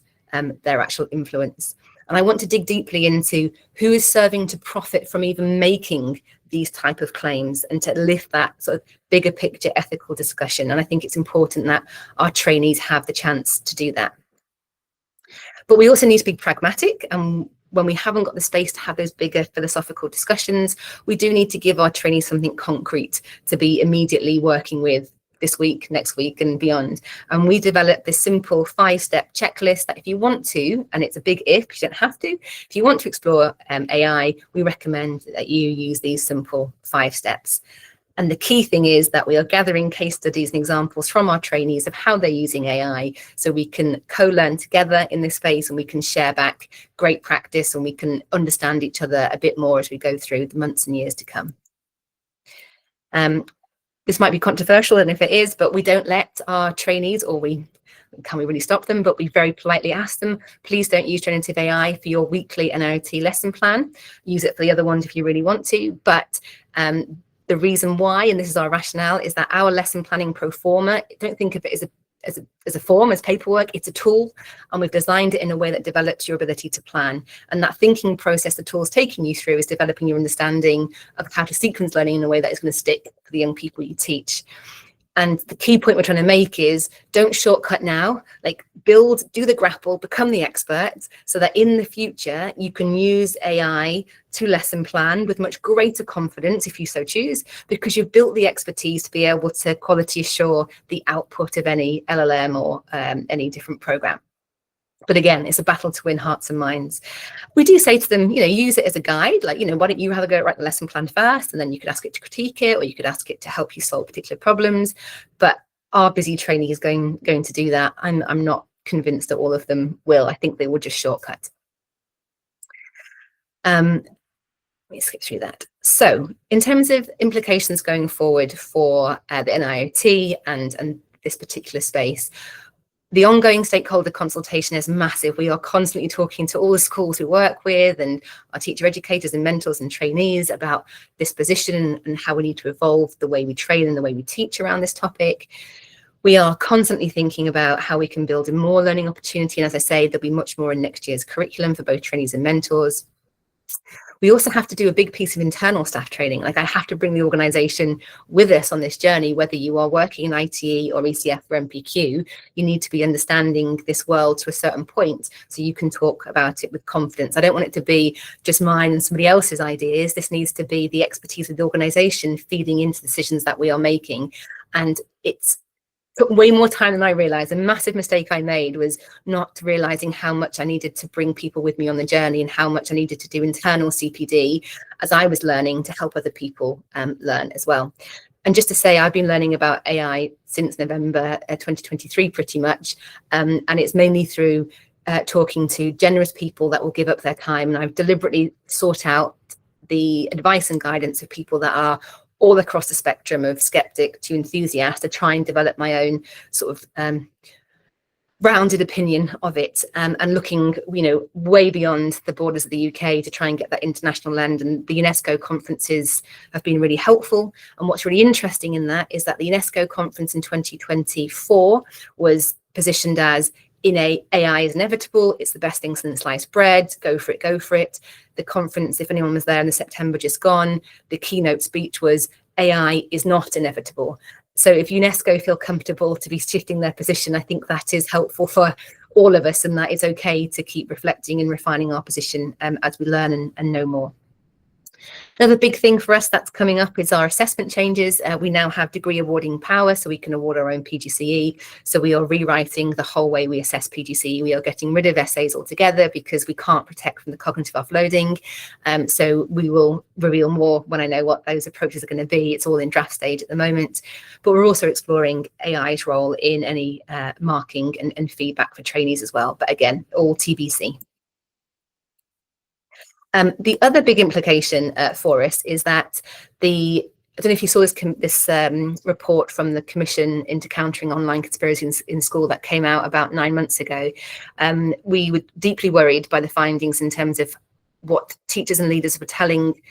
their actual influence. And I want to dig deeply into who is serving to profit from even making these type of claims, and to lift that sort of bigger picture ethical discussion. And I think it's important that our trainees have the chance to do that. But we also need to be pragmatic, and when we haven't got the space to have those bigger philosophical discussions, we do need to give our trainees something concrete to be immediately working with this week, next week, and beyond. And we developed this simple 5-step checklist that if you want to, and it's a big if, you don't have to, if you want to explore AI, we recommend that you use these simple 5 steps. And the key thing is that we are gathering case studies and examples from our trainees of how they're using AI, so we can co-learn together in this space, and we can share back great practice, and we can understand each other a bit more as we go through the months and years to come. This might be controversial, and if it is, but we don't let our trainees, or can we really stop them? But we very politely ask them, please don't use generative AI for your weekly NOT lesson plan. Use it for the other ones if you really want to. But the reason why, and this is our rationale, is that our lesson planning pro forma, don't think of it as a form, as paperwork. It's a tool, and we've designed it in a way that develops your ability to plan. And that thinking process the tool's taking you through is developing your understanding of how to sequence learning in a way that is going to stick for the young people you teach. And the key point we're trying to make is, don't shortcut now, like do the grapple, become the expert, so that in the future you can use AI to lesson plan with much greater confidence if you so choose, because you've built the expertise to be able to quality assure the output of any LLM or any different program. But again, it's a battle to win hearts and minds. We do say to them, use it as a guide. Like, why don't you have a go at writing the lesson plan first, and then you could ask it to critique it, or you could ask it to help you solve particular problems. But our busy trainee is going to do that. I'm not convinced that all of them will. I think they will just shortcut. Let me skip through that. So in terms of implications going forward for the NIOT and this particular space, The ongoing stakeholder consultation is massive. We are constantly talking to all the schools we work with and our teacher educators and mentors and trainees about this position and how we need to evolve the way we train and the way we teach around this topic. We are constantly thinking about how we can build in more learning opportunity. And as I say, there'll be much more in next year's curriculum for both trainees and mentors. We also have to do a big piece of internal staff training. Like, I have to bring the organisation with us on this journey, whether you are working in ITE or ECF or MPQ, you need to be understanding this world to a certain point so you can talk about it with confidence. I don't want it to be just mine and somebody else's ideas. This needs to be the expertise of the organisation feeding into decisions that we are making. And it's took way more time than I realized. A massive mistake I made was not realizing how much I needed to bring people with me on the journey and how much I needed to do internal CPD as I was learning to help other people learn as well. And just to say, I've been learning about AI since November 2023 pretty much, and it's mainly through talking to generous people that will give up their time. And I've deliberately sought out the advice and guidance of people that are all across the spectrum of skeptic to enthusiast to try and develop my own sort of rounded opinion of it, and looking, way beyond the borders of the UK to try and get that international lens. And the UNESCO conferences have been really helpful. And what's really interesting in that is that the UNESCO conference in 2024 was positioned as AI is inevitable. It's the best thing since sliced bread. Go for it, go for it. The conference, if anyone was there in the September just gone, the keynote speech was AI is not inevitable. So if UNESCO feel comfortable to be shifting their position, I think that is helpful for all of us, and that it's okay to keep reflecting and refining our position as we learn and know more. Another big thing for us that's coming up is our assessment changes. We now have degree awarding power, so we can award our own PGCE. So we are rewriting the whole way we assess PGCE. We are getting rid of essays altogether because we can't protect from the cognitive offloading. So we will reveal more when I know what those approaches are going to be. It's all in draft stage at the moment. But we're also exploring AI's role in any marking and feedback for trainees as well. But again, all TBC. The other big implication for us is that I don't know if you saw this report from the Commission into Countering Online Conspiracies in School that came out about 9 months ago. We were deeply worried by the findings in terms of what teachers and leaders were telling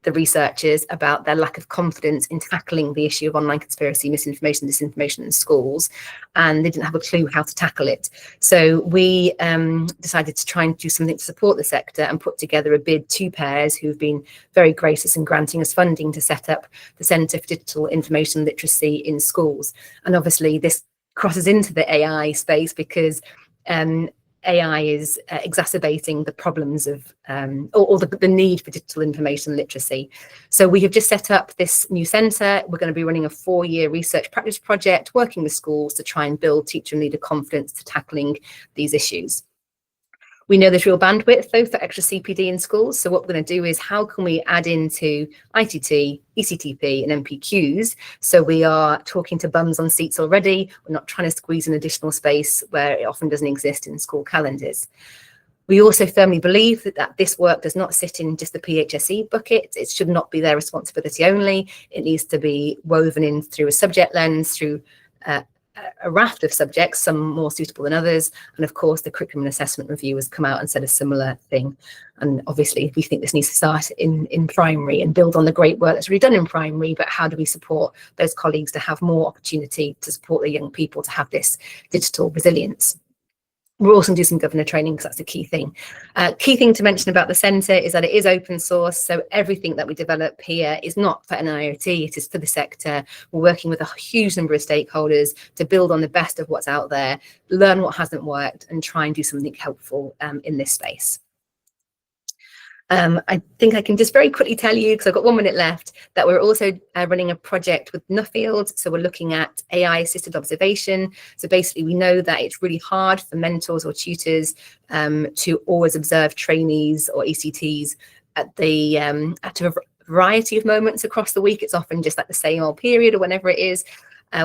the researchers about their lack of confidence in tackling the issue of online conspiracy, misinformation, disinformation in schools, and they didn't have a clue how to tackle it. So we decided to try and do something to support the sector and put together a bid to pairs who've been very gracious in granting us funding to set up the Centre for Digital Information Literacy in schools. And obviously this crosses into the AI space because AI is exacerbating the problems of or the need for digital information literacy. So we have just set up this new centre. We're going to be running a 4-year research practice project, working with schools to try and build teacher and leader confidence to tackling these issues. We know there's real bandwidth though for extra CPD in schools. So what we're going to do is how can we add into ITT, ECTP and MPQs? So we are talking to bums on seats already. We're not trying to squeeze an additional space where it often doesn't exist in school calendars. We also firmly believe that this work does not sit in just the PHSE bucket. It should not be their responsibility only. It needs to be woven in through a subject lens, through a raft of subjects, some more suitable than others. And of course, the curriculum and assessment review has come out and said a similar thing. And obviously, we think this needs to start in primary and build on the great work that's already done in primary. But how do we support those colleagues to have more opportunity to support the young people to have this digital resilience? We're also going to do some governor training because that's the key thing. Key thing to mention about the centre is that it is open source. So everything that we develop here is not for an IoT, it is for the sector. We're working with a huge number of stakeholders to build on the best of what's out there, learn what hasn't worked and try and do something helpful in this space. I think I can just very quickly tell you, because I've got 1 minute left, that we're also running a project with Nuffield. So we're looking at AI assisted observation. So basically we know that it's really hard for mentors or tutors to always observe trainees or ECTs at a variety of moments across the week. It's often just like the same old period or whenever it is.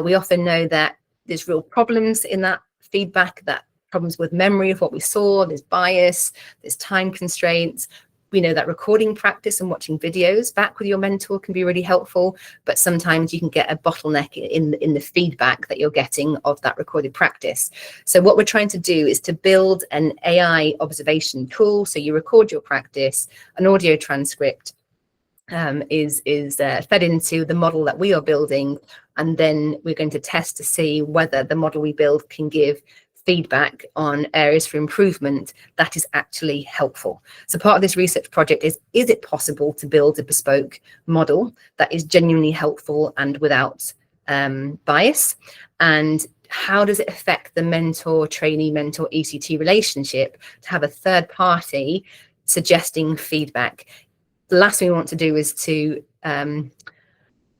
We often know that there's real problems in that feedback, that problems with memory of what we saw, there's bias, there's time constraints. We know that recording practice and watching videos back with your mentor can be really helpful, but sometimes you can get a bottleneck in the feedback that you're getting of that recorded practice. So what we're trying to do is to build an AI observation tool. So you record your practice, an audio transcript is fed into the model that we are building, and then we're going to test to see whether the model we build can give feedback on areas for improvement that is actually helpful. So part of this research project is it possible to build a bespoke model that is genuinely helpful and without bias? And how does it affect the mentor-trainee, mentor-ECT relationship to have a third party suggesting feedback? The last thing we want to do is to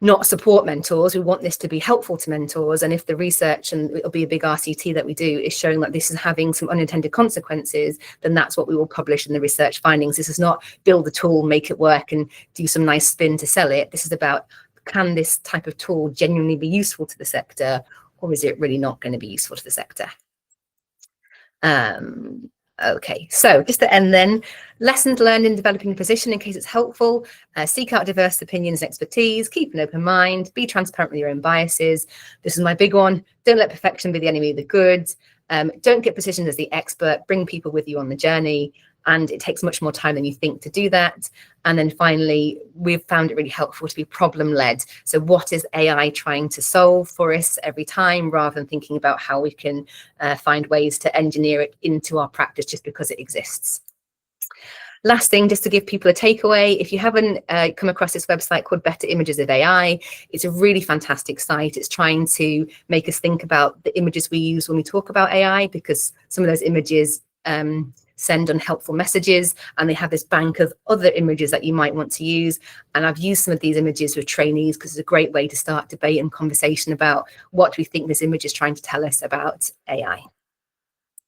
not support mentors. We want this to be helpful to mentors. And if the research, and it'll be a big RCT that we do, is showing that this is having some unintended consequences, then that's what we will publish in the research findings. This is not build a tool, make it work and do some nice spin to sell it. This is about, can this type of tool genuinely be useful to the sector, or is it really not going to be useful to the sector? Okay, so just to end then, lessons learned in developing a position in case it's helpful. Seek out diverse opinions and expertise, keep an open mind, be transparent with your own biases. This is my big one. Don't let perfection be the enemy of the good. Don't get positioned as the expert, bring people with you on the journey. And it takes much more time than you think to do that. And then finally, we've found it really helpful to be problem-led. So what is AI trying to solve for us every time, rather than thinking about how we can find ways to engineer it into our practice just because it exists. Last thing, just to give people a takeaway, if you haven't come across this website called Better Images of AI, it's a really fantastic site. It's trying to make us think about the images we use when we talk about AI, because some of those images send unhelpful messages, and they have this bank of other images that you might want to use. And I've used some of these images with trainees because it's a great way to start debate and conversation about what we think this image is trying to tell us about AI.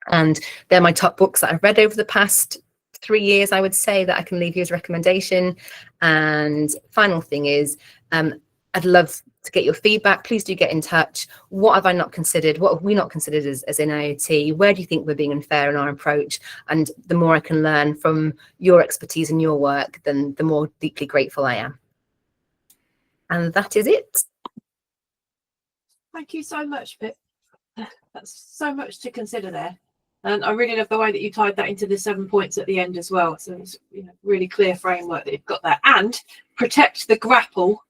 And they're my top books that I've read over the past 3 years, I would say, that I can leave you as recommendation. And final thing is, I'd love to get your feedback. Please do get in touch. What have I not considered? What have we not considered as in IoT? Where do you think we're being unfair in our approach? And the more I can learn from your expertise and your work, then the more deeply grateful I am. And that is it. Thank you so much, Pip. That's so much to consider there. And I really love the way that you tied that into the 7 points at the end as well. So it's, you know, really clear framework that you've got there. And protect the grapple.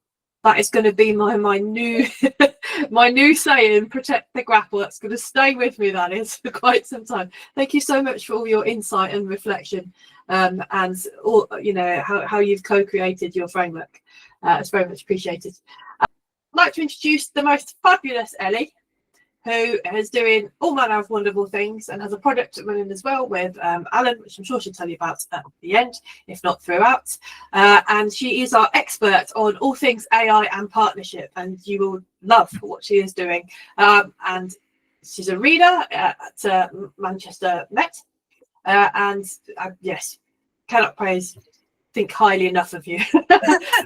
That is going to be my new my new saying, protect the grapple. That's going to stay with me, that is, for quite some time. Thank you so much for all your insight and reflection, and all, you know, how you've co-created your framework. It's very much appreciated. I'd like to introduce the most fabulous Ellie, who is doing all manner of wonderful things and has a project running as well with Alan, which I'm sure she'll tell you about at the end, if not throughout. And she is our expert on all things AI and partnership, and you will love what she is doing. And she's a reader at Manchester Met. Yes, cannot think highly enough of you.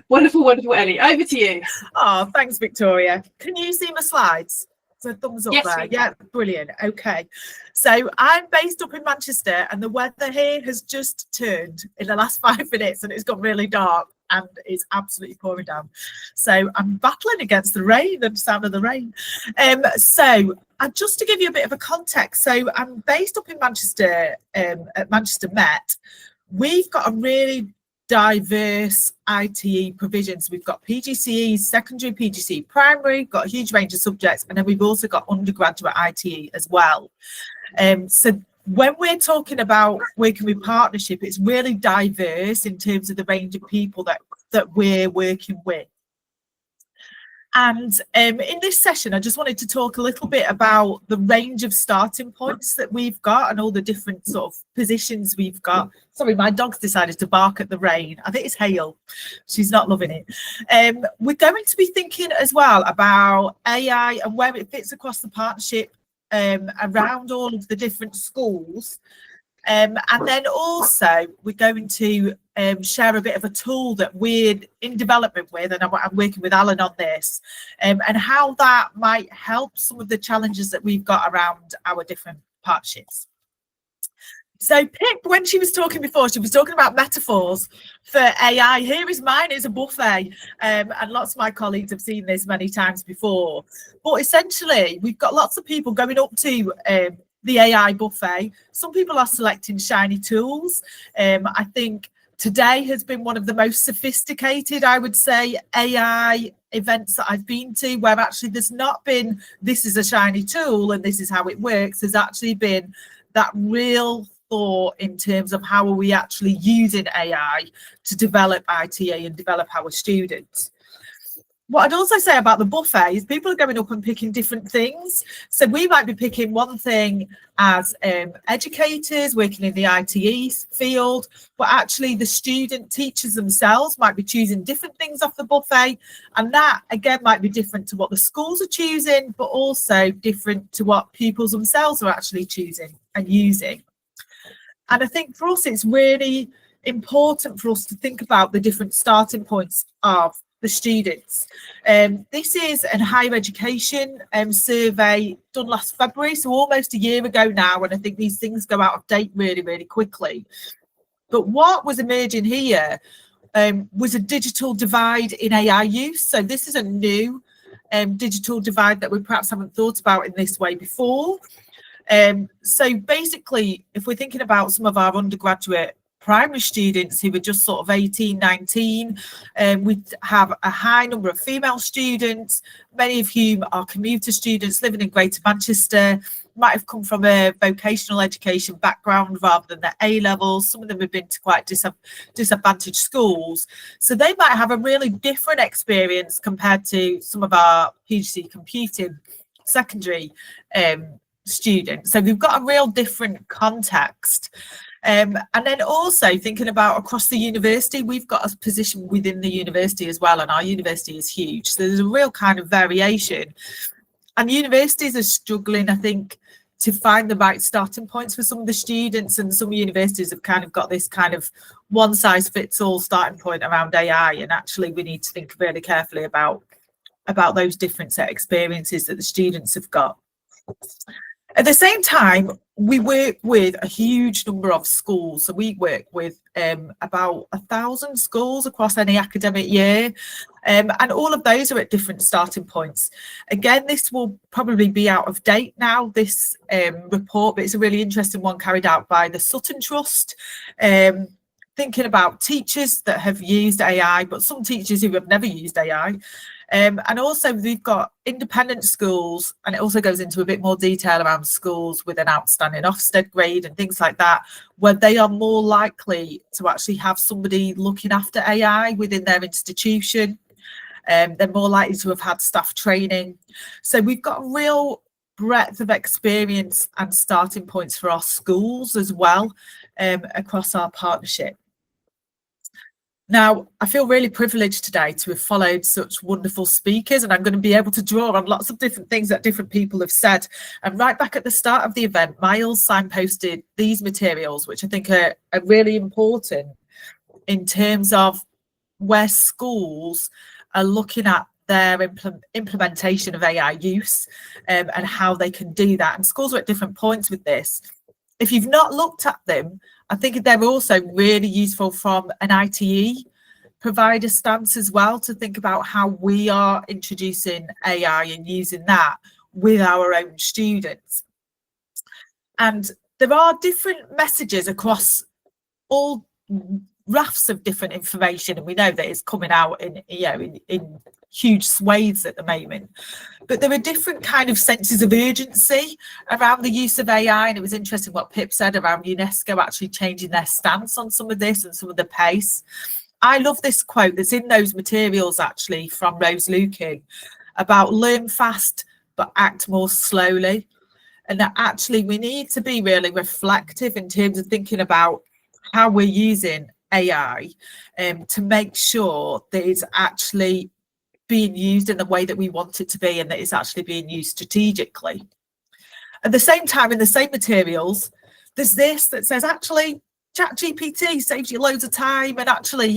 Wonderful, wonderful Ellie. Over to you. Oh, thanks, Victoria. Can you see my slides? So thumbs up, yes, there. Yeah, brilliant. Okay, so I'm based up in Manchester, and the weather here has just turned in the last 5 minutes, and it's got really dark and it's absolutely pouring down. So I'm battling against the rain and sound of the rain. Just to give you a bit of a context, so I'm based up in Manchester at Manchester Met. We've got a really diverse ITE provisions. We've got PGCE, secondary PGCE, primary, got a huge range of subjects, and then we've also got undergraduate ITE as well. So when we're talking about working with partnership, it's really diverse in terms of the range of people that we're working with. And in this session, I just wanted to talk a little bit about the range of starting points that we've got and all the different sort of positions we've got. Sorry, my dog's decided to bark at the rain. I think it's hail. She's not loving it. We're going to be thinking as well about AI and where it fits across the partnership around all of the different schools. And then also we're going to share a bit of a tool that we're in development with, and I'm working with Alan on this, and how that might help some of the challenges that we've got around our different partnerships. So Pip, when she was talking before, she was talking about metaphors for AI. Here is mine, it's a buffet. And lots of my colleagues have seen this many times before. But essentially, we've got lots of people going up to the AI buffet. Some people are selecting shiny tools. I think today has been one of the most sophisticated, I would say, AI events that I've been to, where actually there's not been, this is a shiny tool and this is how it works. There's actually been that real thought in terms of how are we actually using AI to develop ITA and develop our students. What I'd also say about the buffet is people are going up and picking different things. So we might be picking one thing as educators working in the ITE field, but actually the student teachers themselves might be choosing different things off the buffet. And that, again, might be different to what the schools are choosing, but also different to what pupils themselves are actually choosing and using. And I think for us, it's really important for us to think about the different starting points of the students. This is a higher education survey done last February, so almost a year ago now, and I think these things go out of date really, really quickly. But what was emerging here was a digital divide in AI use. So this is a new digital divide that we perhaps haven't thought about in this way before. So basically, if we're thinking about some of our undergraduate primary students who were just sort of 18, 19, we have a high number of female students, many of whom are commuter students living in Greater Manchester, might have come from a vocational education background rather than their A-levels. Some of them have been to quite disadvantaged schools. So they might have a really different experience compared to some of our PhD computing secondary students. So we've got a real different context. And then also thinking about across the university, we've got a position within the university as well, and our university is huge. So there's a real kind of variation. And universities are struggling, I think, to find the right starting points for some of the students, and some universities have kind of got this kind of one size fits all starting point around AI, and actually we need to think really carefully about those different set experiences that the students have got. At the same time, we work with a huge number of schools. So we work with about 1,000 schools across any academic year. And all of those are at different starting points. Again, this will probably be out of date now, this report, but it's a really interesting one carried out by the Sutton Trust. Thinking about teachers that have used AI, but some teachers who have never used AI. And also we've got independent schools, and it also goes into a bit more detail around schools with an outstanding Ofsted grade and things like that, where they are more likely to actually have somebody looking after AI within their institution. They're more likely to have had staff training. So we've got a real breadth of experience and starting points for our schools as well across our partnership. Now, I feel really privileged today to have followed such wonderful speakers, and I'm going to be able to draw on lots of different things that different people have said. And right back at the start of the event, Miles signposted these materials, which I think are really important in terms of where schools are looking at their implementation of AI use and how they can do that. And schools are at different points with this. If you've not looked at them, I think they're also really useful from an ITE provider stance as well, to think about how we are introducing AI and using that with our own students. And there are different messages across all rafts of different information, and we know that it's coming out in huge swathes at the moment, but there are different kind of senses of urgency around the use of AI. And it was interesting what Pip said around UNESCO actually changing their stance on some of this and some of the pace. I love this quote that's in those materials actually from Rose Lukin about learn fast but act more slowly, and that actually we need to be really reflective in terms of thinking about how we're using AI to make sure that it's actually being used in the way that we want it to be, and that it's actually being used strategically. At the same time, in the same materials, there's this that says actually ChatGPT saves you loads of time, and actually,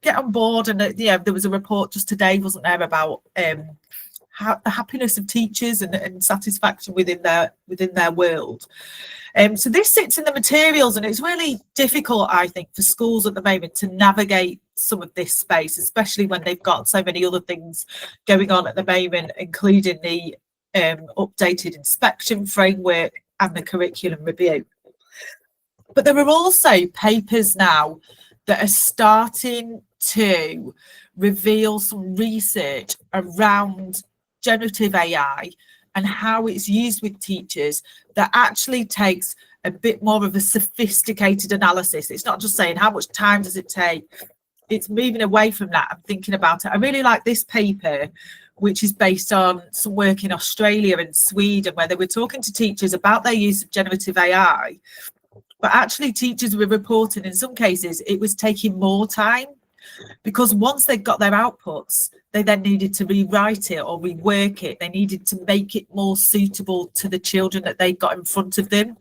get on board. And there was a report just today, wasn't there, about the happiness of teachers and satisfaction within their world. So this sits in the materials, and it's really difficult, I think, for schools at the moment to navigate some of this space, especially when they've got so many other things going on at the moment, including the updated inspection framework and the curriculum review. But there are also papers now that are starting to reveal some research around generative AI and how it's used with teachers that actually takes a bit more of a sophisticated analysis. It's not just saying how much time does it take, it's moving away from that and thinking about it. I really like this paper, which is based on some work in Australia and Sweden, where they were talking to teachers about their use of generative AI, but actually teachers were reporting in some cases it was taking more time, because once they got their outputs, they then needed to rewrite it or rework it. They needed to make it more suitable to the children that they got in front of them.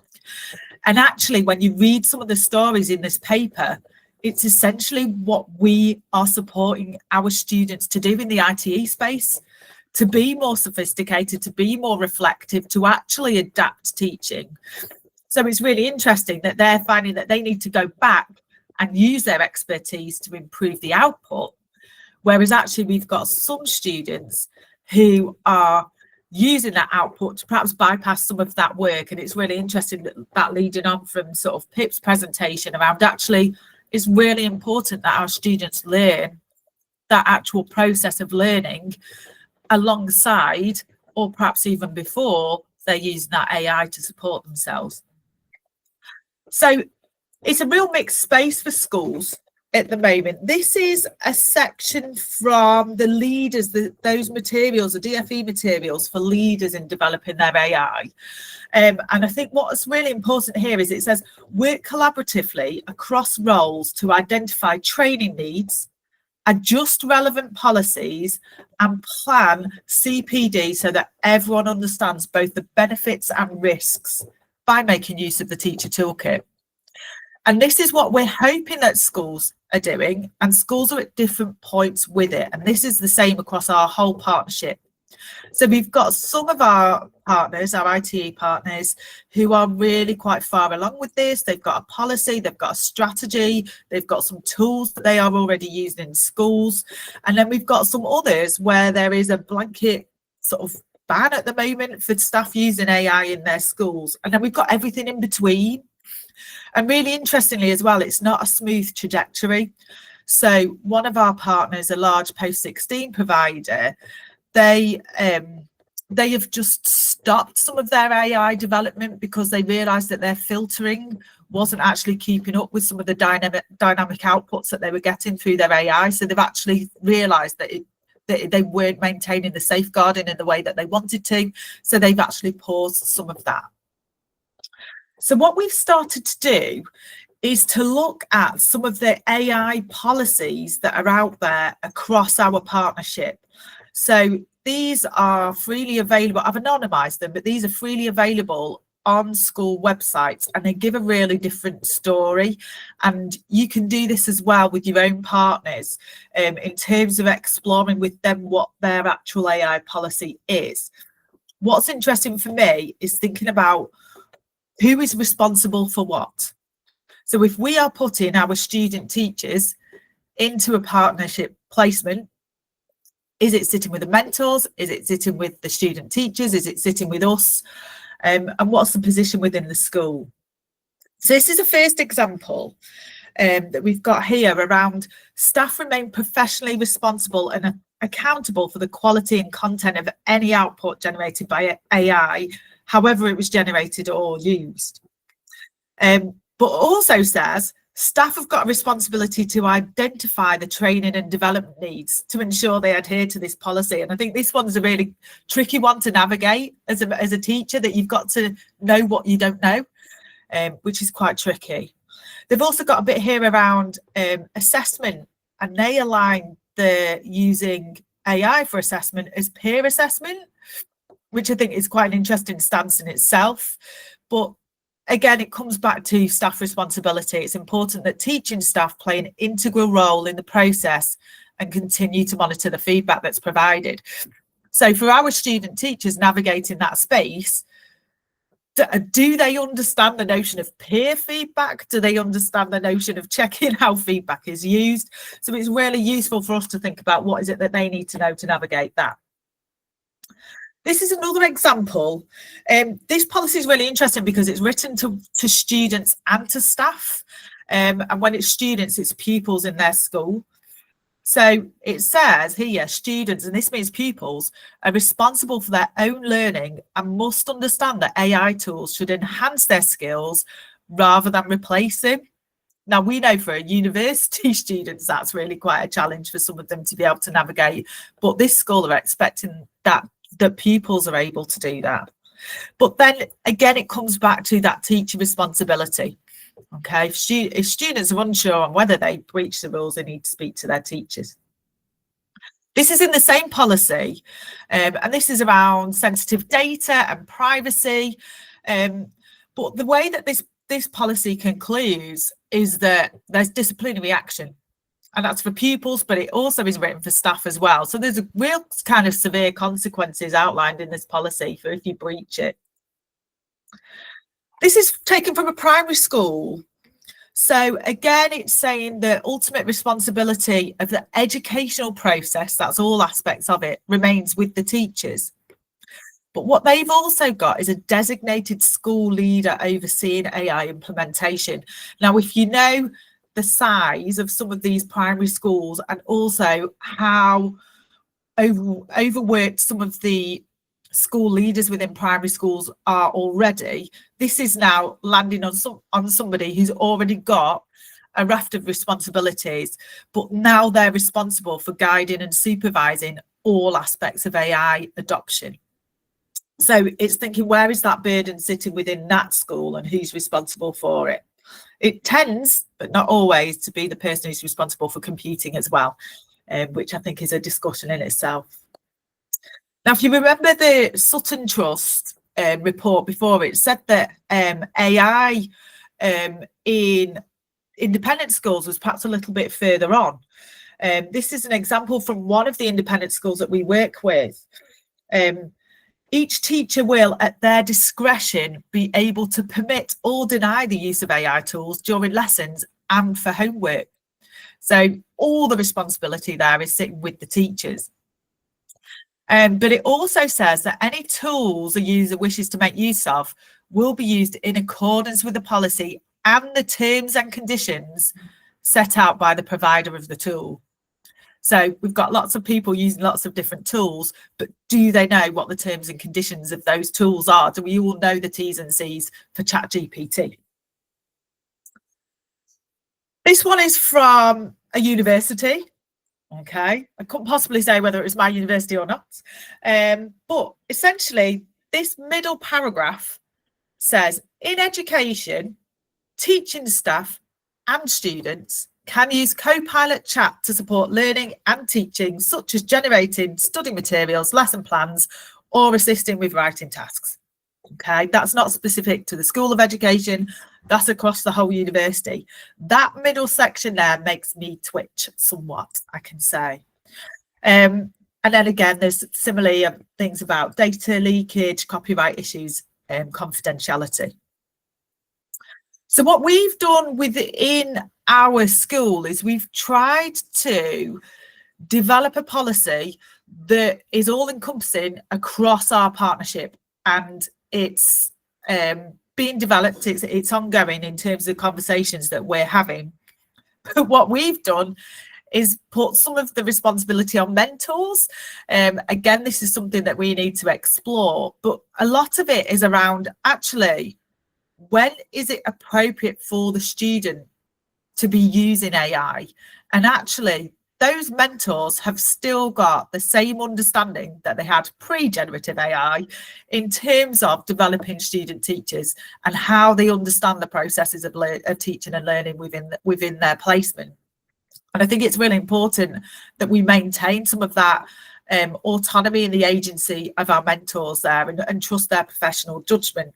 And actually, when you read some of the stories in this paper, it's essentially what we are supporting our students to do in the ITE space, to be more sophisticated, to be more reflective, to actually adapt teaching. So it's really interesting that they're finding that they need to go back and use their expertise to improve the output, whereas actually we've got some students who are using that output to perhaps bypass some of that work. And it's really interesting that leading on from sort of Pip's presentation around, actually it's really important that our students learn that actual process of learning alongside, or perhaps even before, they're using that AI to support themselves. So it's a real mixed space for schools at the moment. This is a section from the leaders, those materials, the DFE materials for leaders in developing their AI. And I think what's really important here is it says, work collaboratively across roles to identify training needs, adjust relevant policies, and plan CPD so that everyone understands both the benefits and risks by making use of the teacher toolkit. And this is what we're hoping that schools are doing, and schools are at different points with it. And this is the same across our whole partnership. So we've got some of our partners, our ITE partners, who are really quite far along with this. They've got a policy, they've got a strategy, they've got some tools that they are already using in schools. And then we've got some others where there is a blanket sort of ban at the moment for staff using AI in their schools. And then we've got everything in between. And really interestingly as well, it's not a smooth trajectory. So one of our partners, a large post-16 provider, they have just stopped some of their AI development because they realised that their filtering wasn't actually keeping up with some of the dynamic outputs that they were getting through their AI. So they've actually realised that they weren't maintaining the safeguarding in the way that they wanted to. So they've actually paused some of that. So what we've started to do is to look at some of the AI policies that are out there across our partnership. So these are freely available. I've anonymised them, but these are freely available on school websites, and they give a really different story. And you can do this as well with your own partners in terms of exploring with them what their actual AI policy is. What's interesting for me is thinking about who is responsible for what. So if we are putting our student teachers into a partnership placement, is it sitting with the mentors? Is it sitting with the student teachers? Is it sitting with us? And what's the position within the school? So this is a first example that we've got here around staff remain professionally responsible and accountable for the quality and content of any output generated by AI, however it was generated or used. But also says staff have got a responsibility to identify the training and development needs to ensure they adhere to this policy. And I think this one's a really tricky one to navigate as a teacher, that you've got to know what you don't know, which is quite tricky. They've also got a bit here around assessment, and they align the using AI for assessment as peer assessment, which I think is quite an interesting stance in itself. But again, it comes back to staff responsibility. It's important that teaching staff play an integral role in the process and continue to monitor the feedback that's provided. So for our student teachers navigating that space, do they understand the notion of peer feedback? Do they understand the notion of checking how feedback is used? So it's really useful for us to think about what is it that they need to know to navigate that. This is another example. This policy is really interesting because it's written to students and to staff. And when it's students, it's pupils in their school. So it says here, students, and this means pupils, are responsible for their own learning and must understand that AI tools should enhance their skills rather than replace them. Now, we know for university students, that's really quite a challenge for some of them to be able to navigate. But this school are expecting that pupils are able to do that. But then again, it comes back to that teacher responsibility. Okay, if students are unsure on whether they breach the rules, they need to speak to their teachers. This is in the same policy, and this is around sensitive data and privacy. But the way that this policy concludes is that there's disciplinary action, and that's for pupils, but it also is written for staff as well. So there's a real kind of severe consequences outlined in this policy for if you breach it. This is taken from a primary school. So again, it's saying the ultimate responsibility of the educational process, that's all aspects of it, remains with the teachers. But what they've also got is a designated school leader overseeing AI implementation. Now, if you know the size of some of these primary schools and also how overworked some of the school leaders within primary schools are already, this is now landing on somebody who's already got a raft of responsibilities, but now they're responsible for guiding and supervising all aspects of AI adoption. So it's thinking, where is that burden sitting within that school and who's responsible for it? It tends, but not always, to be the person who's responsible for computing as well, which I think is a discussion in itself. Now, if you remember the Sutton Trust report before, it said that AI in independent schools was perhaps a little bit further on. This is an example from one of the independent schools that we work with. Each teacher will, at their discretion, be able to permit or deny the use of AI tools during lessons and for homework. So all the responsibility there is sitting with the teachers. But it also says that any tools a user wishes to make use of will be used in accordance with the policy and the terms and conditions set out by the provider of the tool. So we've got lots of people using lots of different tools, but do they know what the terms and conditions of those tools are? Do we all know the T's and C's for ChatGPT? This one is from a university. Okay, I couldn't possibly say whether it was my university or not, but essentially this middle paragraph says, in education, teaching staff and students can use Copilot chat to support learning and teaching, such as generating study materials, lesson plans, or assisting with writing tasks. Okay, that's not specific to the School of Education, that's across the whole university. That middle section there makes me twitch somewhat, I can say. And then again, there's similarly things about data leakage, copyright issues, and confidentiality. So what we've done within our school is we've tried to develop a policy that is all encompassing across our partnership, and it's being developed, it's ongoing in terms of conversations that we're having. But what we've done is put some of the responsibility on mentors. Again, this is something that we need to explore, but a lot of it is around actually, when is it appropriate for the student to be using AI? And actually, those mentors have still got the same understanding that they had pre-generative AI in terms of developing student teachers and how they understand the processes of teaching and learning within their placement. And I think it's really important that we maintain some of that autonomy and the agency of our mentors there and trust their professional judgment.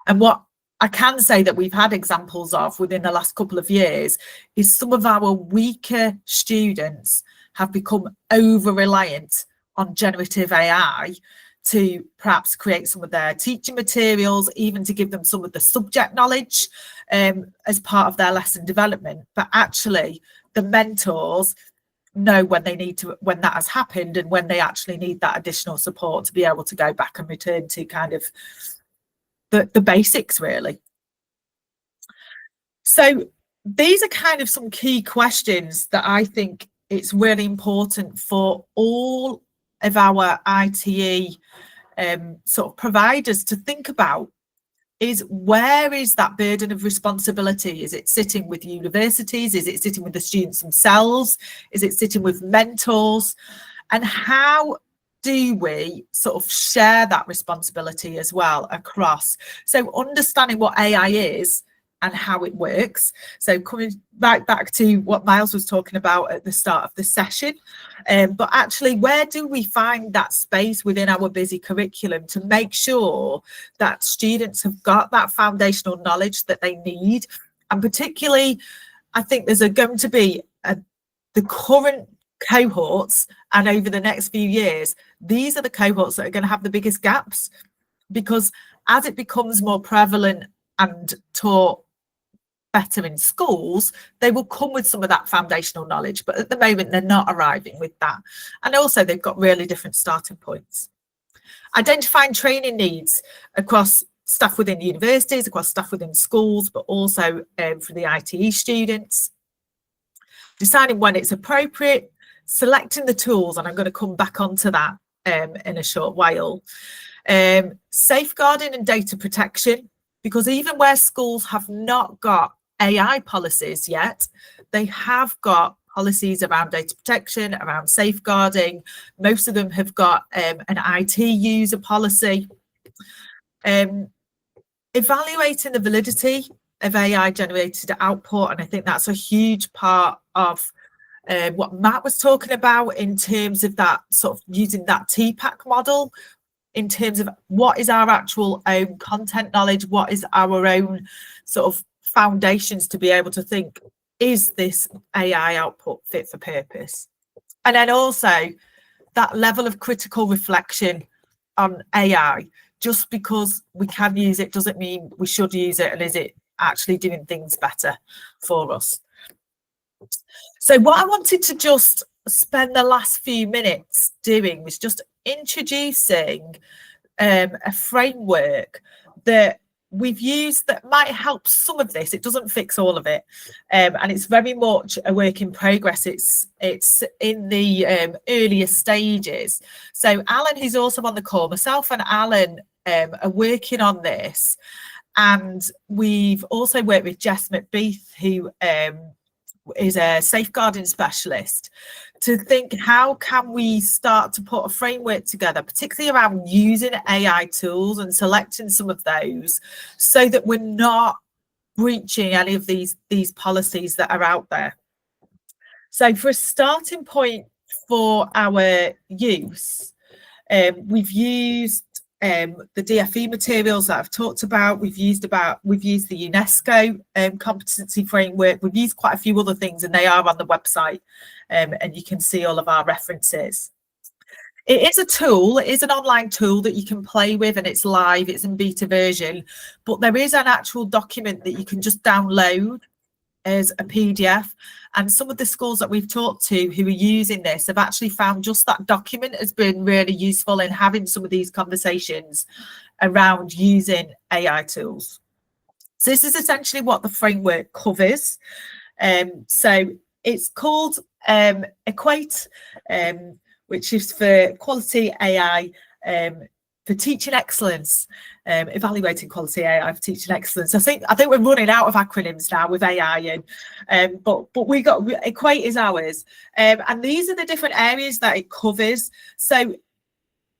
And what I can say that we've had examples of within the last couple of years is some of our weaker students have become over-reliant on generative AI to perhaps create some of their teaching materials, even to give them some of the subject knowledge as part of their lesson development. But actually, the mentors know when they need to, when that has happened, and when they actually need that additional support to be able to go back and return to kind of the basics, really. So these are kind of some key questions that I think it's really important for all of our ITE sort of providers to think about. Is where is that burden of responsibility? Is it sitting with universities? Is it sitting with the students themselves? Is it sitting with mentors? And how do we sort of share that responsibility as well across? So understanding what AI is and how it works. So coming right back to what Miles was talking about at the start of the session, but actually, where do we find that space within our busy curriculum to make sure that students have got that foundational knowledge that they need? And particularly, I think there's going to be the current cohorts, and over the next few years, these are the cohorts that are going to have the biggest gaps, because as it becomes more prevalent and taught better in schools, they will come with some of that foundational knowledge, but at the moment they're not arriving with that. And also they've got really different starting points. Identifying training needs across staff within universities, across staff within schools, but also for the ITE students. Deciding when it's appropriate, selecting the tools, and I'm going to come back onto that in a short while. Safeguarding and data protection, because even where schools have not got AI policies yet, they have got policies around data protection, around safeguarding. Most of them have got an IT user policy. Evaluating the validity of AI generated output, and I think that's a huge part of what Matt was talking about in terms of that sort of using that TPAC model, in terms of what is our actual own content knowledge, what is our own sort of foundations to be able to think, is this AI output fit for purpose? And then also that level of critical reflection on AI. Just because we can use it doesn't mean we should use it, and is it actually doing things better for us? So what I wanted to just spend the last few minutes doing was just introducing a framework that we've used that might help some of this. It doesn't fix all of it, and it's very much a work in progress. It's in the earlier stages. So Alan, who's also on the call, myself and Alan are working on this, and we've also worked with Jess McBeath, who is a safeguarding specialist, to think how can we start to put a framework together, particularly around using AI tools and selecting some of those, so that we're not breaching any of these policies that are out there. So for a starting point for our use, we've used the DFE materials that I've talked about. We've used the UNESCO competency framework. We've used quite a few other things, and they are on the website, and you can see all of our references. It is a tool, it is an online tool that you can play with, and it's live, it's in beta version, but there is an actual document that you can just download as a PDF. And some of the schools that we've talked to who are using this have actually found just that document has been really useful in having some of these conversations around using AI tools. So this is essentially what the framework covers. So it's called EQUATE, which is for quality AI for teaching excellence, evaluating quality AI for teaching excellence. I think we're running out of acronyms now with AI, and but we got EQUATE is ours, and these are the different areas that it covers. So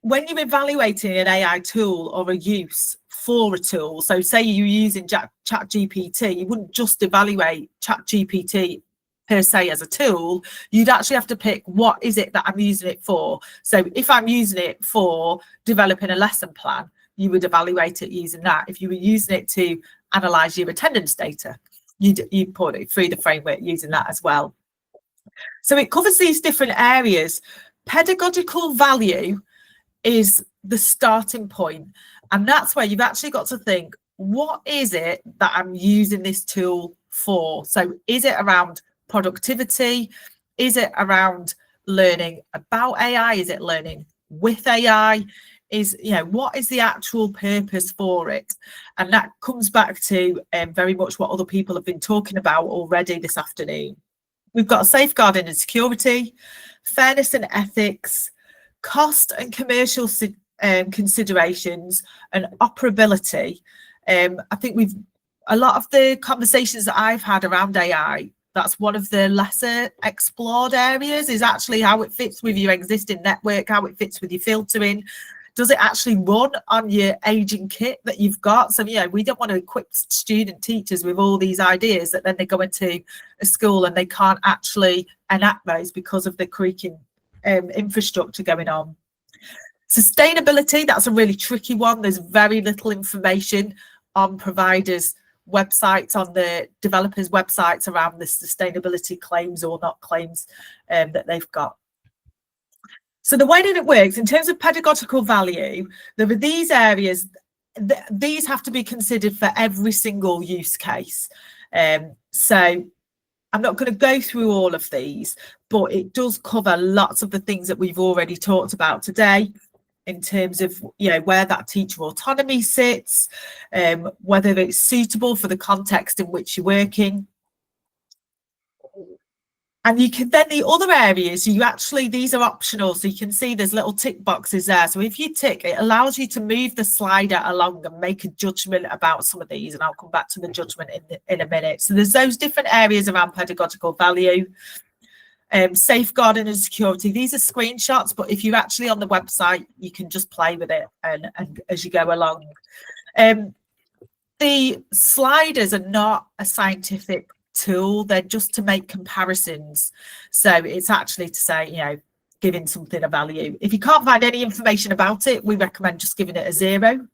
when you're evaluating an AI tool or a use for a tool, so say you're using ChatGPT, you wouldn't just evaluate ChatGPT per se as a tool. You'd actually have to pick, what is it that I'm using it for? So if I'm using it for developing a lesson plan, you would evaluate it using that. If you were using it to analyze your attendance data, you'd put it through the framework using that as well. So it covers these different areas, Pedagogical value is the starting point, and that's where you've actually got to think, what is it that I'm using this tool for? So is it around productivity? Is it around learning about AI? Is it learning with AI? Is, you know, what is the actual purpose for it? And that comes back to very much what other people have been talking about already this afternoon. We've got safeguarding and security, fairness and ethics, cost and commercial considerations, and operability. I think a lot of the conversations that I've had around AI, that's one of the lesser explored areas, is actually how it fits with your existing network, how it fits with your filtering. Does it actually run on your aging kit that you've got? So, we don't want to equip student teachers with all these ideas that then they go into a school and they can't actually enact those because of the creaking infrastructure going on. Sustainability, that's a really tricky one. There's very little information on providers' websites, on the developers' websites around the sustainability claims or not claims that they've got. So the way that it works in terms of pedagogical value, there are these areas, these have to be considered for every single use case. So I'm not going to go through all of these, but it does cover lots of the things that we've already talked about today in terms of, where that teacher autonomy sits, whether it's suitable for the context in which you're working. And you can then, the other areas, these are optional. So you can see there's little tick boxes there. So if you tick, it allows you to move the slider along and make a judgment about some of these. And I'll come back to the judgment in a minute. So there's those different areas around pedagogical value, safeguarding and security. These are screenshots, but if you're actually on the website, you can just play with it and as you go along. The sliders are not a scientific tool, they're just to make comparisons. So it's actually to say, giving something a value. If you can't find any information about it, we recommend just giving it a 0.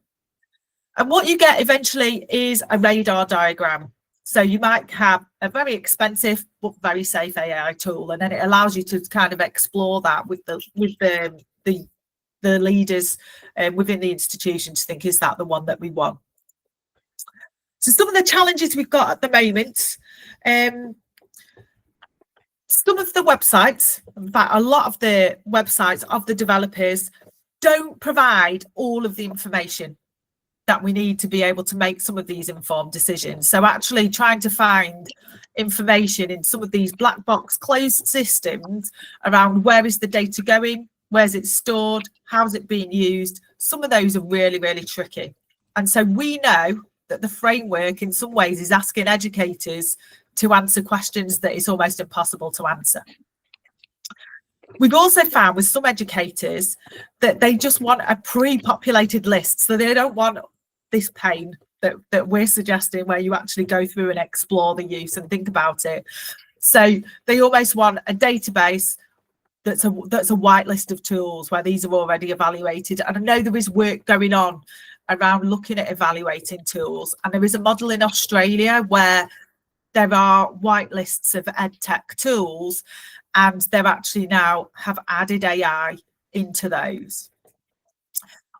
And what you get eventually is a radar diagram. So you might have a very expensive but very safe AI tool, and then it allows you to kind of explore that with the leaders within the institution to think, is that the one that we want? So some of the challenges we've got at the moment, some of the websites, in fact, a lot of the websites of the developers don't provide all of the information that we need to be able to make some of these informed decisions. So actually trying to find information in some of these black box closed systems around where is the data going, where's it stored, how's it being used, some of those are really, really tricky. And so we know that the framework in some ways is asking educators to answer questions that it's almost impossible to answer. We've also found with some educators that they just want a pre-populated list, so they don't want this pain that we're suggesting where you actually go through and explore the use and think about it. So they almost want a database that's a whitelist of tools where these are already evaluated. And I know there is work going on around looking at evaluating tools, and there is a model in Australia where there are whitelists of edtech tools, and they're actually now have added AI into those.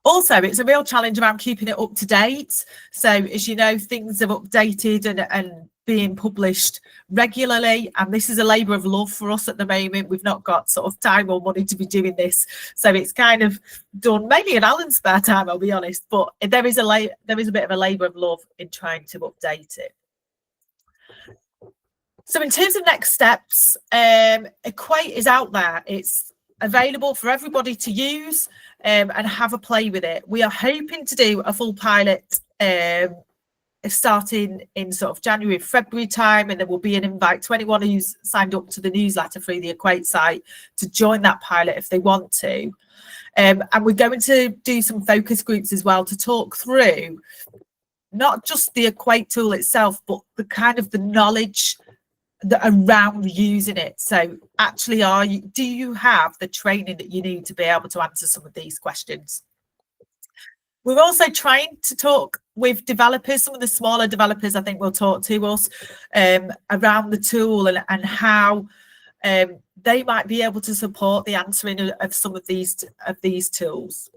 Also, it's a real challenge around keeping it up to date. So as you know, things are updated and being published regularly, and this is a labour of love for us at the moment. We've not got sort of time or money to be doing this, so it's kind of done mainly in Alan's spare time, I'll be honest, but there is a bit of a labour of love in trying to update it. So in terms of next steps, Equate is out there. It's available for everybody to use and have a play with it. We are hoping to do a full pilot starting in sort of January, February time, and there will be an invite to anyone who's signed up to the newsletter through the Equate site to join that pilot if they want to. And we're going to do some focus groups as well to talk through not just the Equate tool itself, but the kind of the knowledge around using it. So actually, do you have the training that you need to be able to answer some of these questions? We're also trying to talk with developers, some of the smaller developers I think will talk to us around the tool and how they might be able to support the answering of some of these tools.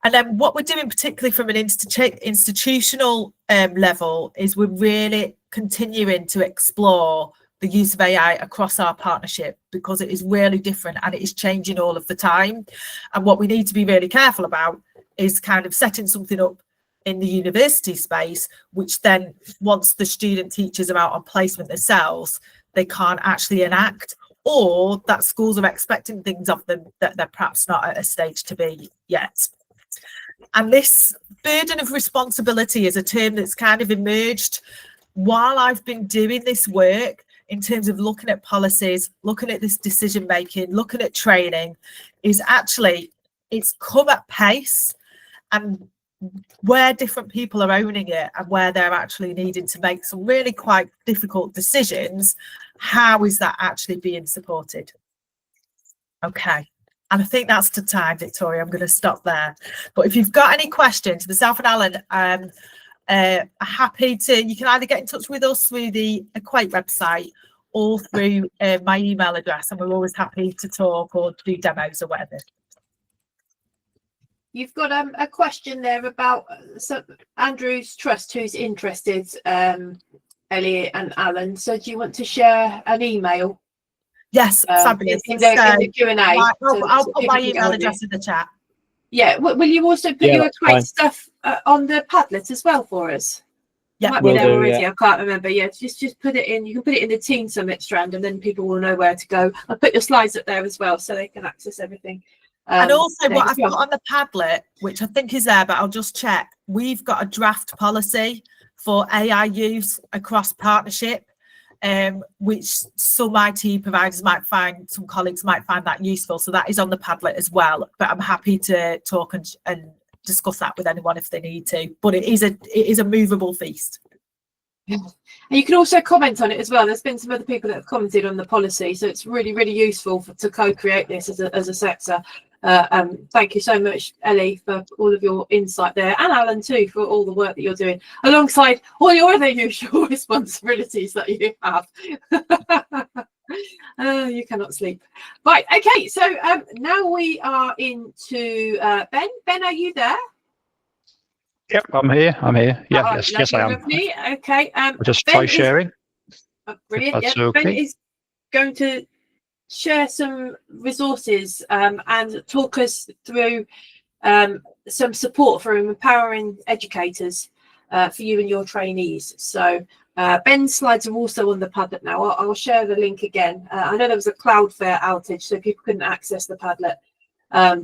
And then what we're doing, particularly from an institutional level, is we're really continuing to explore the use of AI across our partnership, because it is really different and it is changing all of the time. And what we need to be really careful about is kind of setting something up in the university space, which then once the student teachers are out on placement themselves, they can't actually enact, or that schools are expecting things of them that they're perhaps not at a stage to be yet. And this burden of responsibility is a term that's kind of emerged while I've been doing this work, in terms of looking at policies, looking at this decision making, looking at training, is actually, it's come at pace, and where different people are owning it and where they're actually needing to make some really quite difficult decisions, how is that actually being supported? Okay. And I think that's the time, Victoria. I'm going to stop there. But if you've got any questions, myself and Alan are happy to, you can either get in touch with us through the Equate website or through my email address, and we're always happy to talk or do demos or whatever. You've got a question there about Andrew's Trust, who's interested, Elliot and Alan. So do you want to share an email? Yes, fabulous. In the Q&A. I'll put my email address in the chat. Yeah, will you also put your Equate stuff on the Padlet as well for us? Yeah, might be there already. I can't remember. Yeah, just put it in. You can put it in the Teen Summit strand, and then people will know where to go. I'll put your slides up there as well, so they can access everything. And also what I've got on the Padlet, which I think is there, but I'll just check. We've got a draft policy for AI use across partnership, which some IT providers might find, some colleagues might find that useful. So that is on the Padlet as well. But I'm happy to talk and discuss that with anyone if they need to. But it is a movable feast. And you can also comment on it as well. There's been some other people that have commented on the policy, so it's really, really useful to co-create this as a sector. Thank you so much, Ellie, for all of your insight there, and Alan too, for all the work that you're doing alongside all your other usual responsibilities that you have. You cannot sleep. Right, okay, so now we are into Ben. Ben, are you there? Yep, I'm here. Yeah, Oh, yes, I am. Lovely. Okay. I'll just Ben try sharing. Brilliant. That's Yeah, okay. Ben is going to share some resources and talk us through some support for empowering educators for you and your trainees. So Ben's slides are also on the Padlet now. I'll share the link again. I know there was a Cloudflare outage, so people couldn't access the Padlet,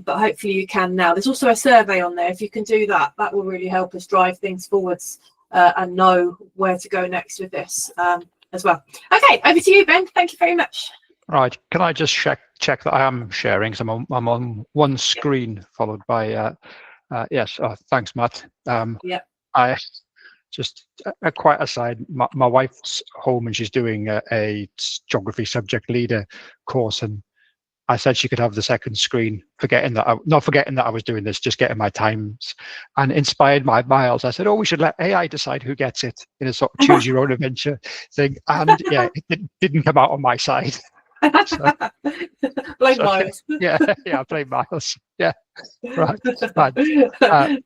but hopefully you can now. There's also a survey on there. If you can do that, that will really help us drive things forwards and know where to go next with this as well. Okay, over to you, Ben. Thank you very much. Right, can I just check that I am sharing? So I'm on one screen, followed by yes. Thanks, Matt. Yeah. I just a quiet aside. My wife's home and she's doing a geography subject leader course, and I said she could have the second screen, not forgetting that I was doing this, just getting my times, and inspired by Miles. I said, "Oh, we should let AI decide who gets it in a sort of choose your own adventure thing." And yeah, it didn't come out on my side. So, blame Miles. Yeah, blame Miles. Yeah, right.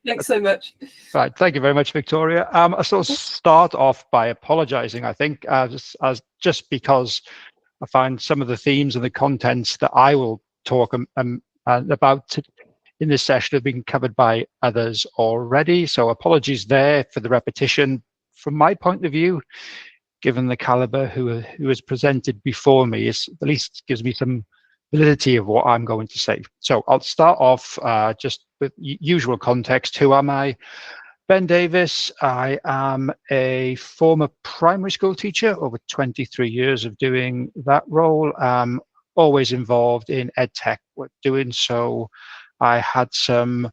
Thanks so much. Right, thank you very much, Victoria. I sort of start off by apologising. I think just because I find some of the themes and the contents that I will talk about in this session have been covered by others already. So apologies there for the repetition. From my point of view, given the caliber who has presented before me, at least gives me some validity of what I'm going to say. So I'll start off just with usual context. Who am I? Ben Davis. I am a former primary school teacher, over 23 years of doing that role. Always involved in ed tech. Doing so, I had some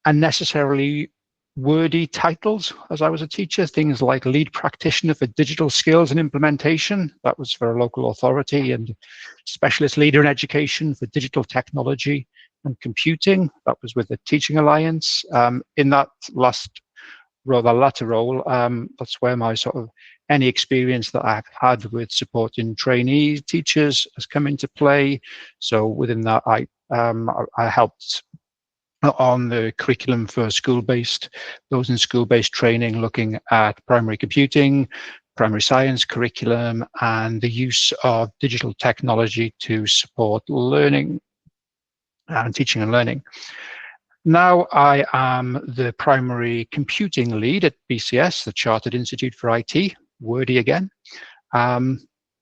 unnecessarily wordy titles as I was a teacher, things like lead practitioner for digital skills and implementation, that was for a local authority, and specialist leader in education for digital technology and computing, that was with the Teaching Alliance. In that last rather latter role, that's where my sort of any experience that I've had with supporting trainee teachers has come into play. So within that, I helped on the curriculum for those in school-based training, looking at primary computing, primary science curriculum, and the use of digital technology to support learning and teaching and learning. Now I am the primary computing lead at BCS, the Chartered Institute for IT, wordy again.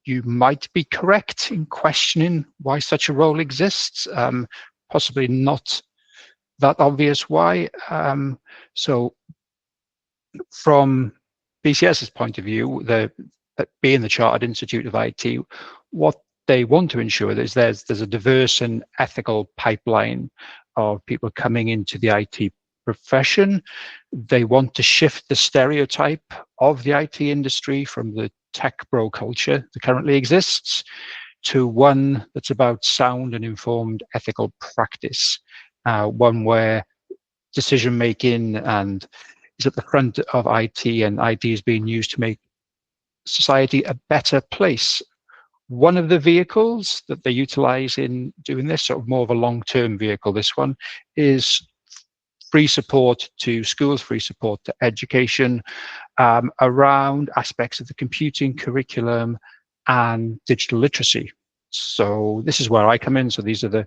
You might be correct in questioning why such a role exists, possibly not that obvious why. So from BCS's point of view, being the Chartered Institute of IT, what they want to ensure is there's a diverse and ethical pipeline of people coming into the IT profession. They want to shift the stereotype of the IT industry from the tech bro culture that currently exists to one that's about sound and informed ethical practice, one where decision making and is at the front of IT, and IT is being used to make society a better place. One of the vehicles that they utilize in doing this, sort of more of a long-term vehicle, this one, is free support to schools, free support to education, around aspects of the computing curriculum and digital literacy. So this is where I come in. So these are the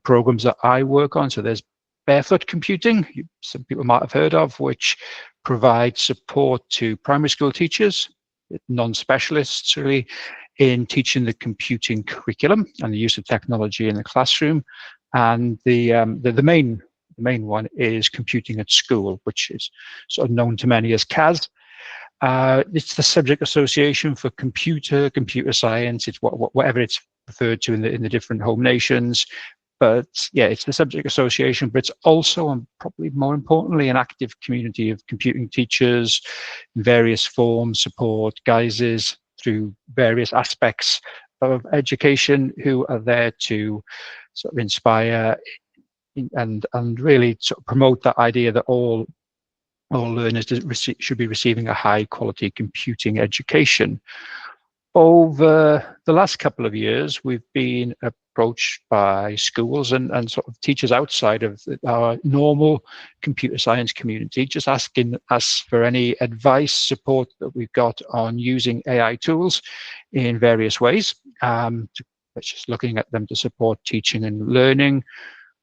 programs that I work on. So there's Barefoot Computing, some people might have heard of, which provides support to primary school teachers, non-specialists really, in teaching the computing curriculum and the use of technology in the classroom. And the main one is Computing at School, which is sort of known to many as CAS. It's the subject association for computer science. It's whatever it's referred to in the different home nations. But yeah, it's the subject association, but it's also, and probably more importantly, an active community of computing teachers in various forms, support, guises, through various aspects of education, who are there to sort of inspire and really sort of promote that idea that all learners should be receiving a high quality computing education. Over the last couple of years, we've been approached by schools and sort of teachers outside of our normal computer science community, just asking us for any advice, support that we've got on using AI tools in various ways. Just looking at them to support teaching and learning,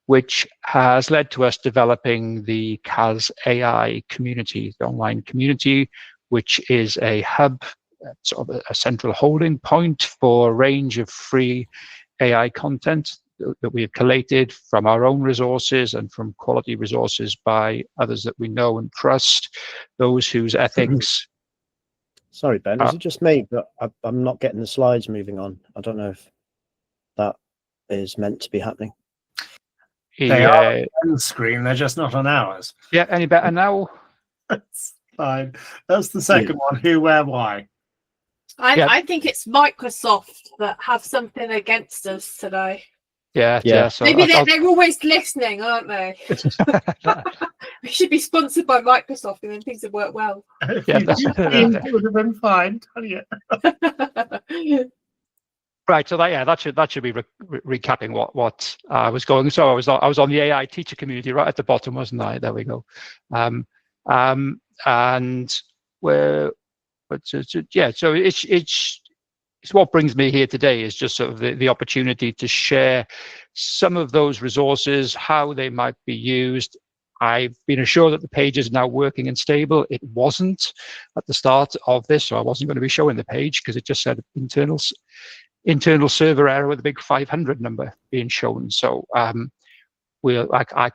which has led to us developing the CAS AI community, the online community, which is a hub, sort of a central holding point for a range of free AI content that we have collated from our own resources and from quality resources by others that we know and trust, those whose ethics. Sorry, Ben, is it just me, but I'm not getting the slides moving on? I don't know if that is meant to be happening. They are on the screen, they're just not on ours. Yeah, any better now? That's fine. That's the second one. Who, where, why? I think it's Microsoft that have something against us today. Yeah. So maybe they're always listening, aren't they? We should be sponsored by Microsoft, and then things would work well. Yeah, it would have been fine. Tell you. Right, so that should be recapping what was going. So I was on the AI teacher community right at the bottom, wasn't I? There we go. And where. But so it's what brings me here today is just sort of the opportunity to share some of those resources, how they might be used. I've been assured that the page is now working and stable. It wasn't at the start of this, so I wasn't going to be showing the page because it just said internal server error with a big 500 number being shown. So I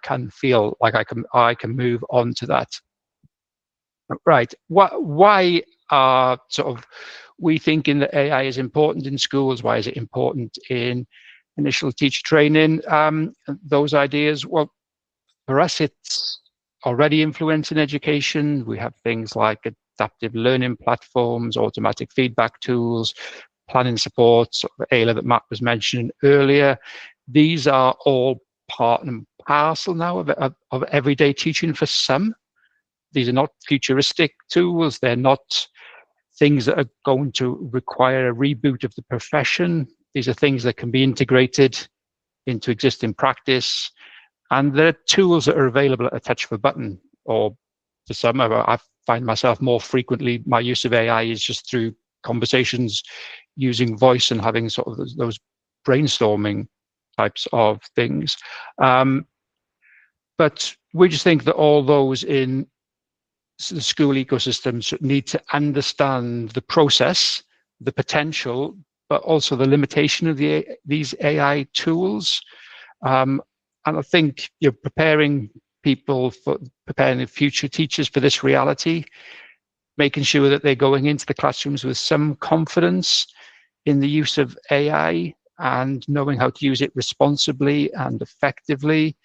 can feel like I can move on to that. Right. Why are sort of we thinking that AI is important in schools? Why is it important in initial teacher training? Those ideas. Well, for us, it's already influencing education. We have things like adaptive learning platforms, automatic feedback tools, planning support, sort of AILA that Matt was mentioning earlier. These are all part and parcel now of everyday teaching for some. these are not futuristic tools. They're not things that are going to require a reboot of the profession. These are things that can be integrated into existing practice. And they're tools that are available at a touch of a button, or for some, I find myself more frequently, my use of AI is just through conversations using voice and having sort of those brainstorming types of things. But we just think that all those in the school ecosystems need to understand the process, the potential, but also the limitation of these AI tools. And I think you're preparing the future teachers for this reality, making sure that they're going into the classrooms with some confidence in the use of AI and knowing how to use it responsibly and effectively,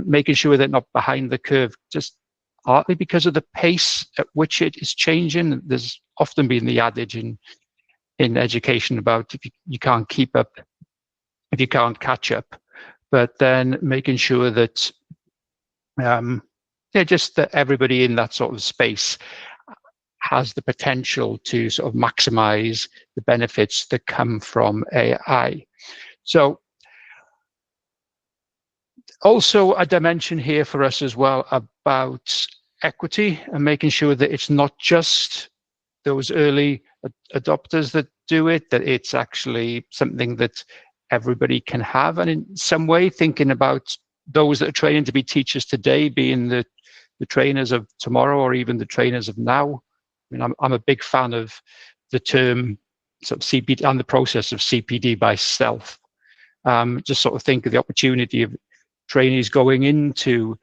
making sure they're not behind the curve, just partly because of the pace at which it is changing. There's often been the adage in education about if you can't keep up, if you can't catch up, but then making sure that just that everybody in that sort of space has the potential to sort of maximize the benefits that come from AI. So also a dimension here for us as well about equity and making sure that it's not just those early adopters that do it, that it's actually something that everybody can have. And in some way, thinking about those that are training to be teachers today being the trainers of tomorrow, or even the trainers of now. I mean, I'm a big fan of the term sort of CPD and the process of CPD by stealth. Just sort of think of the opportunity of trainees going into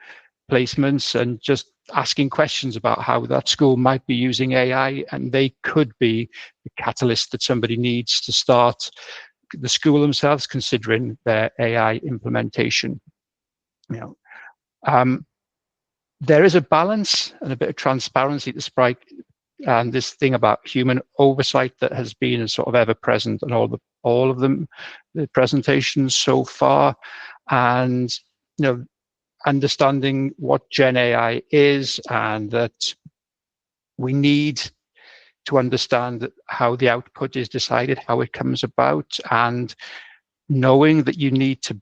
placements and just asking questions about how that school might be using AI, and they could be the catalyst that somebody needs to start the school themselves considering their AI implementation. There is a balance and a bit of transparency to strike, and this thing about human oversight that has been sort of ever present in all of them, the presentations so far, and understanding what GenAI is, and that we need to understand how the output is decided, how it comes about, and knowing that you need to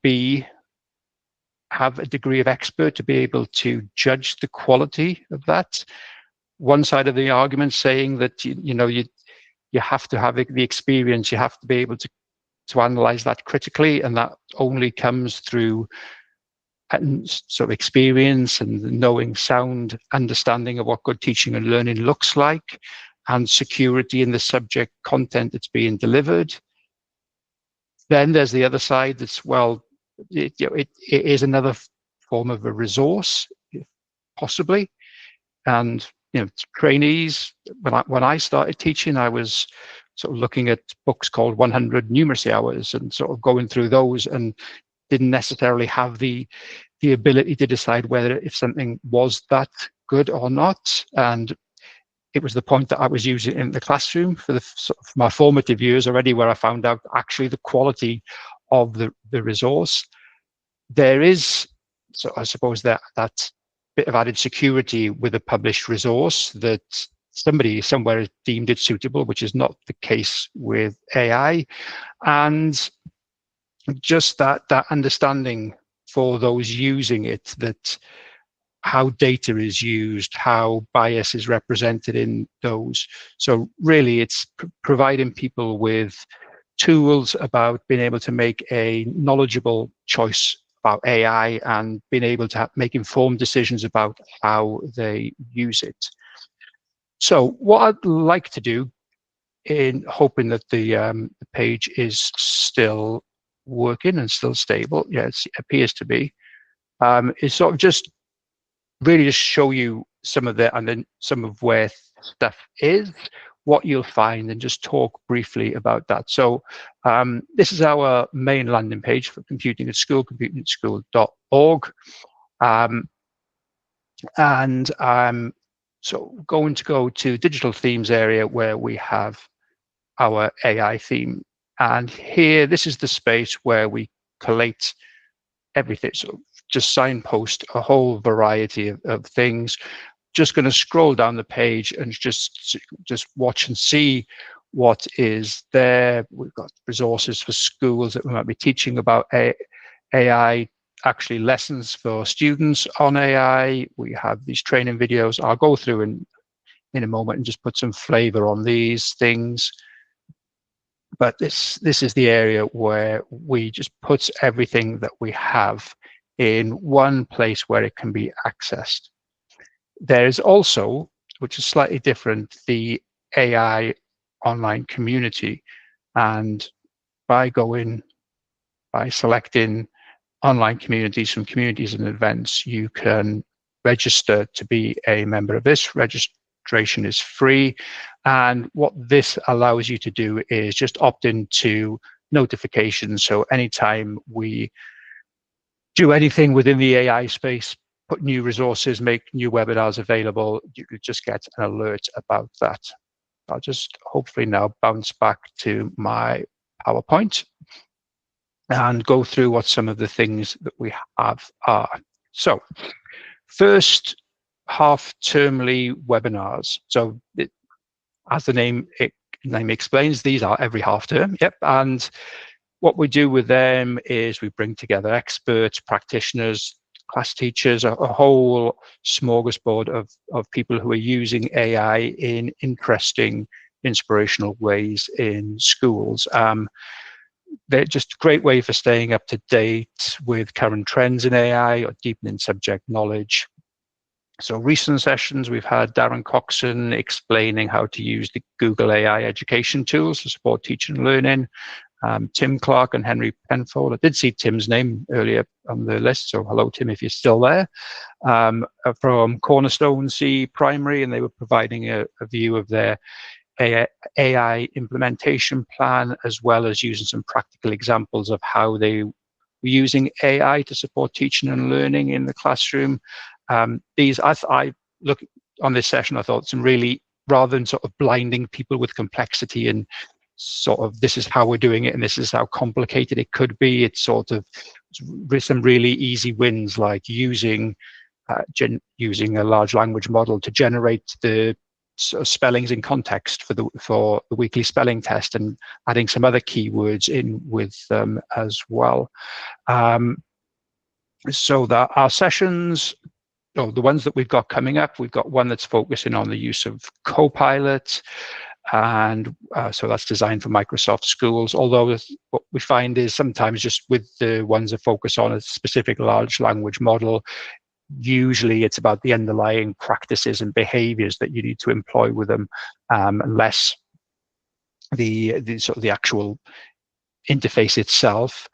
have a degree of expert to be able to judge the quality of that. One side of the argument saying that you have to have the experience, you have to be able to analyze that critically, and that only comes through sort of experience and knowing sound understanding of what good teaching and learning looks like, and security in the subject content that's being delivered. Then there's the other side that's, well, it is another form of a resource, possibly. And trainees, when I started teaching, I was sort of looking at books called 100 Numeracy Hours and sort of going through those, and didn't necessarily have the ability to decide whether if something was that good or not. And it was the point that I was using in the classroom for my formative years already, where I found out actually the quality of the resource. There is, so I suppose, that bit of added security with a published resource, that somebody somewhere has deemed it suitable, which is not the case with AI. And just that understanding for those using it, that how data is used, how bias is represented in those. So really it's providing people with tools about being able to make a knowledgeable choice about AI and being able to make informed decisions about how they use it. So what I'd like to do, in hoping that the page is still working and still stable, yes, it appears to be, is sort of just really just show you some of the, and then some of where stuff is, what you'll find, and just talk briefly about that. So this is our main landing page for Computing at School, computingatschool.org. And I'm so going to go to digital themes area, where we have our AI theme. And here, this is the space where we collate everything. So just signpost a whole variety of things. just going to scroll down the page and just watch and see what is there. We've got resources for schools that we might be teaching about AI, actually lessons for students on AI. We have these training videos. I'll go through in a moment and just put some flavor on these things. But this is the area where we just put everything that we have in one place where it can be accessed. There's also, which is slightly different, the AI online community. And by selecting online communities from communities and events, you can register to be a member of this. Registration is free. And what this allows you to do is just opt into notifications. So anytime we do anything within the AI space, put new resources, make new webinars available, you could just get an alert about that. I'll just hopefully now bounce back to my PowerPoint and go through what some of the things that we have are. So first, half-termly webinars. So as the name explains, these are every half term. Yep. And what we do with them is we bring together experts, practitioners, class teachers, a whole smorgasbord of people who are using AI in interesting, inspirational ways in schools. They're just a great way for staying up to date with current trends in AI or deepening subject knowledge. So recent sessions, we've had Darren Coxon explaining how to use the Google AI education tools to support teaching and learning. Tim Clark and Henry Penfold. I did see Tim's name earlier on the list, so hello, Tim, if you're still there. From Cornerstone C Primary, and they were providing a view of their AI implementation plan, as well as using some practical examples of how they were using AI to support teaching and learning in the classroom. I look on this session, I thought some really, rather than sort of blinding people with complexity and sort of this is how we're doing it and this is how complicated it could be, it's sort of some really easy wins, like using a large language model to generate the sort of spellings in context for the weekly spelling test, and adding some other keywords in with them as well. So that our sessions, the ones that we've got coming up, we've got one that's focusing on the use of Copilot, and so that's designed for Microsoft schools. Although what we find is sometimes just with the ones that focus on a specific large language model, usually it's about the underlying practices and behaviors that you need to employ with them, less the sort of the actual interface itself.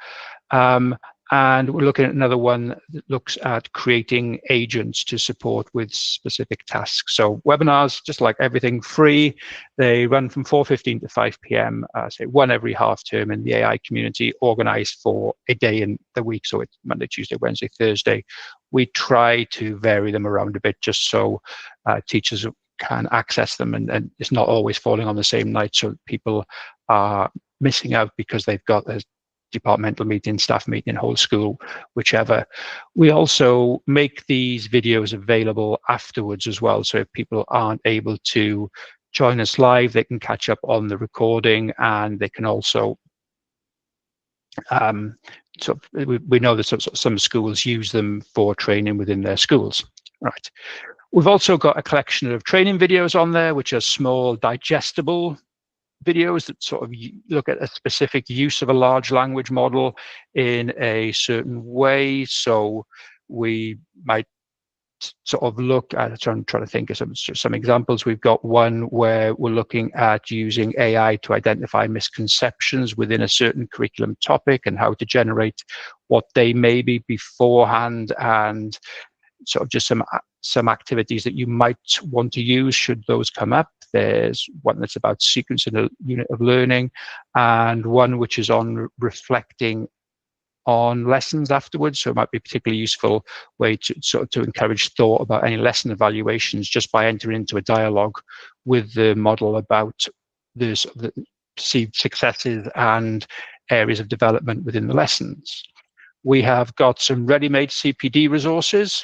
And we're looking at another one that looks at creating agents to support with specific tasks. So webinars, just like everything, free. They run from 4:15 to 5 p.m., say one every half term in the AI community, organized for a day in the week. So it's Monday, Tuesday, Wednesday, Thursday. We try to vary them around a bit just so teachers can access them, and it's not always falling on the same night, so people are missing out because they've got a departmental meeting, staff meeting, whole school, whichever. We also make these videos available afterwards as well. So if people aren't able to join us live, they can catch up on the recording, and they can also, so we know that some schools use them for training within their schools. Right. We've also got a collection of training videos on there, which are small, digestible videos that sort of look at a specific use of a large language model in a certain way. So we might sort of look at, I'm trying to think of some examples. We've got one where we're looking at using AI to identify misconceptions within a certain curriculum topic and how to generate what they may be beforehand, and sort of just some activities that you might want to use should those come up. There's one that's about sequencing a unit of learning, and one which is on reflecting on lessons afterwards. So it might be a particularly useful way to sort of to encourage thought about any lesson evaluations, just by entering into a dialogue with the model about the perceived successes and areas of development within the lessons. We have got some ready-made CPD resources,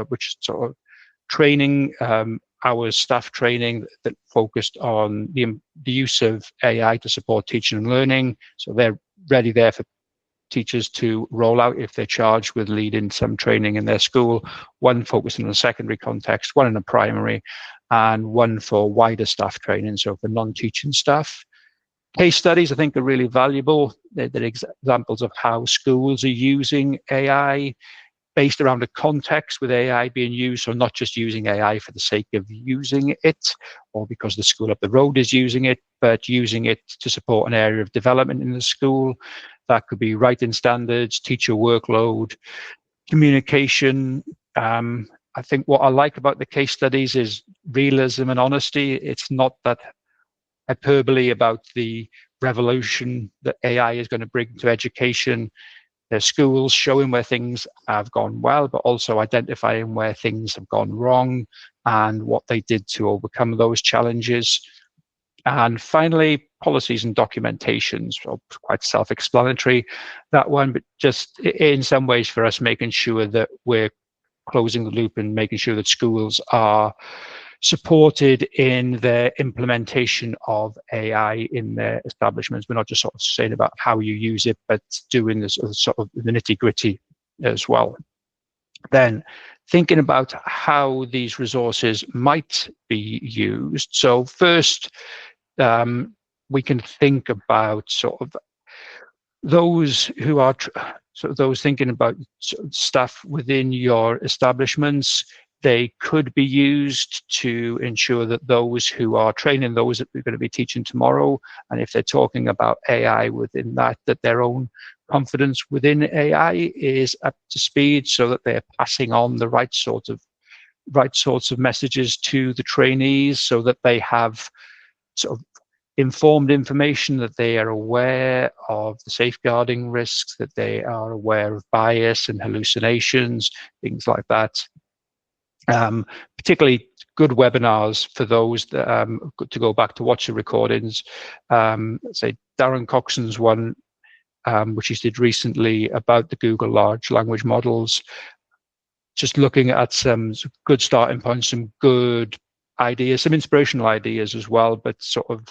which sort of training, our staff training that focused on the use of AI to support teaching and learning. So they're ready there for teachers to roll out if they're charged with leading some training in their school, one focusing on a secondary context, one in a primary, and one for wider staff training, so for non-teaching staff. Case studies, I think, are really valuable. They're examples of how schools are using AI based around a context with AI being used, so not just using AI for the sake of using it, or because the school up the road is using it, but using it to support an area of development in the school. That could be writing standards, teacher workload, communication. I think what I like about the case studies is realism and honesty. It's not that hyperbole about the revolution that AI is going to bring to education. There's schools showing where things have gone well, but also identifying where things have gone wrong and what they did to overcome those challenges. And finally, policies and documentations, well, quite self-explanatory, that one, but just in some ways for us making sure that we're closing the loop and making sure that schools are supported in their implementation of AI in their establishments. We're not just sort of saying about how you use it, but doing this sort of the nitty-gritty as well. Then thinking about how these resources might be used. So first, we can think about sort of those who are those thinking about staff within your establishments. They could be used to ensure that those who are training those that we're going to be teaching tomorrow, and if they're talking about AI within that their own confidence within AI is up to speed, so that they're passing on the right sorts of messages to the trainees, so that they have sort of informed information, that they are aware of the safeguarding risks, that they are aware of bias and hallucinations, things like that. Particularly good webinars for those that, to go back to watch the recordings. Say Darren Coxon's one, which he did recently about the Google large language models, just looking at some good starting points, some good ideas, some inspirational ideas as well, but sort of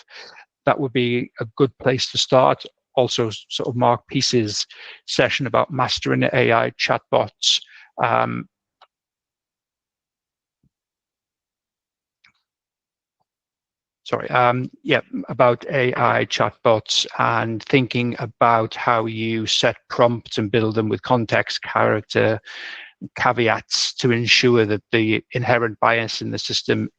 that would be a good place to start. Also sort of Mark Peace's session about mastering AI chatbots. About AI chatbots and thinking about how you set prompts and build them with context, character, caveats to ensure that the inherent bias in the system,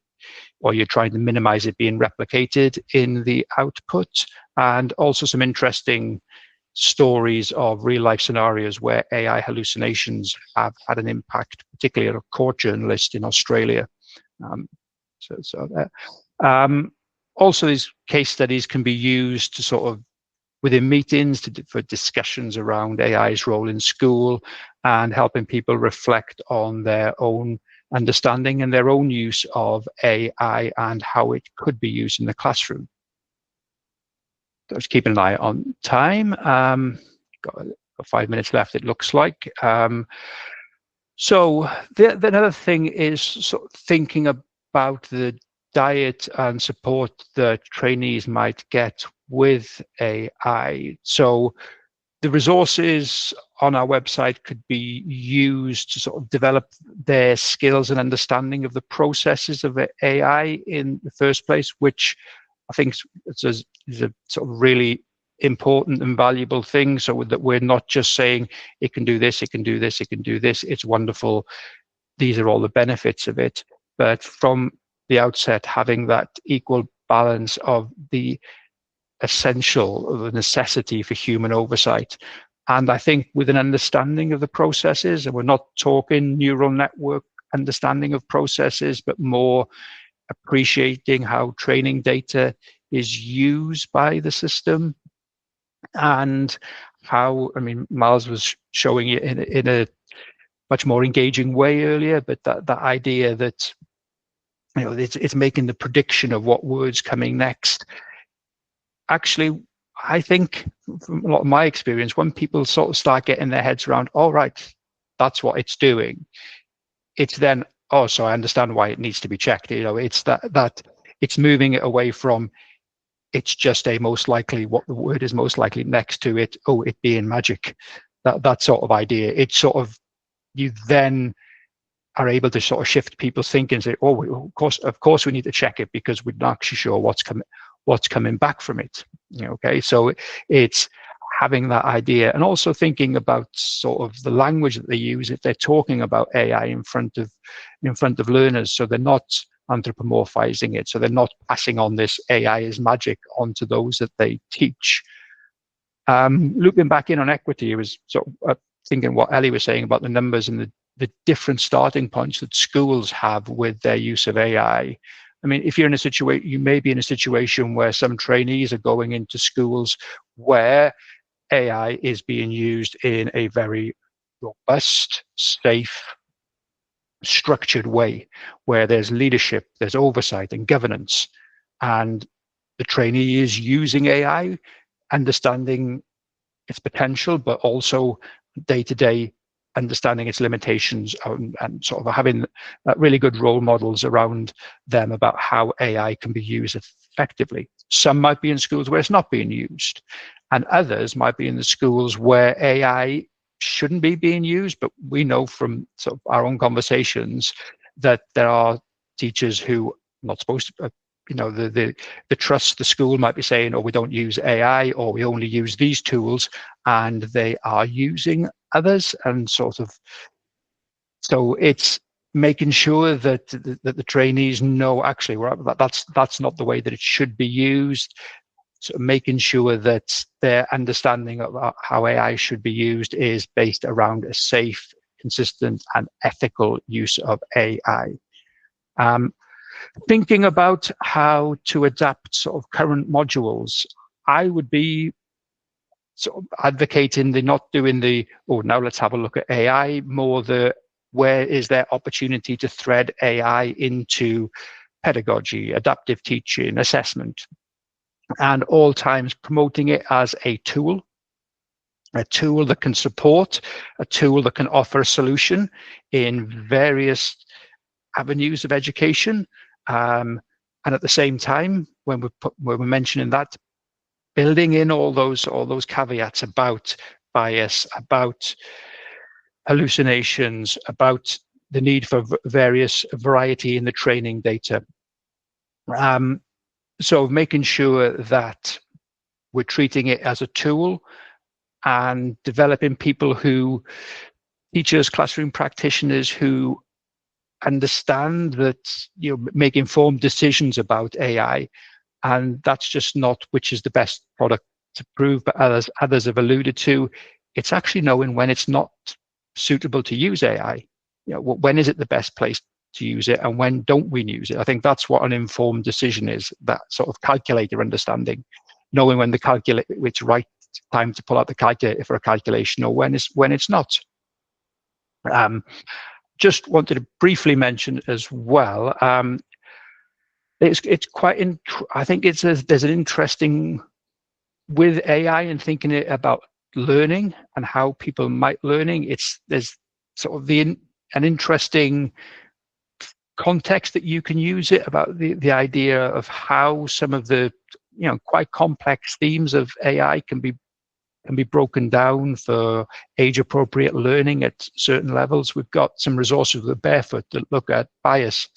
or you're trying to minimize it being replicated in the output. And also some interesting stories of real life scenarios where AI hallucinations have had an impact, particularly on a court journalist in Australia. Also, these case studies can be used to sort of within meetings for discussions around AI's role in school and helping people reflect on their own understanding and their own use of AI and how it could be used in the classroom. Just keeping an eye on time. Got 5 minutes left, it looks like. So the another thing is sort of thinking about the diet and support that trainees might get with AI. So the resources on our website could be used to sort of develop their skills and understanding of the processes of AI in the first place, which I think is a sort of really important and valuable thing, so that we're not just saying it can do this, it can do this, it can do this, it's wonderful, these are all the benefits of it, but from the outset having that equal balance of the essential, the necessity for human oversight. And I think with an understanding of the processes, and we're not talking neural network understanding of processes, but more appreciating how training data is used by the system, and how, I mean, Miles was showing it in a much more engaging way earlier, but that idea that, you know, it's making the prediction of what word's coming next. Actually, I think from a lot of my experience, when people sort of start getting their heads around, all right, that's what it's doing, it's then, oh, so I understand why it needs to be checked. It's that it's moving it away from it's just a most likely, what the word is most likely next to it, oh, it being magic, that sort of idea. It's sort of, you then are able to sort of shift people's thinking and say, oh, of course we need to check it because we're not actually sure what's coming back from it. Okay, so it's having that idea, and also thinking about sort of the language that they use if they're talking about AI in front of learners, so they're not anthropomorphizing it, so they're not passing on this AI is magic onto those that they teach. Looping back in on equity, it was sort of thinking what Ellie was saying about the numbers and the different starting points that schools have with their use of AI. I mean, if you're in a situation, you may be in a situation where some trainees are going into schools where AI is being used in a very robust, safe, structured way, where there's leadership, there's oversight and governance, and the trainee is using AI, understanding its potential, but also day-to-day understanding its limitations, and sort of having really good role models around them about how AI can be used effectively. Some might be in schools where it's not being used, and others might be in the schools where AI shouldn't be being used, but we know from sort of our own conversations that there are teachers who are not supposed to, the trust, the school might be saying, oh, we don't use AI, or we only use these tools, and they are using others, and sort of, so it's making sure that the trainees know actually that's not the way that it should be used. So making sure that their understanding of how AI should be used is based around a safe, consistent, and ethical use of AI. Thinking about how to adapt sort of current modules, I would be sort of advocating the not doing the, oh, now let's have a look at AI, more the where is there opportunity to thread AI into pedagogy, adaptive teaching, assessment, and all times promoting it as a tool that can support, a tool that can offer a solution in various avenues of education. And at the same time, when we're mentioning that, building in all those caveats about bias, about hallucinations, about the need for various variety in the training data. So making sure that we're treating it as a tool and developing people who, teachers, classroom practitioners who understand that, make informed decisions about AI. And that's just not which is the best product to prove, but others have alluded to, it's actually knowing when it's not suitable to use AI. When is it the best place to use it, and when don't we use it? I think that's what an informed decision is, that sort of calculator understanding, knowing when it's right time to pull out the calculator for a calculation, or when it's not. Just wanted to briefly mention as well, it's quite, I think there's an interesting with AI and thinking it about learning and how people might learning. There's sort of an interesting context that you can use it about the idea of how some of the quite complex themes of AI can be broken down for age-appropriate learning at certain levels. We've got some resources with Barefoot that look at bias,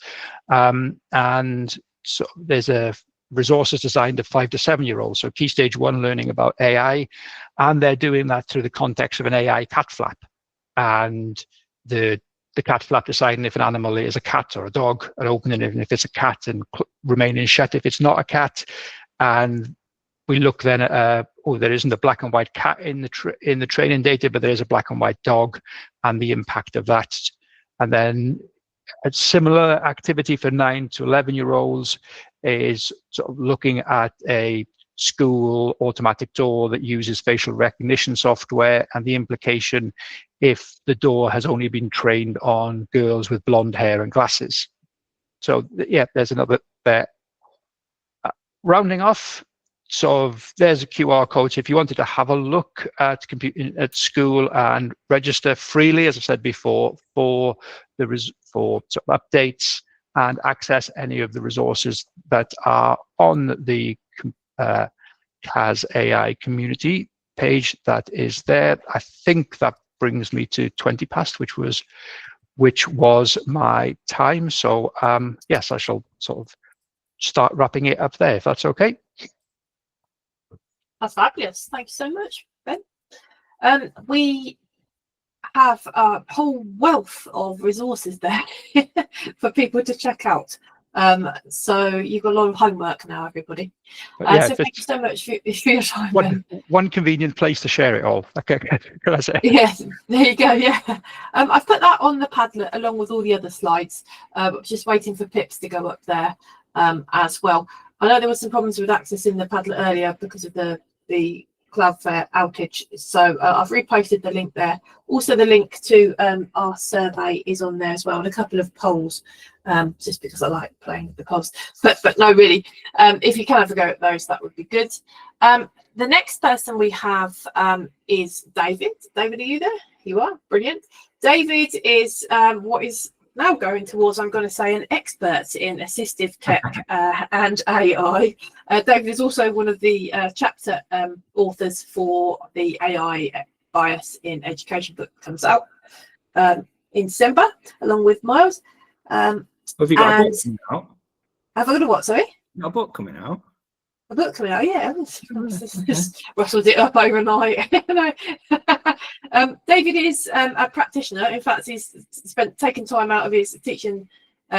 and so there's a resources designed of 5 to 7-year-olds, so Key Stage 1 learning about AI, and they're doing that through the context of an AI cat flap, and the cat flap deciding if an animal is a cat or a dog, and opening it if it's a cat and remaining shut if it's not a cat. And we look then at, there isn't a black and white cat in the training data, but there is a black and white dog, and the impact of that. And then a similar activity for 9 to 11-year-olds is sort of looking at a school automatic door that uses facial recognition software, and the implication if the door has only been trained on girls with blonde hair and glasses. So yeah, there's another there. Rounding off, sort of, there's a QR code. So if you wanted to have a look at at school and register freely, as I said before, for sort of updates and access any of the resources that are on the CAS AI community page that is there. I think that brings me to 20 past, which was my time. So yes, I shall sort of start wrapping it up there, if that's okay. That's fabulous. Thank you so much, Ben. We have a whole wealth of resources there for people to check out. So you've got a lot of homework now, everybody. Yeah, so thank you so much for your time. One convenient place to share it all. Okay, can I say? Yes, there you go. Yeah, I've put that on the Padlet along with all the other slides. Just waiting for Pips to go up there as well. I know there were some problems with accessing the Padlet earlier because of the Cloudflare outage, so I've reposted the link there. Also, the link to our survey is on there as well, and a couple of polls, just because I like playing with the polls. But no, really, if you can have a go at those, that would be good. The next person we have is David. David, are you there? You are. Brilliant. David is what is now going towards, I'm going to say, an expert in assistive tech and AI. David is also one of the chapter authors for the AI Bias in Education book that comes out in December, along with Miles. Have you got a book coming out? Have I got a what, sorry? A book coming out? A book coming out, yeah. Just rustled it up overnight. David is a practitioner. In fact, he's taken time out of his teaching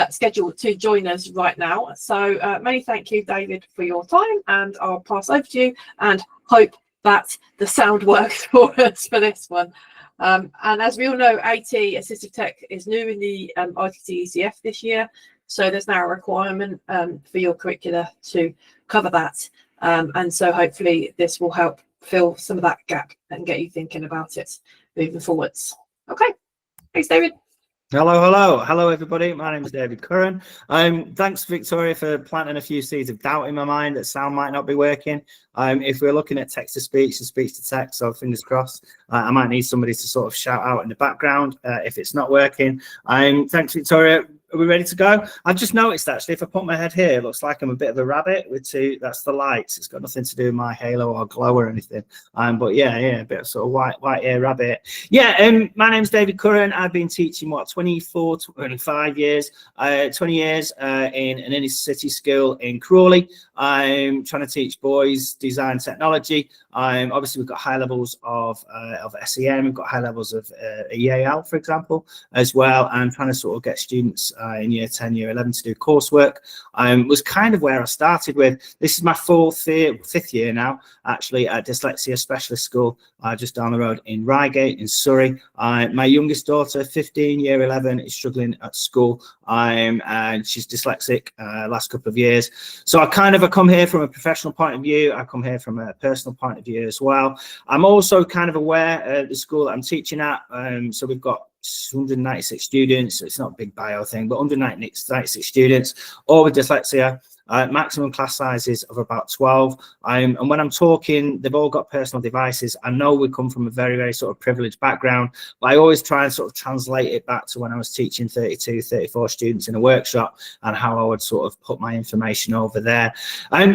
schedule to join us right now. So many thank you, David, for your time, and I'll pass over to you and hope that the sound works for us for this one. And as we all know, AT Assistive Tech is new in the ITT ECF this year. So there's now a requirement for your curricula to cover that. And so hopefully this will help fill some of that gap and get you thinking about it moving forwards. Okay, thanks, David. Hello, everybody. My name is David Curran. Thanks, Victoria, for planting a few seeds of doubt in my mind that sound might not be working. If we're looking at text to speech and speech to text, so fingers crossed, I might need somebody to sort of shout out in the background if it's not working. Thanks, Victoria. Are we ready to go? I've just noticed, actually, if I put my head here, it looks like I'm a bit of a rabbit with two. That's the lights. It's got nothing to do with my halo or glow or anything. But yeah, a bit of sort of white ear rabbit. Yeah, my name's David Curran. I've been teaching, 25 years, 20 years in an inner city school in Crawley. I'm trying to teach boys design technology. Obviously, we've got high levels of SEM. We've got high levels of EAL, for example, as well. I'm trying to sort of get students in year 10, year 11 to do coursework. Was kind of where I started with. This is my fifth year now, actually, at Dyslexia Specialist School, just down the road in Reigate in Surrey. My youngest daughter, 15, year 11, is struggling at school, and she's dyslexic last couple of years. So I come here from a professional point of view. I come here from a personal point of view as well. I'm also kind of aware of the school that I'm teaching at. So we've got 196 students. So it's not a big bio thing, but 196 students, all with dyslexia. Maximum class sizes of about 12. And when I'm talking, they've all got personal devices. I know we come from a very, very sort of privileged background, but I always try and sort of translate it back to when I was teaching 32, 34 students in a workshop and how I would sort of put my information over there.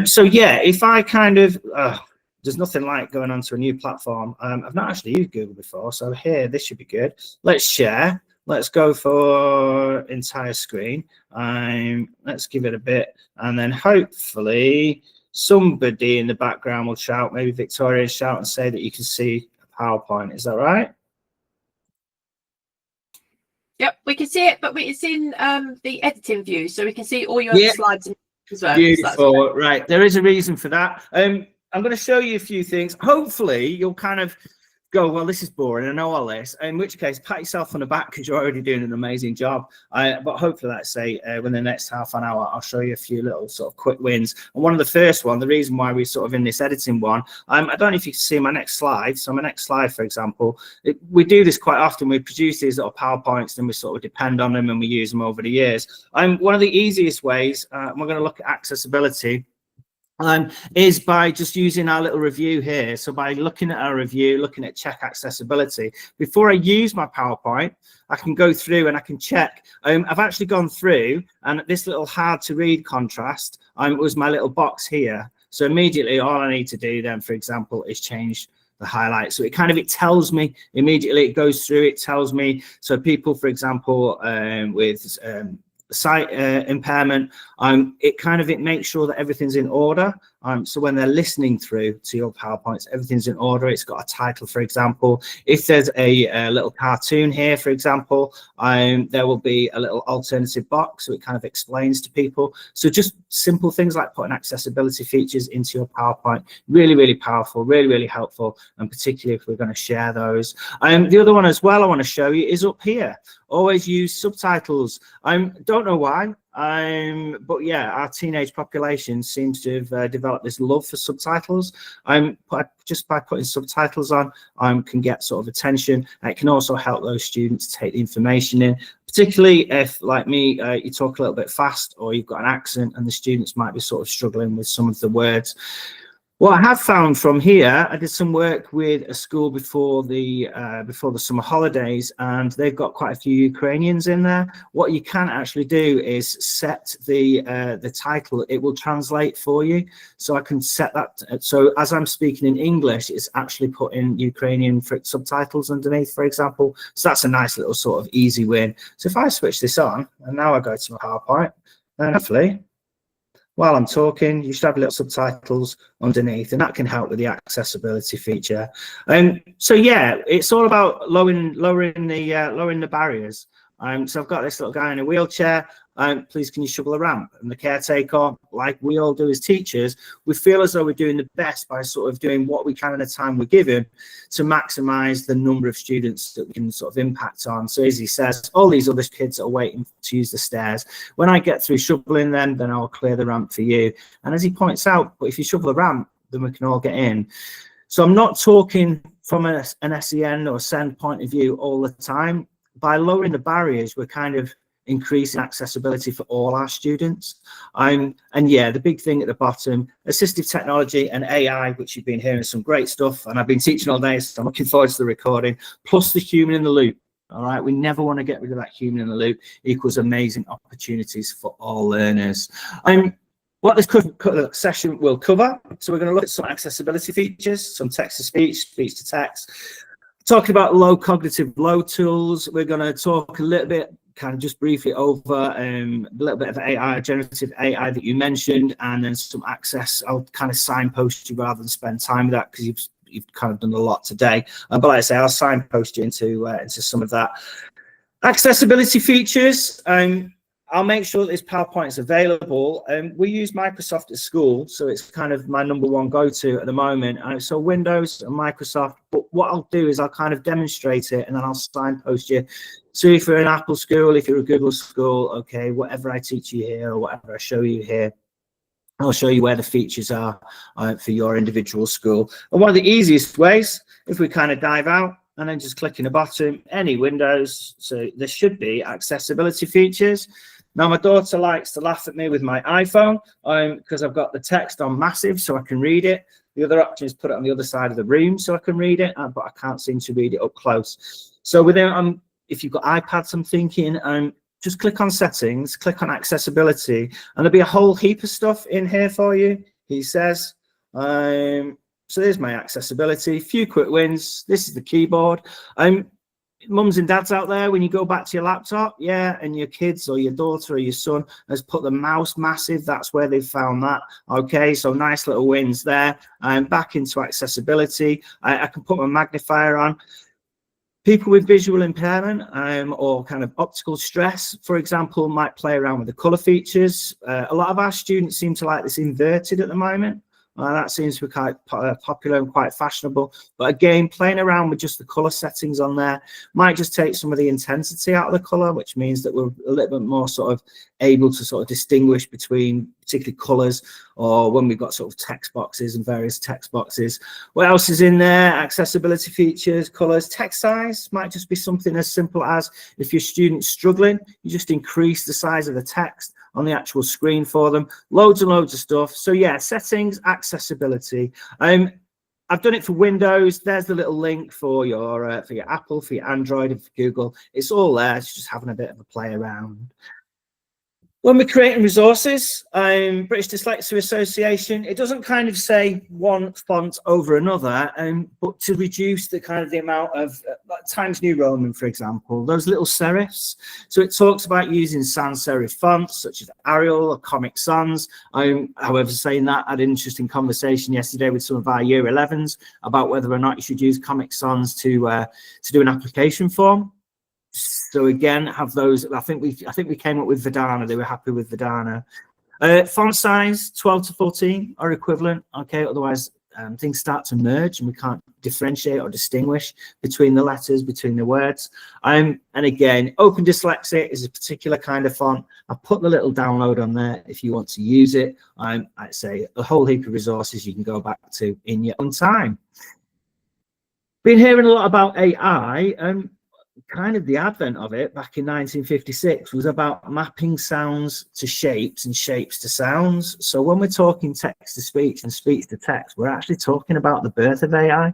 So yeah, if I kind of, there's nothing like going onto a new platform. I've not actually used Google before, so here, this should be good. Let's share. Let's go for entire screen. Let's give it a bit, and then hopefully somebody in the background will shout, maybe Victoria shout and say that you can see a PowerPoint. Is that right? Yep, we can see it, but it's in the editing view, so we can see all your slides as well. Beautiful. So right, there is a reason for that. I'm going to show you a few things. Hopefully, you'll kind of go, well, this is boring. I know all this. In which case, pat yourself on the back because you're already doing an amazing job. But hopefully, let's say, within the next half an hour, I'll show you a few little sort of quick wins. And one of the first one, the reason why we're sort of in this editing one, I don't know if you can see my next slide. So my next slide, for example, we do this quite often. We produce these little PowerPoints, and we sort of depend on them, and we use them over the years. One of the easiest ways, we're going to look at accessibility. is by just using our little review here. So by looking at our review, looking at check accessibility, before I use my PowerPoint, I can go through and I can check. I've actually gone through, and this little hard to read contrast was my little box here. So immediately all I need to do then, for example, is change the highlight. So it tells me immediately, it goes through, it tells me. So people, for example, with sight impairment, it makes sure that everything's in order. So when they're listening through to your PowerPoints, everything's in order. It's got a title, for example. If there's a little cartoon here, for example, there will be a little alternative box, so it kind of explains to people. So just simple things like putting accessibility features into your PowerPoint, really, really powerful, really, really helpful, and particularly if we're going to share those. The other one as well I want to show you is up here. Always use subtitles. Don't know why, but yeah, our teenage population seems to have developed this love for subtitles. Just by putting subtitles on, can get sort of attention. It can also help those students take the information in, particularly if, like me, you talk a little bit fast or you've got an accent and the students might be sort of struggling with some of the words. What I have found from here, I did some work with a school before the summer holidays, and they've got quite a few Ukrainians in there. What you can actually do is set the title. It will translate for you. So I can set that. So as I'm speaking in English, it's actually put in Ukrainian subtitles underneath, for example. So that's a nice little sort of easy win. So if I switch this on, and now I go to my PowerPoint, and hopefully, while I'm talking, you should have little subtitles underneath, and that can help with the accessibility feature. So yeah, it's all about lowering the barriers. So I've got this little guy in a wheelchair. Please, can you shovel a ramp? And the caretaker, like we all do as teachers, we feel as though we're doing the best by sort of doing what we can in the time we're given to maximize the number of students that we can sort of impact on. So as he says, all these other kids are waiting to use the stairs. When I get through shoveling them, then I'll clear the ramp for you. And as he points out, but if you shovel the ramp, then we can all get in. So I'm not talking from an SEN or SEND point of view all the time. By lowering the barriers, we're kind of increasing accessibility for all our students. And yeah, the big thing at the bottom, assistive technology and AI, which you've been hearing some great stuff, and I've been teaching all day, so I'm looking forward to the recording, plus the human in the loop. All right, we never want to get rid of that human in the loop, equals amazing opportunities for all learners. What this session will cover, so we're going to look at some accessibility features, some text-to-speech, speech-to-text, talking about low cognitive load tools. We're going to talk a little bit, kind of just briefly over a little bit of AI, generative AI that you mentioned, and then some access. I'll kind of signpost you rather than spend time with that because you've kind of done a lot today. But like I say, I'll signpost you into some of that. Accessibility features. I'll make sure that this PowerPoint is available. We use Microsoft at school, so it's kind of my #1 go-to at the moment. So Windows and Microsoft, but what I'll do is I'll kind of demonstrate it and then I'll signpost you. So if you're an Apple school, if you're a Google school, okay, whatever I teach you here or whatever I show you here, I'll show you where the features are for your individual school. And one of the easiest ways, if we kind of dive out and then just click in the bottom, any Windows, so there should be accessibility features. Now, my daughter likes to laugh at me with my iPhone because I've got the text on massive so I can read it. The other option is put it on the other side of the room so I can read it, but I can't seem to read it up close. So within, if you've got iPads, I'm thinking, just click on settings, click on accessibility, and there'll be a whole heap of stuff in here for you, he says. So there's my accessibility, few quick wins. This is the keyboard. Mums and dads out there, when you go back to your laptop, yeah, and your kids or your daughter or your son has put the mouse massive, that's where they've found that. Okay, so nice little wins there. Back into accessibility. I can put my magnifier on. People with visual impairment or kind of optical stress, for example, might play around with the color features. A lot of our students seem to like this inverted at the moment. That seems to be quite popular and quite fashionable. But again, playing around with just the color settings on there might just take some of the intensity out of the color, which means that we're a little bit more sort of able to sort of distinguish between particularly colors, or when we've got sort of text boxes and various text boxes. What else is in there? Accessibility features, colors, text size might just be something as simple as if your student's struggling, you just increase the size of the text. on the actual screen for them. Loads and loads of stuff. So yeah, settings, accessibility. I've done it for Windows. There's the little link for your Apple, for your Android, and for Google. It's all there. It's just having a bit of a play around. When we're creating resources, British Dyslexia Association, it doesn't kind of say one font over another, but to reduce the amount of Times New Roman, for example, those little serifs. So it talks about using sans serif fonts such as Arial or Comic Sans. However, saying that, I had an interesting conversation yesterday with some of our Year 11s about whether or not you should use Comic Sans to do an application form. So again, have those. I think we came up with Verdana. They were happy with Verdana. Font size 12 to 14 or equivalent. Okay, otherwise things start to merge and we can't differentiate or distinguish between the letters, between the words. And again, Open Dyslexic is a particular kind of font. I put the little download on there if you want to use it. I'd say a whole heap of resources you can go back to in your own time. Been hearing a lot about AI. Kind of the advent of it back in 1956 was about mapping sounds to shapes and shapes to sounds. So when we're talking text to speech and speech to text, we're actually talking about the birth of AI.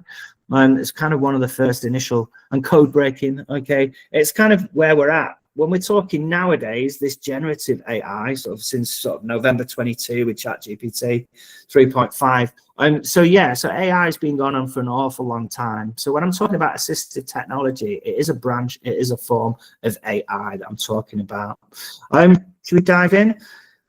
And it's kind of one of the first initial, and code breaking. Okay, it's kind of where we're at. When we're talking nowadays, this generative AI, since November 22 with ChatGPT 3.5. So AI has been going on for an awful long time. So when I'm talking about assistive technology, it is a branch, it is a form of AI that I'm talking about. Should we dive in?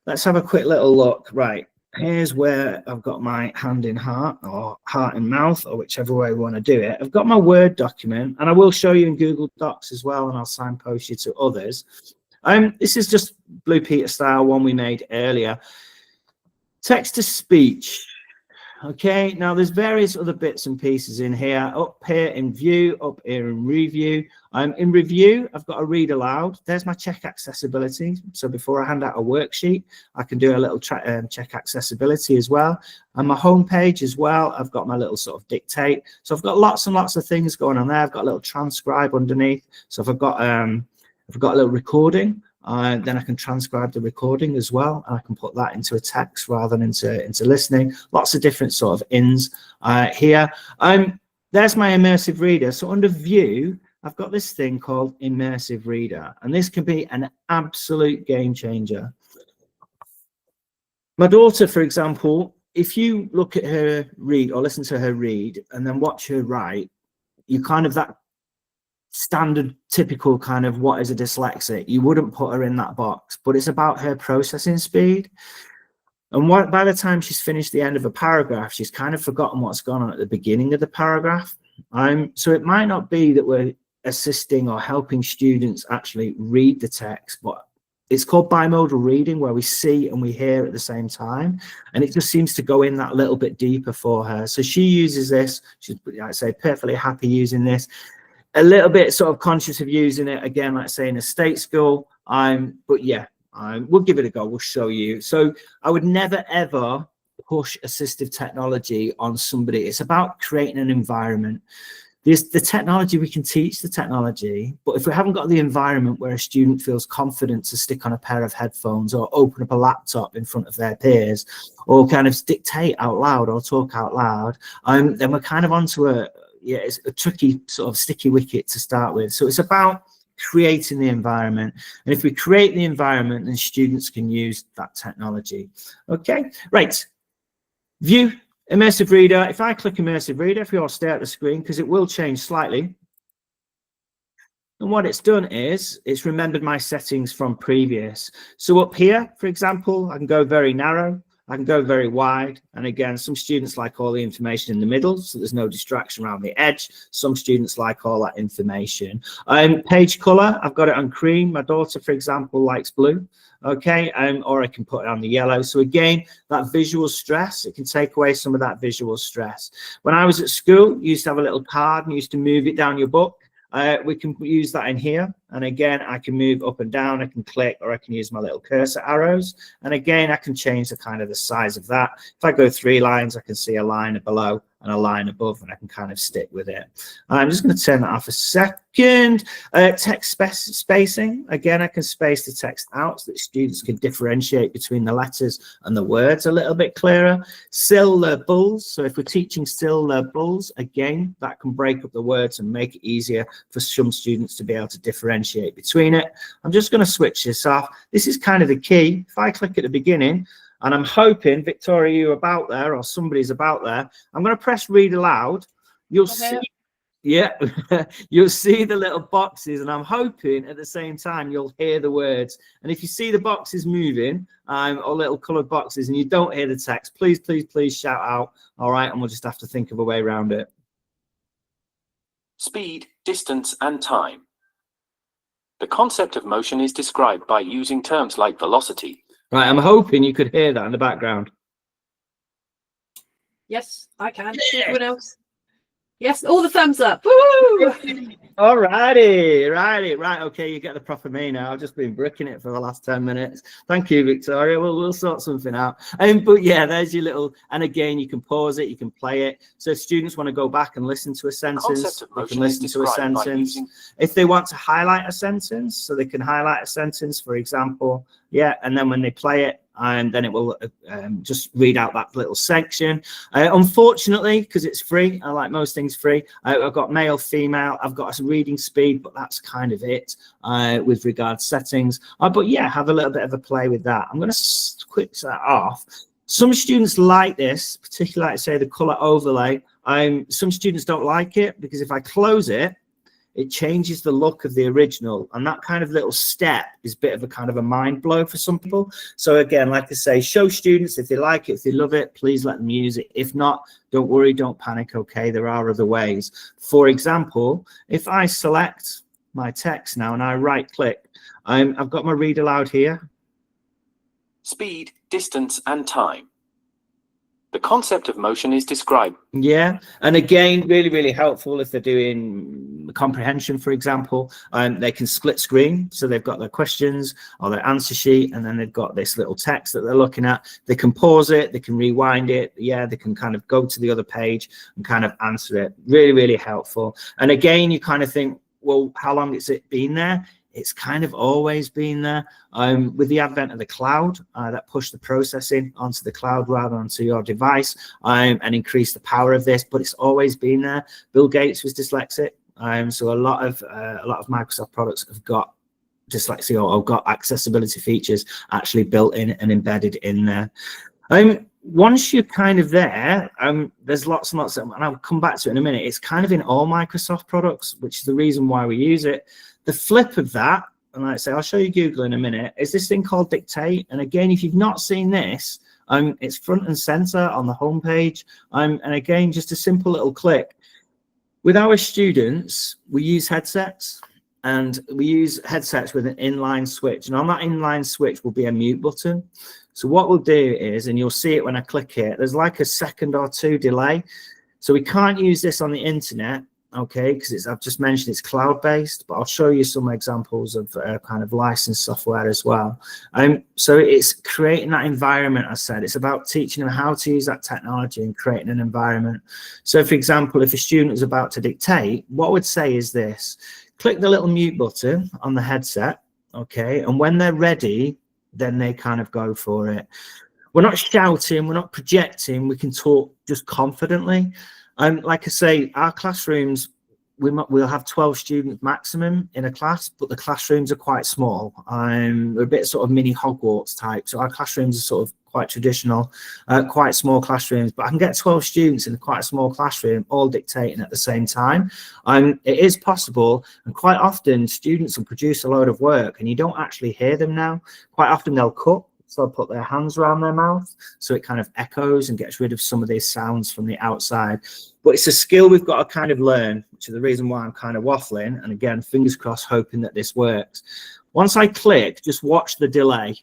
Let's have a quick little look. Right. Here's where I've got my hand in heart or heart in mouth, or whichever way we want to do it. I've got my Word document, and I will show you in Google Docs as well, and I'll signpost you to others. This is just Blue Peter style, one we made earlier. Text to speech. Okay, now there's various other bits and pieces in here. Up here in view, up here in review. In review, I've got a read aloud. There's my check accessibility. So before I hand out a worksheet, I can do a little check accessibility as well. And my home page as well, I've got my little sort of dictate. So I've got lots and lots of things going on there. I've got a little transcribe underneath. So if I've got a little recording, then I can transcribe the recording as well, and I can put that into a text rather than into listening. Lots of different sort of ins here. There's my immersive reader. So under view, I've got this thing called immersive reader, and this can be an absolute game changer. My daughter, for example, if you look at her read or listen to her read and then watch her write, you kind of that standard typical kind of what is a dyslexic, you wouldn't put her in that box, but it's about her processing speed. And by the time she's finished the end of a paragraph, she's kind of forgotten what's gone on at the beginning of the paragraph. So it might not be that we're assisting or helping students actually read the text, but it's called bimodal reading, where we see and we hear at the same time, and it just seems to go in that little bit deeper for her. So she uses this. She's, I'd say, perfectly happy using this. A little bit sort of conscious of using it again, like say in a state school. But yeah, we'll give it a go. We'll show you. So I would never ever push assistive technology on somebody. It's about creating an environment. There's the technology, we can teach the technology, but if we haven't got the environment where a student feels confident to stick on a pair of headphones or open up a laptop in front of their peers or kind of dictate out loud or talk out loud, then we're kind of onto it's a tricky sort of sticky wicket to start with. So it's about creating the environment, and if we create the environment, then students can use that technology. Okay, right. View immersive reader. If I click immersive reader, if you all stare at the screen, because it will change slightly. And what it's done is it's remembered my settings from previous. So up here, for example, I can go very narrow. I can go very wide. And again, some students like all the information in the middle, so there's no distraction around the edge. Some students like all that information. Page color, I've got it on cream. My daughter, for example, likes blue. Okay, or I can put it on the yellow. So again, that visual stress, it can take away some of that visual stress. When I was at school, you used to have a little card and you used to move it down your book. We can use that in here. And again, I can move up and down, I can click, or I can use my little cursor arrows. And again, I can change the kind of the size of that. If I go 3 lines, I can see a line below and a line above, and I can kind of stick with it. I'm just going to turn that off a second. Text spacing. Again, I can space the text out so that students can differentiate between the letters and the words a little bit clearer. Syllables. So if we're teaching syllables, again, that can break up the words and make it easier for some students to be able to differentiate between it. I'm just going to switch this off. This is kind of the key. If I click at the beginning, and I'm hoping, Victoria, you're about there, or somebody's about there. I'm going to press read aloud. You'll see, yeah, you'll see the little boxes, and I'm hoping at the same time you'll hear the words. And if you see the boxes moving, or little coloured boxes, and you don't hear the text, please, please, please shout out. All right, and we'll just have to think of a way around it. Speed, distance, and time. The concept of motion is described by using terms like velocity. Right, I'm hoping you could hear that in the background. Yes, I can. Everyone else? Yes, all the thumbs up. Woo! All righty, right. Okay, you get the proper me now. I've just been bricking it for the last 10 minutes. Thank you, Victoria. We'll sort something out. But yeah, there's your little, and again, you can pause it, you can play it. So if students want to go back and listen to a sentence, they can listen to a sentence. If they want to highlight a sentence, so they can highlight a sentence, for example, yeah, and then when they play it, and then it will just read out that little section. Unfortunately, because it's free, I like most things free, I've got male, female, I've got a reading speed, but that's kind of it with regards settings. But yeah, have a little bit of a play with that. I'm going to quick that off. Some students like this, particularly like say the color overlay. Some students don't like it because if I close it, it changes the look of the original, and that kind of little step is a bit of a kind of a mind blow for some people. So again, like I say, show students if they like it, if they love it, please let them use it. If not, don't worry, don't panic. Okay, there are other ways. For example, if I select my text now and I right click, I've got my read aloud here. Speed, distance, and time. The concept of motion is described. Yeah, and again, really, really helpful if they're doing comprehension, for example. They can split screen, so they've got their questions or their answer sheet, and then they've got this little text that they're looking at. They can pause it, they can rewind it. Yeah, they can kind of go to the other page and kind of answer it. Really, really helpful. And again, you kind of think, well, how long has it been there? It's kind of always been there. With the advent of the cloud, that pushed the processing onto the cloud rather than onto your device, and increased the power of this, but it's always been there. Bill Gates was dyslexic, so a lot of Microsoft products have got dyslexia or got accessibility features actually built in and embedded in there. Once you're kind of there, there's lots and lots of, and I'll come back to it in a minute. It's kind of in all Microsoft products, which is the reason why we use it. The flip of that, and like I say, I'll show you Google in a minute, is this thing called Dictate. And again, if you've not seen this, it's front and center on the homepage. And again, just a simple little click. With our students, we use headsets, and we use headsets with an inline switch. And on that inline switch will be a mute button. So what we'll do is, and you'll see it when I click it, there's like a second or two delay. So we can't use this on the internet, okay, because I've just mentioned it's cloud-based, but I'll show you some examples of kind of licensed software as well. So it's creating that environment, I said. It's about teaching them how to use that technology and creating an environment. So, for example, if a student is about to dictate, what I would say is this. Click the little mute button on the headset, okay, and when they're ready, then they kind of go for it. We're not shouting, we're not projecting, we can talk just confidently. Like I say, our classrooms, we'll have 12 students maximum in a class, but the classrooms are quite small. We're a bit sort of mini Hogwarts type. So our classrooms are sort of quite traditional, quite small classrooms, but I can get 12 students in quite a small classroom, all dictating at the same time. It is possible, and quite often students will produce a load of work and you don't actually hear them now. Quite often they'll cut. So they'll put their hands around their mouth so it kind of echoes and gets rid of some of these sounds from the outside. But it's a skill we've got to kind of learn, which is the reason why I'm kind of waffling. And again, fingers crossed, hoping that this works. Once I click, just watch the delay.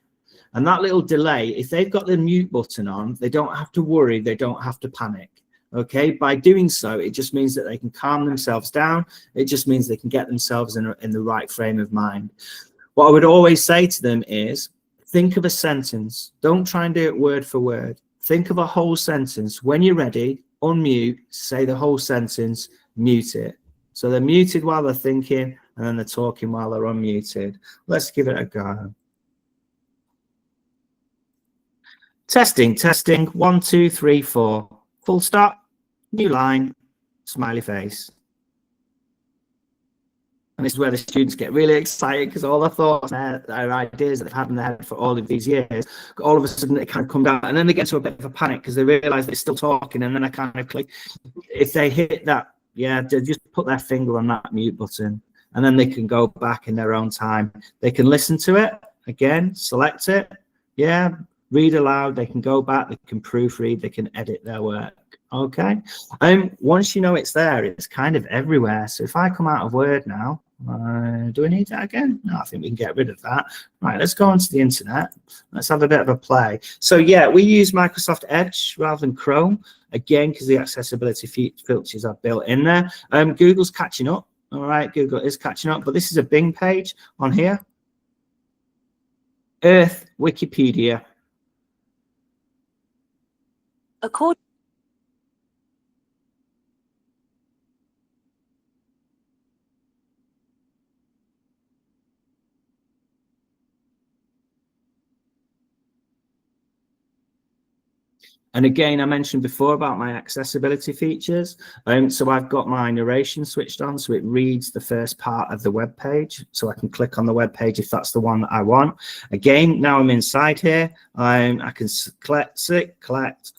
And that little delay, if they've got the mute button on, they don't have to worry, they don't have to panic. Okay, by doing so, it just means that they can calm themselves down. It just means they can get themselves in the right frame of mind. What I would always say to them is, think of a sentence. Don't try and do it word for word. Think of a whole sentence. When you're ready, unmute, say the whole sentence, mute it. So they're muted while they're thinking, and then they're talking while they're unmuted. Let's give it a go. Testing, testing, 1, 2, 3, 4. Full stop, new line, smiley face. And this is where the students get really excited because all their thoughts and their ideas that they've had in their head for all of these years, all of a sudden they kind of come down, and then they get into a bit of a panic because they realize they're still talking, and then I kind of click. If they hit that, yeah, they just put their finger on that mute button, and then they can go back in their own time. They can listen to it again, select it, yeah, read aloud, they can go back, they can proofread, they can edit their work. Okay, once you know it's there, it's kind of everywhere. So if I come out of Word now, do I need that again? No, I think we can get rid of that. Right, let's go onto the internet. Let's have a bit of a play. So yeah, we use Microsoft Edge rather than Chrome, again, because the accessibility filters are built in there. Google's catching up. All right, Google is catching up, but this is a Bing page on here. Earth, Wikipedia. According And again, I mentioned before about my accessibility features. So I've got my narration switched on, so it reads the first part of the web page. So I can click on the web page if that's the one that I want. Again, now I'm inside here. I can collect,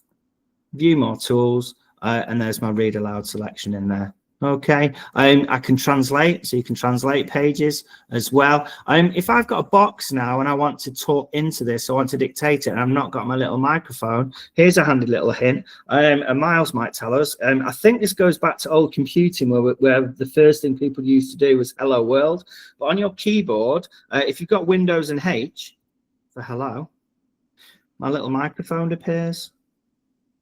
view more tools, and there's my read aloud selection in there. Okay, I can translate, so you can translate pages as well. If I've got a box now and I want to talk into this, I want to dictate it, and I've not got my little microphone, here's a handy little hint, and Miles might tell us. I think this goes back to old computing, where the first thing people used to do was hello world. But on your keyboard, if you've got Windows and H for hello, my little microphone appears,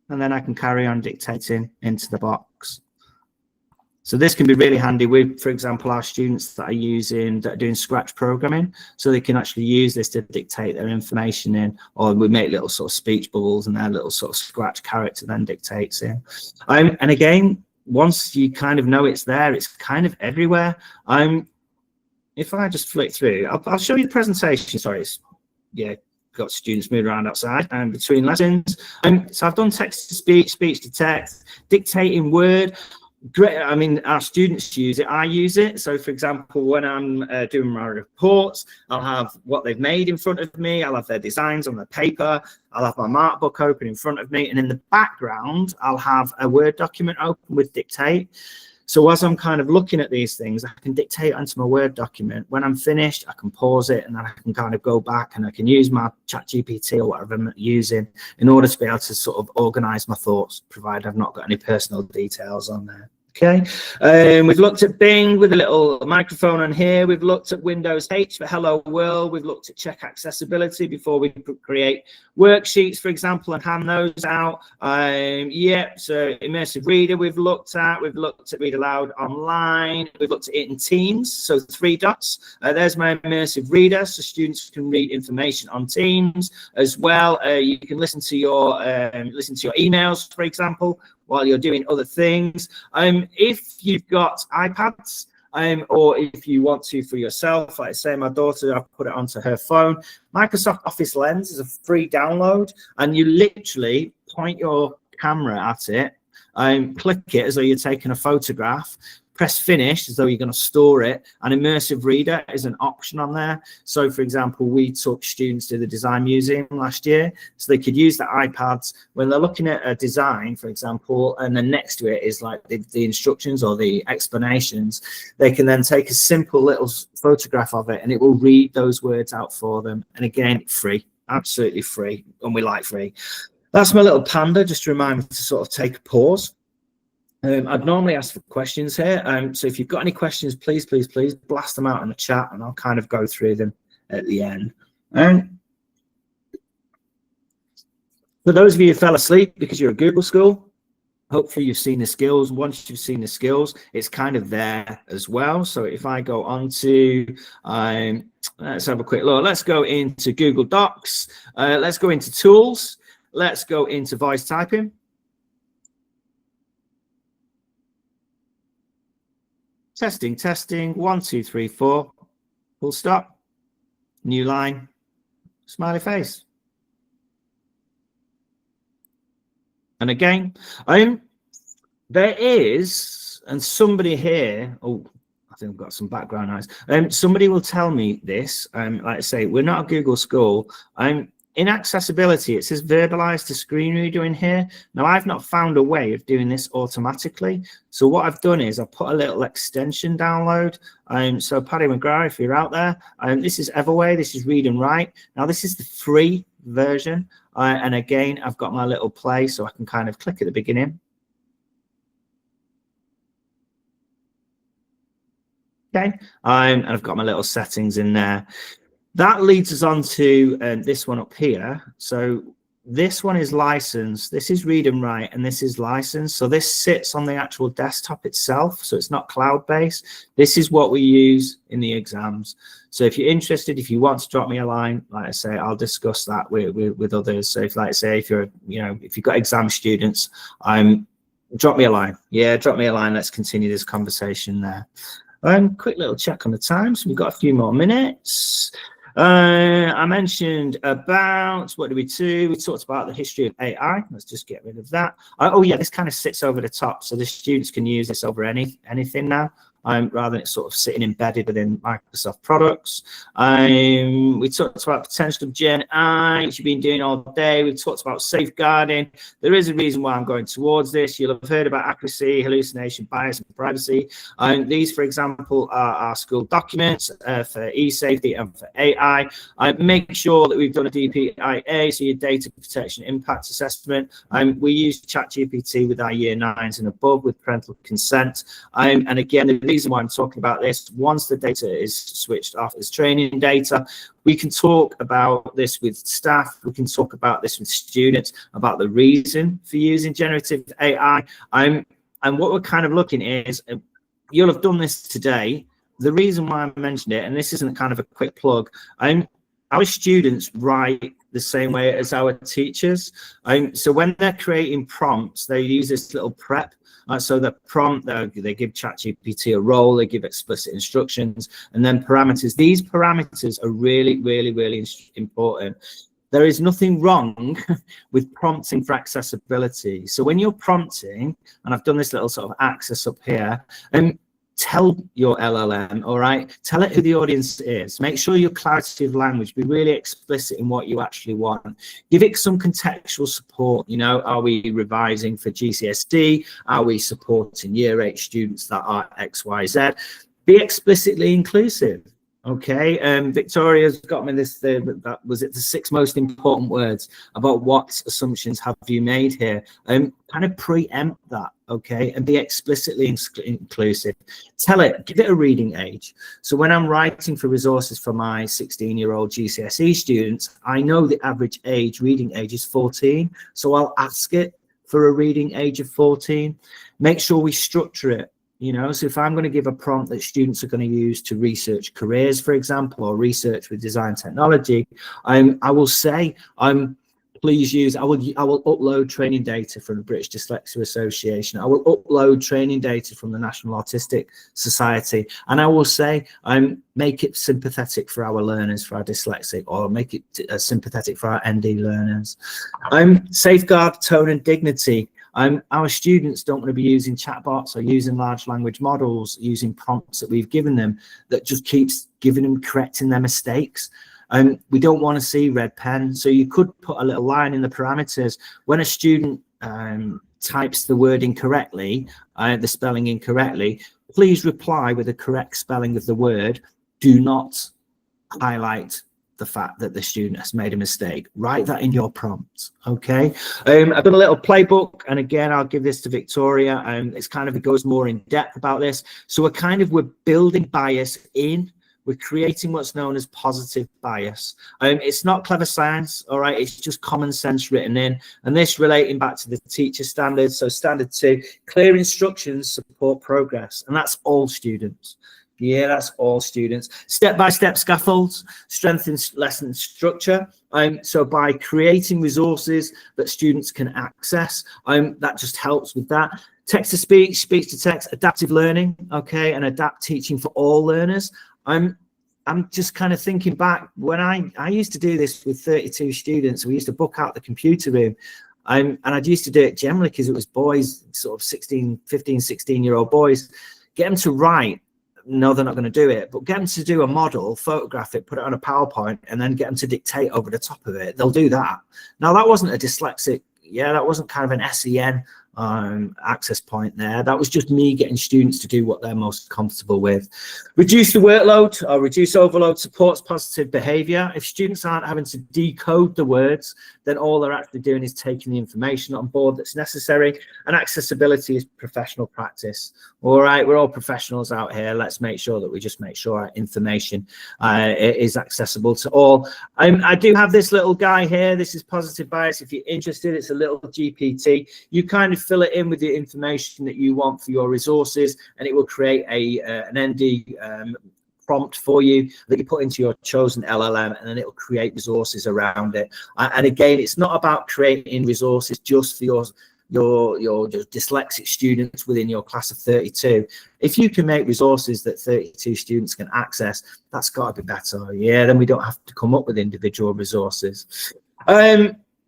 and then I can carry on dictating into the box. So this can be really handy with, for example, our students that are doing Scratch programming, so they can actually use this to dictate their information in, or we make little sort of speech bubbles and their little sort of Scratch character then dictates in. And again, once you kind of know it's there, it's kind of everywhere. If I just flick through, I'll show you the presentation. Sorry, yeah, got students moving around outside and between lessons. So I've done text to speech, speech to text, dictating Word. Great. I mean, our students use it. I use it. So, for example, when I'm doing my reports, I'll have what they've made in front of me. I'll have their designs on the paper. I'll have my mark book open in front of me. And in the background, I'll have a Word document open with Dictate. So as I'm kind of looking at these things, I can dictate onto my Word document. When I'm finished, I can pause it, and then I can kind of go back and I can use my ChatGPT or whatever I'm using in order to be able to sort of organize my thoughts, provided I've not got any personal details on there. Okay, we've looked at Bing with a little microphone on here. We've looked at Windows H for Hello World. We've looked at check accessibility before we create worksheets, for example, and hand those out. Yeah, so immersive reader we've looked at. We've looked at read aloud online. We've looked at it in Teams, so 3 dots. There's my immersive reader, so students can read information on Teams as well. You can listen to your emails, for example, while you're doing other things. If you've got iPads, or if you want to for yourself, like I say, my daughter, I've put it onto her phone. Microsoft Office Lens is a free download, and you literally point your camera at it, click it as though you're taking a photograph, press finish as though you're going to store it, and immersive reader is an option on there. So for example, we took students to the design museum last year, so they could use their iPads when they're looking at a design, for example, and then next to it is like the instructions or the explanations. They can then take a simple little photograph of it and it will read those words out for them. And again, free, absolutely free, and we like free. That's my little panda, just to remind me to sort of take a pause. I'd normally ask for questions here, so if you've got any questions, please blast them out in the chat, and I'll kind of go through them at the end. For those of you who fell asleep because you're a Google school, hopefully you've seen the skills. Once you've seen the skills, it's kind of there as well. So if I go on to, let's have a quick look. Let's go into Google Docs. Let's go into tools. Let's go into voice typing. Testing, testing, 1, 2, 3, 4, full stop, new line, smiley face. And again, there is, and somebody here, oh, I think I've got some background noise. Somebody will tell me this, like I say, we're not a Google school. In accessibility, it says verbalize to screen reader in here. Now, I've not found a way of doing this automatically. So what I've done is I put a little extension download. So Paddy McGrath, if you're out there, this is Everway, this is Read and Write. Now, this is the free version. And again, I've got my little play, so I can kind of click at the beginning. Okay, and I've got my little settings in there. That leads us on to this one up here. So this one is licensed. This is Read and Write, and this is licensed. So this sits on the actual desktop itself. So it's not cloud-based. This is what we use in the exams. So if you're interested, if you want to drop me a line, like I say, I'll discuss that with others. So if, like I say, if you're, if you've got exam students, drop me a line. Yeah, drop me a line. Let's continue this conversation there. Quick little check on the time. So we've got a few more minutes. I mentioned about, what did we do? We talked about the history of AI. Let's just get rid of that. Oh yeah, this kind of sits over the top. So the students can use this over anything now. Rather than it sort of sitting embedded within Microsoft products. We talked about potential of GenAI, which you've been doing all day. We talked about safeguarding. There is a reason why I'm going towards this. You'll have heard about accuracy, hallucination, bias, and privacy. These, for example, are our school documents for e-safety and for AI. Make sure that we've done a DPIA, so your data protection impact assessment. We use ChatGPT with our year 9s and above with parental consent. And again, the reason why I'm talking about this, once the data is switched off as training data, we can talk about this with staff, we can talk about this with students, about the reason for using generative AI. And what we're kind of looking is, you'll have done this today. The reason why I mentioned it, and this isn't kind of a quick plug, our students write the same way as our teachers. So when they're creating prompts, they use this little prep. So the prompt, they give ChatGPT a role, they give explicit instructions, and then parameters. These parameters are really, really, really important. There is nothing wrong with prompting for accessibility. So when you're prompting, and I've done this little sort of axis up here, tell your LLM, all right, tell it who the audience is. Make sure your clarity of language, be really explicit in what you actually want. Give it some contextual support. Are we revising for GCSE? Are we supporting year 8 students that are XYZ? Be explicitly inclusive. Okay, Victoria's got me this, that was it, the 6 most important words about what assumptions have you made here. Kind of preempt that, okay, and be explicitly inclusive. Tell it, give it a reading age. So when I'm writing for resources for my 16-year-old GCSE students, I know the average reading age is 14. So I'll ask it for a reading age of 14. Make sure we structure it. So if I'm going to give a prompt that students are going to use to research careers, for example, or research with design technology, I will say, please use, I will upload training data from the British Dyslexia Association. I will upload training data from the National Autistic Society. And I will say, make it sympathetic for our learners, for our dyslexic, or make it sympathetic for our ND learners. Safeguard tone and dignity. Our students don't want to be using chatbots or using large language models, using prompts that we've given them that just keeps giving them, correcting their mistakes. We don't want to see red pen. So you could put a little line in the parameters. When a student types the word incorrectly, the spelling incorrectly, please reply with the correct spelling of the word. Do not highlight the fact that the student has made a mistake. Write that in your prompt, okay? I've done a little playbook, and again, I'll give this to Victoria, and it goes more in depth about this. So we're building bias in we're creating what's known as positive bias. It's not clever science, all right? It's just common sense written in. And this relating back to the teacher standards. So standard 2, clear instructions support progress. And that's all students. Yeah, that's all students. Step-by-step scaffolds strengthen lesson structure. So by creating resources that students can access, that just helps with that. Text-to-speech, speech-to-text, adaptive learning, okay, and adapt teaching for all learners. I'm just kind of thinking back when I used to do this with 32 students. We used to book out the computer room. And I used to do it generally because it was boys, sort of 15, 16-year-old boys. Get them to write. No, they're not going to do it, but get them to do a model, photograph it, put it on a PowerPoint, and then get them to dictate over the top of it. They'll do that. Now, that wasn't a dyslexic, that wasn't kind of an SEN access point there. That was just me getting students to do what they're most comfortable with. Reduce the workload or reduce overload supports positive behavior. If students aren't having to decode the words, then all they're actually doing is taking the information on board that's necessary. And accessibility is professional practice. All right, we're all professionals out here. Let's make sure that we just make sure our information is accessible to all. I do have this little guy here. This is positive bias. If you're interested, it's a little GPT. You kind of fill it in with the information that you want for your resources, and it will create an ND prompt for you that you put into your chosen LLM, and then it will create resources around it. And again, it's not about creating resources just for your dyslexic students within your class of 32. If you can make resources that 32 students can access, that's got to be better. Yeah, then we don't have to come up with individual resources.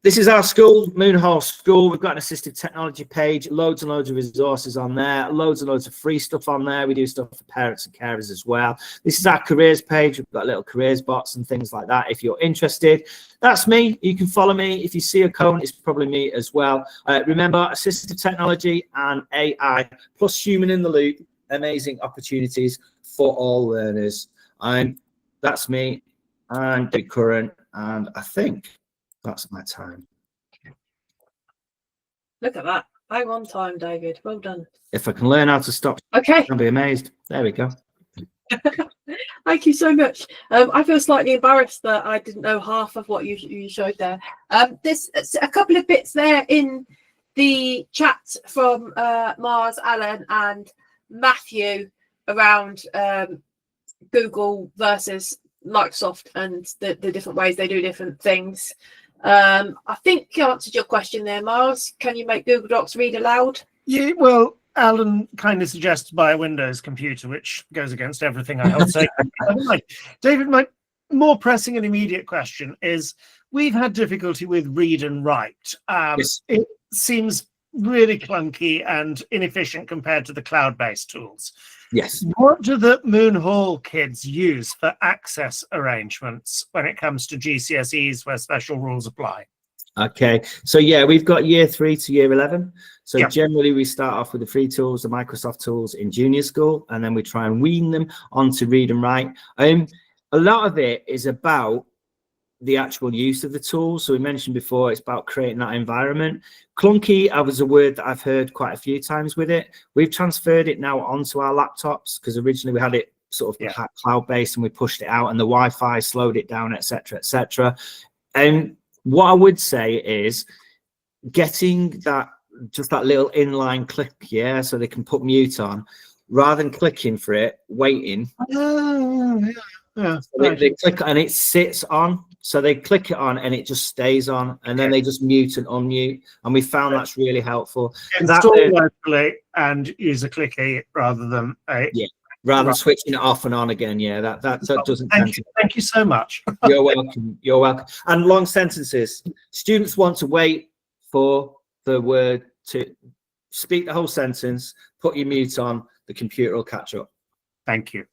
This is our school, Moonhall School. We've got an assistive technology page, loads and loads of resources on there, loads and loads of free stuff on there. We do stuff for parents and carers as well. This is our careers page. We've got little careers bots and things like that. If you're interested, that's me. You can follow me. If you see a cone, it's probably me as well. Remember, assistive technology and AI plus human in the loop, amazing opportunities for all learners. That's me. I'm David Curran, and I think that's my time. Look at that. Bang on time, David. Well done. If I can learn how to stop, okay, I'll be amazed. There we go. Thank you so much. I feel slightly embarrassed that I didn't know half of what you showed there. There's a couple of bits there in the chat from Mars, Alan and Matthew around Google versus Microsoft and the different ways they do different things. I think you answered your question there, Mars. Can you make Google Docs read aloud? Yeah, well, Alan kindly suggested by a Windows computer, which goes against everything I held sacred. David, my more pressing and immediate question is, we've had difficulty with read and write. Yes. It seems really clunky and inefficient compared to the cloud-based tools. Yes. What do the Moonhall kids use for access arrangements when it comes to GCSEs where special rules apply? Okay, so yeah, we've got year 3 to year 11. So generally we start off with the free tools, the Microsoft tools in junior school, and then we try and wean them onto read and write. A lot of it is about the actual use of the tools. So we mentioned before, it's about creating that environment. Clunky was a word that I've heard quite a few times with it. We've transferred it now onto our laptops because originally we had it sort of cloud-based and we pushed it out and the Wi-Fi slowed it down, etc., etc. And what I would say is getting that, just that little inline click, so they can put mute on, rather than clicking for it, waiting. So they click and it sits on. So they click it on and it just stays on, and then they just mute and unmute. And we found that's really helpful. Install locally and use a clicky rather than a rather than switching it off and on again. Yeah, that doesn't. Thank you so much. You're welcome. You're welcome. And long sentences. Students want to wait for the word to speak the whole sentence. Put your mute on. The computer will catch up. Thank you.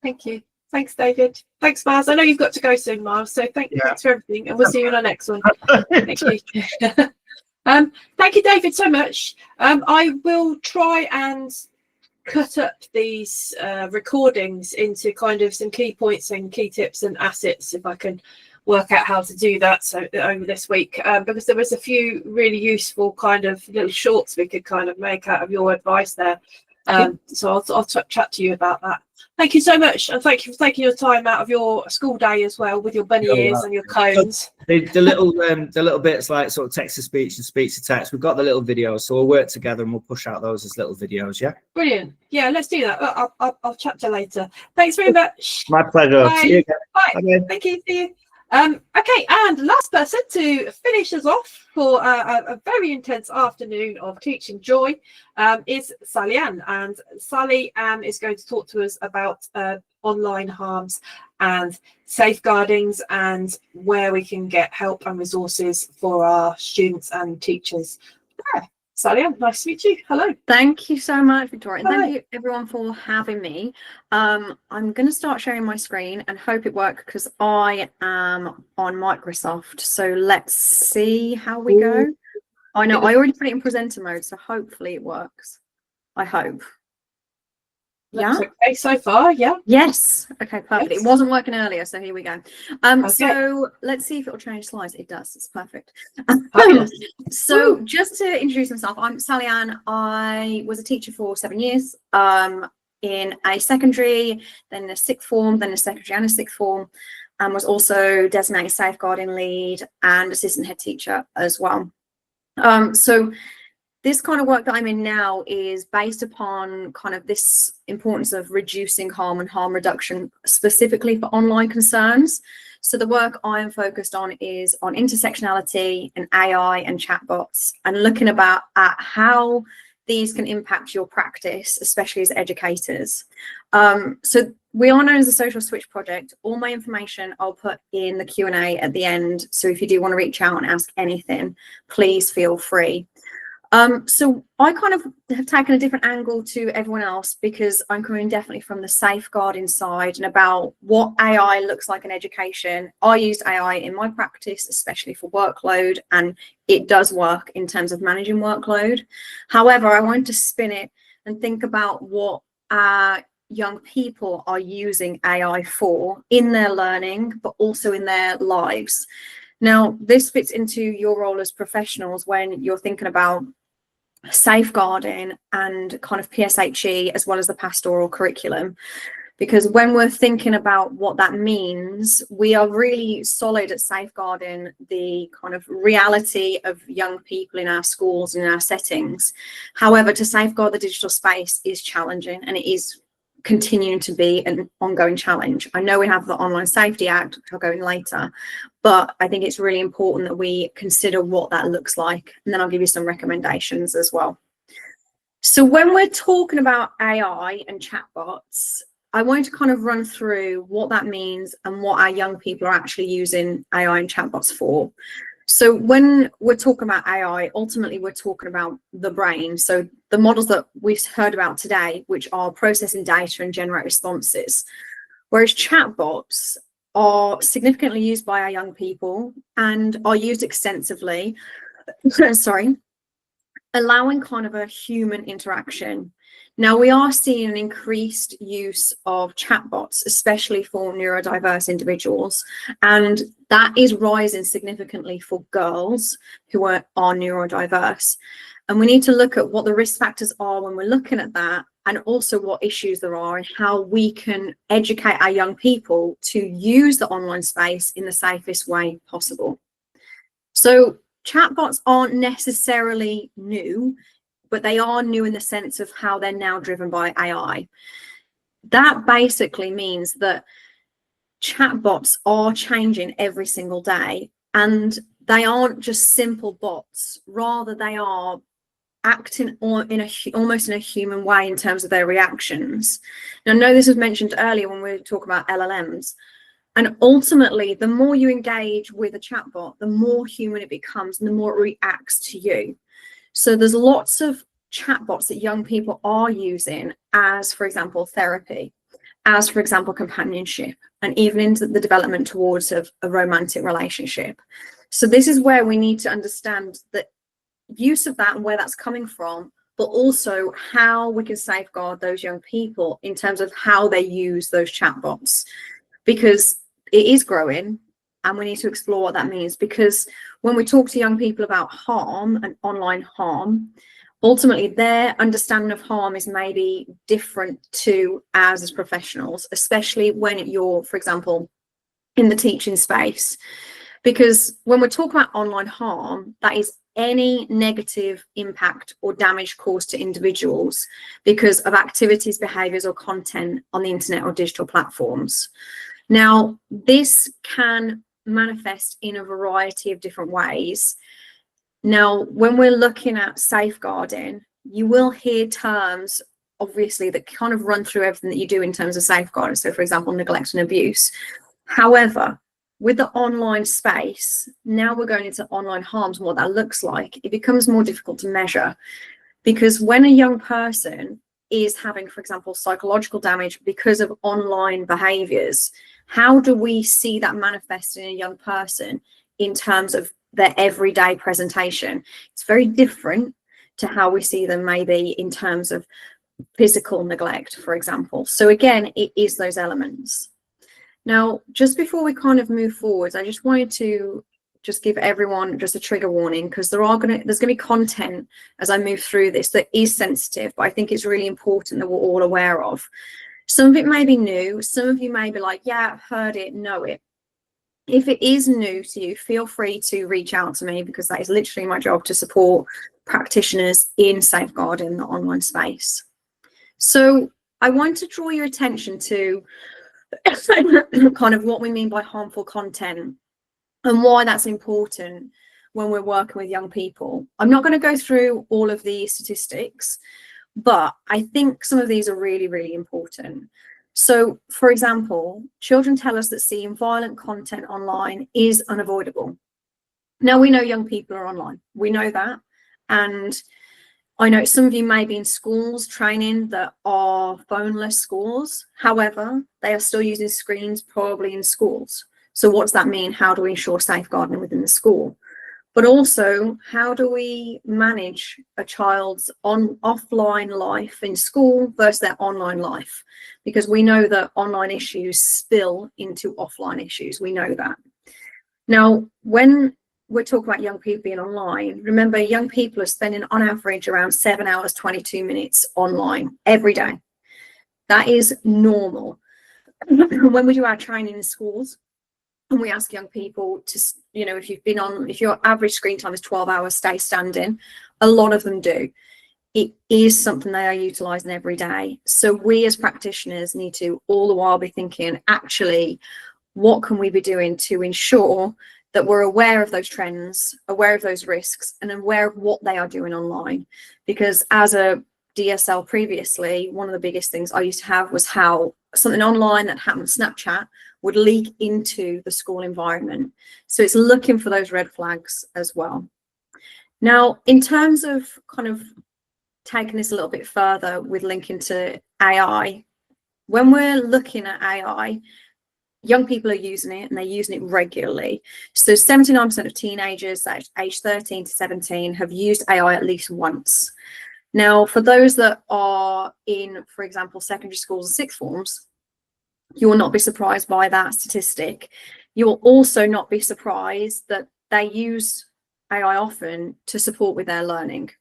Thank you. Thanks, David. Thanks, Mars. I know you've got to go soon, Mars. So thanks for everything, and we'll see you in our next one. Thank you. Thank you, David, so much. I will try and cut up these recordings into kind of some key points and key tips and assets if I can work out how to do that over this week, because there was a few really useful kind of little shorts we could kind of make out of your advice there. So I'll chat to you about that. Thank you so much, and thank you for taking your time out of your school day as well with your bunny ears and your cones. The little bits like sort of text to speech and speech to text, we've got the little videos, so we'll work together and we'll push out those as little videos. Yeah, Brilliant. Yeah, let's do that. I'll chat to you later. Thanks very much. my pleasure. Bye. See you again. Bye. Bye. Thank you. See you. Okay, and last person to finish us off for a very intense afternoon of teaching joy is Sally Ann. And Sally Ann is going to talk to us about online harms and safeguardings and where we can get help and resources for our students and teachers. Sally Ann, nice to meet you. Hello. Thank you so much, Victoria. And Hi. thank you everyone for having me. I'm going to start sharing my screen and hope it works because I am on Microsoft. So let's see how we go. I know I already put it in presenter mode, so hopefully it works. I hope. Looks okay so far, yeah. Yes. Okay, perfect. Yes. It wasn't working earlier, so here we go. Okay. So let's see if it'll change slides. It does. It's perfect. Fabulous. So just to introduce myself, I'm Sally Ann. I was a teacher for 7 years in a secondary, then a sixth form, then a secondary and a sixth form, and was also designated safeguarding lead and assistant head teacher as well. So this kind of work that I'm in now is based upon kind of this importance of reducing harm and harm reduction specifically for online concerns. So the work I am focused on is on intersectionality and AI and chatbots and looking at how these can impact your practice, especially as educators. So we are known as the Social Switch Project. All my information I'll put in the Q&A at the end. So if you do want to reach out and ask anything, please feel free. So I kind of have taken a different angle to everyone else because I'm coming definitely from the safeguarding side and about what AI looks like in education. I use AI in my practice, especially for workload, and it does work in terms of managing workload. However, I want to spin it and think about what young people are using AI for in their learning, but also in their lives. Now, this fits into your role as professionals when you're thinking about safeguarding and kind of PSHE as well as the pastoral curriculum, because when we're thinking about what that means, we are really solid at safeguarding the kind of reality of young people in our schools and in our settings. However, to safeguard the digital space is challenging, and it is continuing to be an ongoing challenge. I know we have the Online Safety Act, which I'll go in later, but I think it's really important that we consider what that looks like, and then I'll give you some recommendations as well. So when we're talking about AI and chatbots, I want to kind of run through what that means and what our young people are actually using AI and chatbots for. So when we're talking about AI, ultimately we're talking about the brain. So the models that we've heard about today, which are processing data and generate responses, whereas chatbots are significantly used by our young people and are used extensively, sorry, allowing kind of a human interaction. Now, we are seeing an increased use of chatbots, especially for neurodiverse individuals, and that is rising significantly for girls who are neurodiverse. And we need to look at what the risk factors are when we're looking at that, and also what issues there are and how we can educate our young people to use the online space in the safest way possible. So chatbots aren't necessarily new, but they are new in the sense of how they're now driven by AI. That basically means that chatbots are changing every single day, and they aren't just simple bots, rather they are acting almost in a human way in terms of their reactions. Now, I know this was mentioned earlier when we were talking about LLMs, and ultimately the more you engage with a chatbot, the more human it becomes and the more it reacts to you. So there's lots of chatbots that young people are using as, for example, therapy, as, for example, companionship, and even into the development towards a romantic relationship. So this is where we need to understand the use of that and where that's coming from, but also how we can safeguard those young people in terms of how they use those chatbots, because it is growing and we need to explore what that means. Because when we talk to young people about harm and online harm, ultimately their understanding of harm is maybe different to ours as professionals, especially when you're, for example, in the teaching space. Because when we're talking about online harm, that is any negative impact or damage caused to individuals because of activities, behaviours or content on the internet or digital platforms. Now, this can manifest in a variety of different ways. Now, when we're looking at safeguarding, you will hear terms, obviously, that kind of run through everything that you do in terms of safeguarding. So, for example, neglect and abuse. However, with the online space, now we're going into online harms and what that looks like, it becomes more difficult to measure, because when a young person is having, for example, psychological damage because of online behaviours, how do we see that manifest in a young person in terms of their everyday presentation? It's very different to how we see them maybe in terms of physical neglect, for example. So again, it is those elements. Now, just before we kind of move forward, I just wanted to just give everyone just a trigger warning, because there's going to be content as I move through this that is sensitive, but I think it's really important that we're all aware of. Some of it may be new. Some of you may be like, yeah, I've heard it, know it. If it is new to you, feel free to reach out to me, because that is literally my job, to support practitioners in safeguarding the online space. So I want to draw your attention to kind of what we mean by harmful content and why that's important when we're working with young people. I'm not going to go through all of the statistics, but I think some of these are really, really important. So, for example, children tell us that seeing violent content online is unavoidable. Now, we know young people are online. We know that. And I know some of you may be in schools training that are phoneless schools. However, they are still using screens probably in schools. So what does that mean? How do we ensure safeguarding within the school? But also, how do we manage a child's offline life in school versus their online life? Because we know that online issues spill into offline issues. We know that. Now, when we're talking about young people being online, remember, young people are spending on average around 7 hours, 22 minutes online every day. That is normal. When we do our training in schools, and we ask young people to, you know, if your average screen time is 12 hours, stay standing, a lot of them do. It is something they are utilising every day. So we as practitioners need to all the while be thinking, actually, what can we be doing to ensure that we're aware of those trends, aware of those risks, and aware of what they are doing online? Because as a DSL previously, one of the biggest things I used to have was how something online that happened on Snapchat would leak into the school environment. So it's looking for those red flags as well. Now, in terms of kind of taking this a little bit further with linking to AI, when we're looking at AI, young people are using it, and they're using it regularly. So 79% of teenagers aged 13 to 17 have used AI at least once. Now, for those that are in, for example, secondary schools and sixth forms, you will not be surprised by that statistic. You will also not be surprised that they use AI often to support with their learning.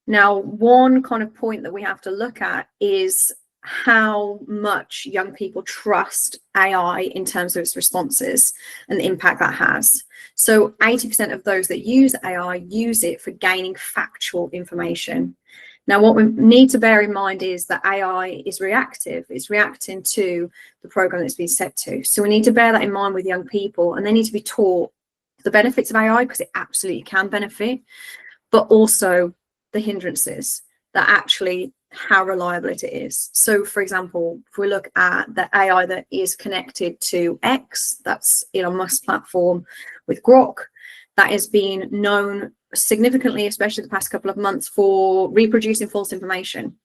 Now, one kind of point that we have to look at is how much young people trust AI in terms of its responses and the impact that has. So 80% of those that use AI use it for gaining factual information. Now, what we need to bear in mind is that AI is reactive. It's reacting to the program that's been set to. So we need to bear that in mind with young people, and they need to be taught the benefits of AI, because it absolutely can benefit, but also the hindrances, that actually how reliable it is. So, for example, if we look at the AI that is connected to X, that's Elon Musk's platform with Grok, that is being known significantly, especially the past couple of months, for reproducing false information.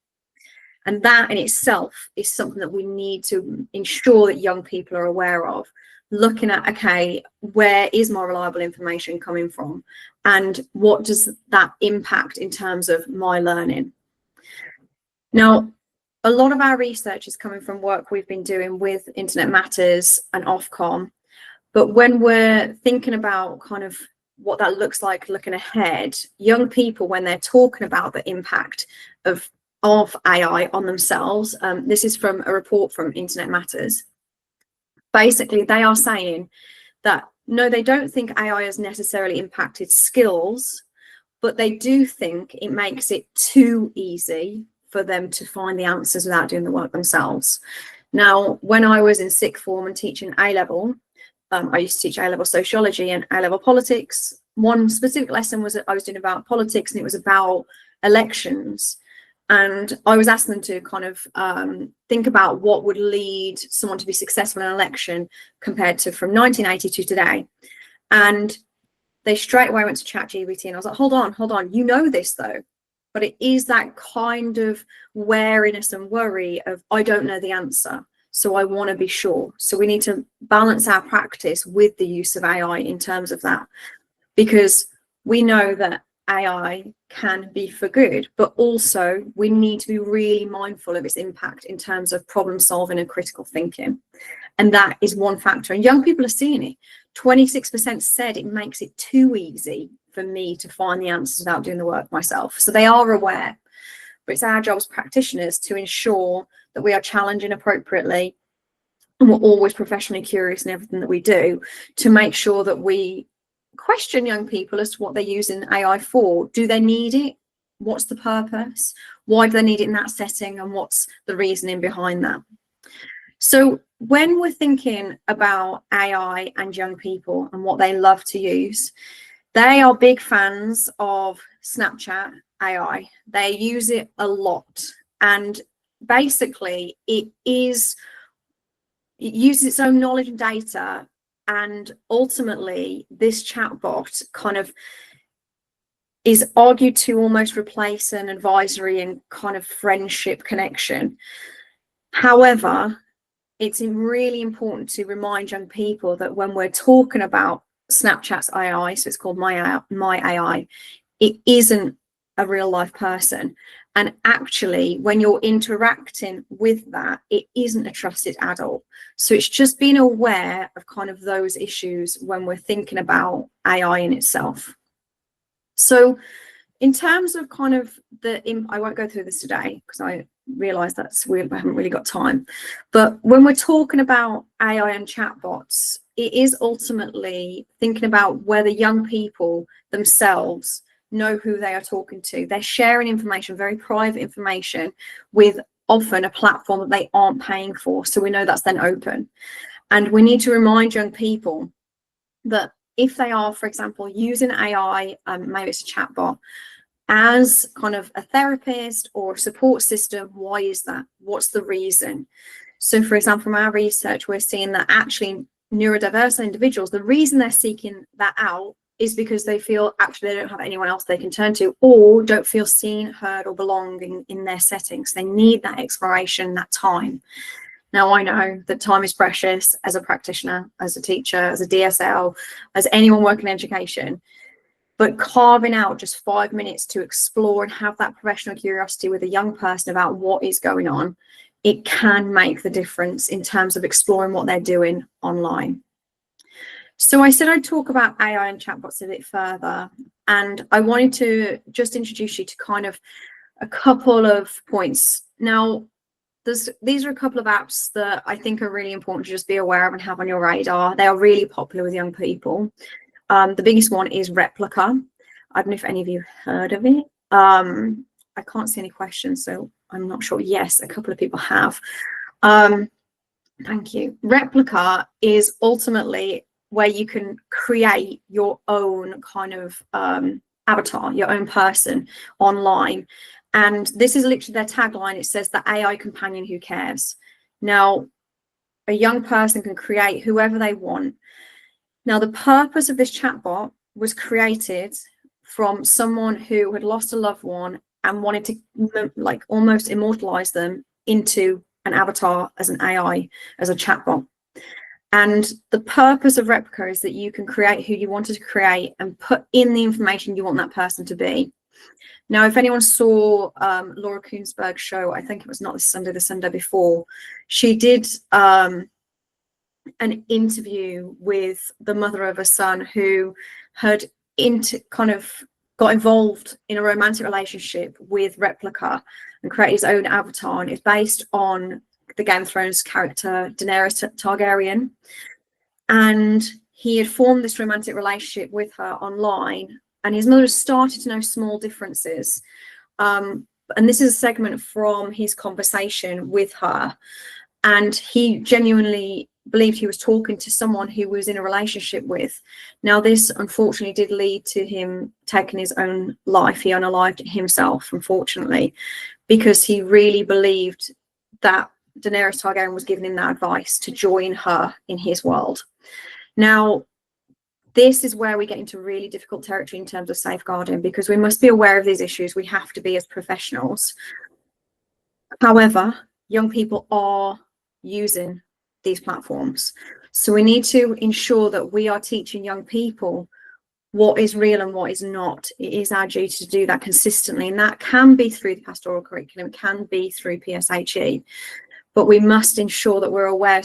And that in itself is something that we need to ensure that young people are aware of, looking at, okay, where is my reliable information coming from? And what does that impact in terms of my learning? Now, a lot of our research is coming from work we've been doing with Internet Matters and Ofcom. But when we're thinking about kind of what that looks like looking ahead, young people, when they're talking about the impact of AI on themselves, this is from a report from Internet Matters. Basically, they are saying that no, they don't think AI has necessarily impacted skills, but they do think it makes it too easy for them to find the answers without doing the work themselves. Now, when I was in sixth form and teaching A-level, I used to teach A-level sociology and A-level politics. One specific lesson was that I was doing about politics, and it was about elections. And I was asking them to kind of think about what would lead someone to be successful in an election compared to from 1980 to today. And they straight away went to ChatGPT, and I was like, hold on, you know this though. But it is that kind of wariness and worry of, I don't know the answer, so I want to be sure. So we need to balance our practice with the use of AI in terms of that, because we know that AI can be for good, but also we need to be really mindful of its impact in terms of problem solving and critical thinking. And that is one factor. And young people are seeing it. 26% said it makes it too easy for me to find the answers without doing the work myself. So they are aware, but it's our job as practitioners to ensure that we are challenging appropriately, and we're always professionally curious in everything that we do, to make sure that we question young people as to what they're using AI for. Do they need it? What's the purpose? Why do they need it in that setting? And what's the reasoning behind that? So when we're thinking about AI and young people and what they love to use, they are big fans of Snapchat AI. They use it a lot. And basically it uses its own knowledge and data. And ultimately, this chatbot kind of is argued to almost replace an advisory and kind of friendship connection. However, it's really important to remind young people that when we're talking about Snapchat's AI, so it's called My AI, it isn't a real life person. And actually, when you're interacting with that, it isn't a trusted adult. So it's just being aware of kind of those issues when we're thinking about AI in itself. So in terms of kind of I won't go through this today because I realize we haven't really got time. But when we're talking about AI and chatbots, it is ultimately thinking about whether young people themselves know who they are talking to. They're sharing information, very private information, with often a platform that they aren't paying for. So we know that's then open. And we need to remind young people that if they are, for example, using AI, maybe it's a chatbot, as kind of a therapist or a support system, why is that? What's the reason? So for example, from our research, we're seeing that actually neurodiverse individuals, the reason they're seeking that out is because they feel actually they don't have anyone else they can turn to, or don't feel seen, heard, or belonging in their settings. They need that exploration, that time. Now, I know that time is precious as a practitioner, as a teacher, as a DSL, as anyone working in education, but carving out just 5 minutes to explore and have that professional curiosity with a young person about what is going on, it can make the difference in terms of exploring what they're doing online. So I said I'd talk about AI and chatbots a bit further, and I wanted to just introduce you to kind of a couple of points. Now, these are a couple of apps that I think are really important to just be aware of and have on your radar. They are really popular with young people. The biggest one is Replica. I don't know if any of you heard of it. I can't see any questions, so I'm not sure. Yes, a couple of people have. Thank you. Replica is ultimately where you can create your own kind of avatar, your own person online. And this is literally their tagline. It says the AI companion who cares. Now, a young person can create whoever they want. Now, the purpose of this chatbot was created from someone who had lost a loved one and wanted to like almost immortalize them into an avatar as an AI, as a chatbot. And the purpose of Replica is that you can create who you wanted to create and put in the information you want that person to be. Now, if anyone saw Laura Koonsberg's show, I think it was not this Sunday, the Sunday before, she did an interview with the mother of a son who had got involved in a romantic relationship with Replica and created his own avatar, and it's based on the Game of Thrones character Daenerys Targaryen. And he had formed this romantic relationship with her online, and his mother started to know small differences. And this is a segment from his conversation with her, and he genuinely believed he was talking to someone who was in a relationship with. Now, this unfortunately did lead to him taking his own life. He unalived himself, unfortunately, because he really believed that Daenerys Targaryen was giving him that advice to join her in his world. Now, this is where we get into really difficult territory in terms of safeguarding, because we must be aware of these issues. We have to be as professionals. However, young people are using these platforms. So we need to ensure that we are teaching young people what is real and what is not. It is our duty to do that consistently, and that can be through the pastoral curriculum, can be through PSHE, but we must ensure that we're aware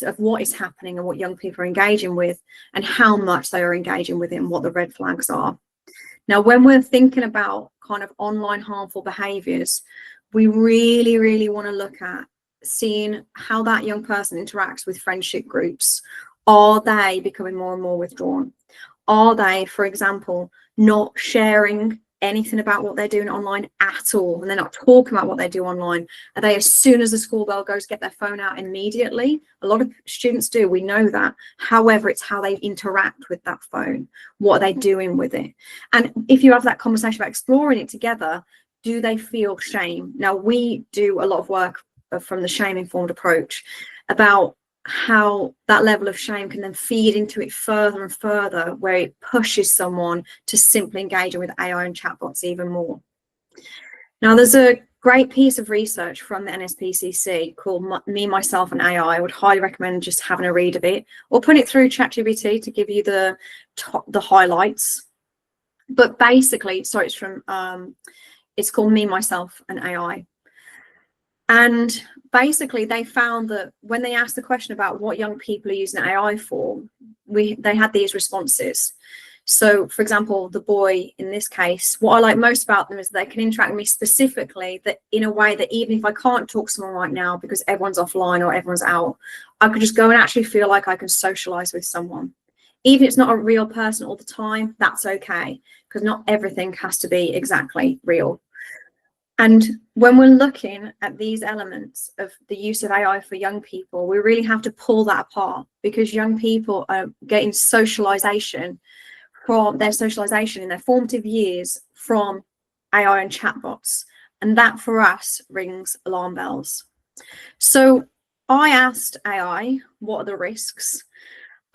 of what is happening and what young people are engaging with and how much they are engaging with it and what the red flags are. Now, when we're thinking about kind of online harmful behaviours, we really, really want to look at seeing how that young person interacts with friendship groups. Are they becoming more and more withdrawn? Are they, for example, not sharing anything about what they're doing online at all, and they're not talking about what they do online? Are they, as soon as the school bell goes, get their phone out immediately? A lot of students do, we know that. However, it's how they interact with that phone. What are they doing with it? And if you have that conversation about exploring it together, do they feel shame? Now, we do a lot of work from the shame-informed approach about how that level of shame can then feed into it further and further, where it pushes someone to simply engaging with AI and chatbots even more. Now, there's a great piece of research from the NSPCC called Me, Myself and AI. I would highly recommend just having a read of it, or put it through ChatGPT to give you the highlights. But basically, so it's from it's called Me, Myself and AI. And basically, they found that when they asked the question about what young people are using AI for, they had these responses. So, for example, the boy in this case, what I like most about them is they can interact with me specifically, that in a way that even if I can't talk to someone right now because everyone's offline or everyone's out, I could just go and actually feel like I can socialize with someone. Even if it's not a real person all the time, that's okay, because not everything has to be exactly real. And when we're looking at these elements of the use of AI for young people, we really have to pull that apart, because young people are getting socialization from their socialization in their formative years from AI and chatbots. And that for us rings alarm bells. So I asked AI, what are the risks?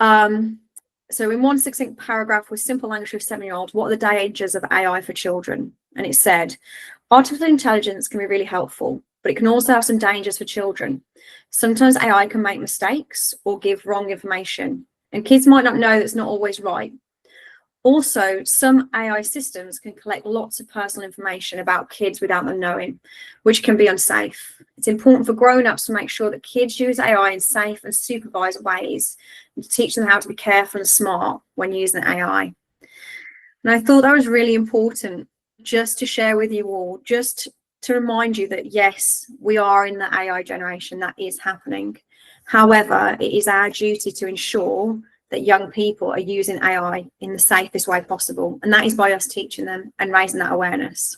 So in one succinct paragraph with simple language for 7-year-olds, what are the dangers of AI for children? And it said, artificial intelligence can be really helpful, but it can also have some dangers for children. Sometimes AI can make mistakes or give wrong information, and kids might not know that's not always right. Also, some AI systems can collect lots of personal information about kids without them knowing, which can be unsafe. It's important for grown-ups to make sure that kids use AI in safe and supervised ways, and to teach them how to be careful and smart when using AI. And I thought that was really important just to share with you all, just to remind you that yes, we are in the AI generation, that is happening. However, it is our duty to ensure that young people are using AI in the safest way possible, and that is by us teaching them and raising that awareness.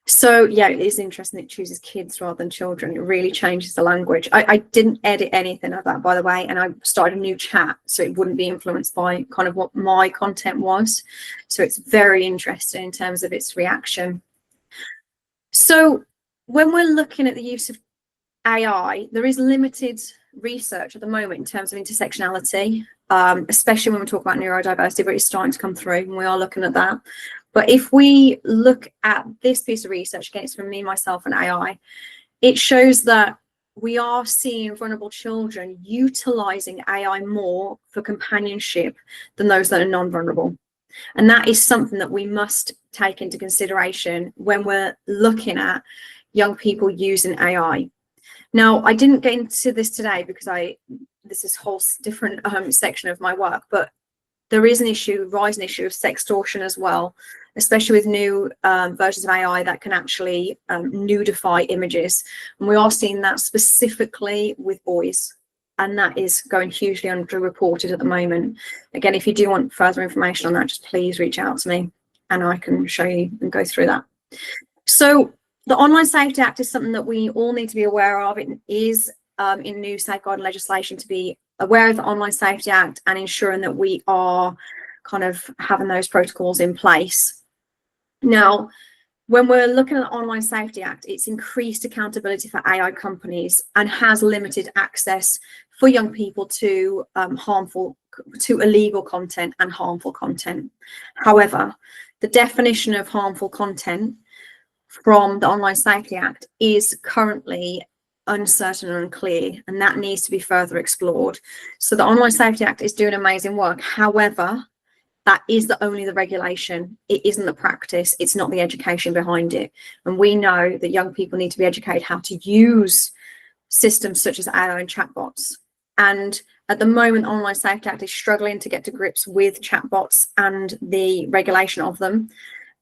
So yeah, it is interesting it chooses kids rather than children. It really changes the language. I didn't edit anything of that, by the way, and I started a new chat so it wouldn't be influenced by kind of what my content was. So it's very interesting in terms of its reaction. So when we're looking at the use of AI, there is limited research at the moment in terms of intersectionality, especially when we talk about neurodiversity, but it's starting to come through, and we are looking at that. But if we look at this piece of research, again, it's from Me, Myself and AI, it shows that we are seeing vulnerable children utilizing AI more for companionship than those that are non-vulnerable. And that is something that we must take into consideration when we're looking at young people using AI. Now, I didn't get into this today because this is a whole different section of my work, but there is an issue, rising issue of sextortion as well, especially with new versions of AI that can actually nudify images. And we are seeing that specifically with boys. And that is going hugely underreported at the moment. Again, if you do want further information on that, just please reach out to me and I can show you and go through that. So the Online Safety Act is something that we all need to be aware of. It is in new safeguarding legislation to be aware of the Online Safety Act and ensuring that we are kind of having those protocols in place. Now, when we're looking at the Online Safety Act, it's increased accountability for AI companies and has limited access for young people to illegal content and harmful content. However, the definition of harmful content from the Online Safety Act is currently uncertain and unclear, and that needs to be further explored. So the Online Safety Act is doing amazing work. However, that is only the regulation. It isn't the practice. It's not the education behind it. And we know that young people need to be educated how to use systems such as AI and chatbots. And at the moment, the Online Safety Act is struggling to get to grips with chatbots and the regulation of them.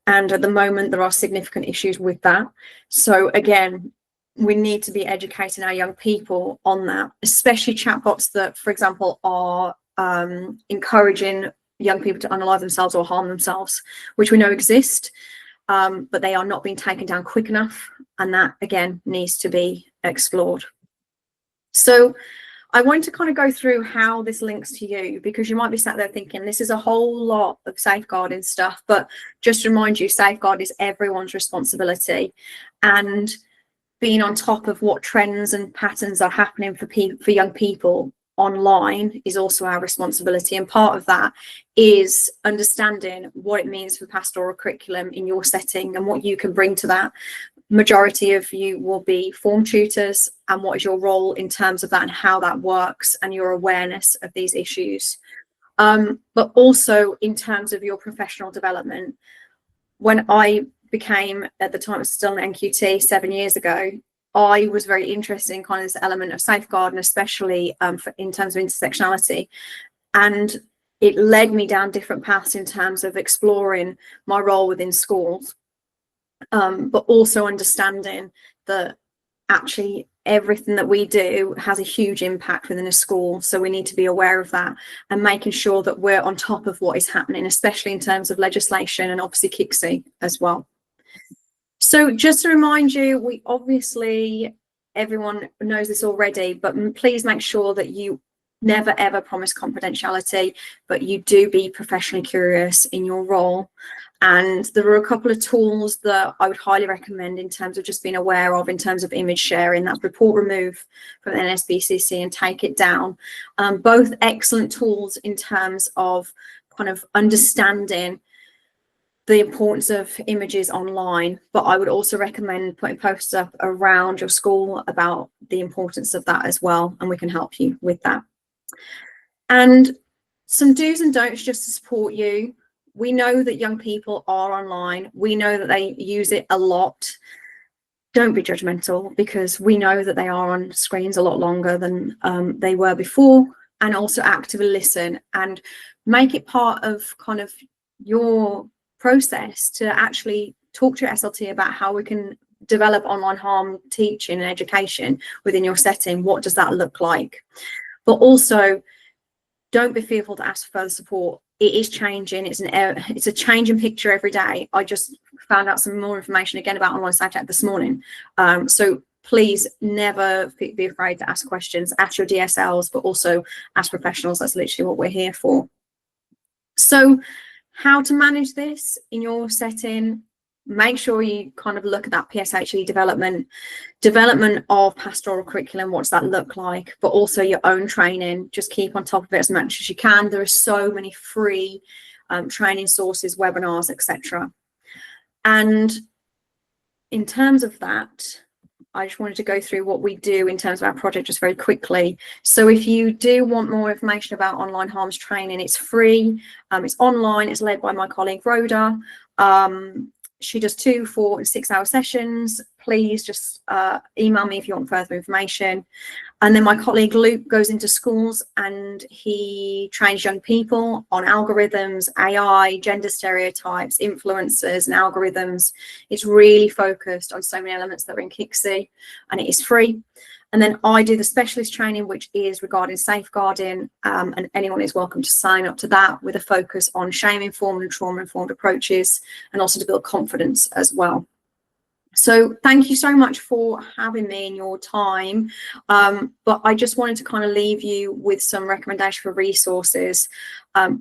And at the moment, there are significant issues with that. So again, we need to be educating our young people on that, especially chatbots that, for example, are encouraging young people to unalive themselves or harm themselves, which we know exist, but they are not being taken down quick enough. And that, again, needs to be explored. So I want to kind of go through how this links to you, because you might be sat there thinking this is a whole lot of safeguarding stuff, but just to remind you, safeguard is everyone's responsibility. And being on top of what trends and patterns are happening for young people online is also our responsibility. And part of that is understanding what it means for pastoral curriculum in your setting and what you can bring to that. Majority of you will be form tutors, and what is your role in terms of that and how that works and your awareness of these issues. But also in terms of your professional development. When I became, at the time it was still an NQT 7 years ago, I was very interested in kind of this element of safeguarding, especially in terms of intersectionality. And it led me down different paths in terms of exploring my role within schools, but also understanding that actually everything that we do has a huge impact within a school. So we need to be aware of that and making sure that we're on top of what is happening, especially in terms of legislation and obviously KICSI as well. So just to remind you, we obviously, everyone knows this already, but please make sure that you never ever promise confidentiality, but you do be professionally curious in your role. And there are a couple of tools that I would highly recommend in terms of just being aware of in terms of image sharing. That's Report Remove from NSBCC and Take It Down. Both excellent tools in terms of kind of understanding the importance of images online, but I would also recommend putting posters up around your school about the importance of that as well, and we can help you with that. And some do's and don'ts just to support you. We know that young people are online. We know that they use it a lot. Don't be judgmental, because we know that they are on screens a lot longer than they were before. And also actively listen and make it part of kind of your process to actually talk to your SLT about how we can develop online harm teaching and education within your setting. What does that look like? But also, don't be fearful to ask for further support. It is changing. It's a changing picture every day. I just found out some more information again about Online Safety Act this morning. So please never be afraid to ask questions. Ask your DSLs, but also ask professionals. That's literally what we're here for. So how to manage this in your setting? Make sure you kind of look at that PSHE development of pastoral curriculum. What's that look like? But also your own training. Just keep on top of it as much as you can. There are so many free training sources, webinars, etc. And in terms of that, I just wanted to go through what we do in terms of our project just very quickly. So if you do want more information about online harms training, it's free, it's online, it's led by my colleague Rhoda. She does 2, 4 and 6 hour sessions. please just email me if you want further information. And then my colleague Luke goes into schools and he trains young people on algorithms, AI, gender stereotypes, influencers and algorithms. It's really focused on so many elements that are in Kixi, and it is free. And then I do the specialist training, which is regarding safeguarding, and anyone is welcome to sign up to that, with a focus on shame-informed and trauma-informed approaches, and also to build confidence as well. So thank you so much for having me in your time. But I just wanted to kind of leave you with some recommendation for resources.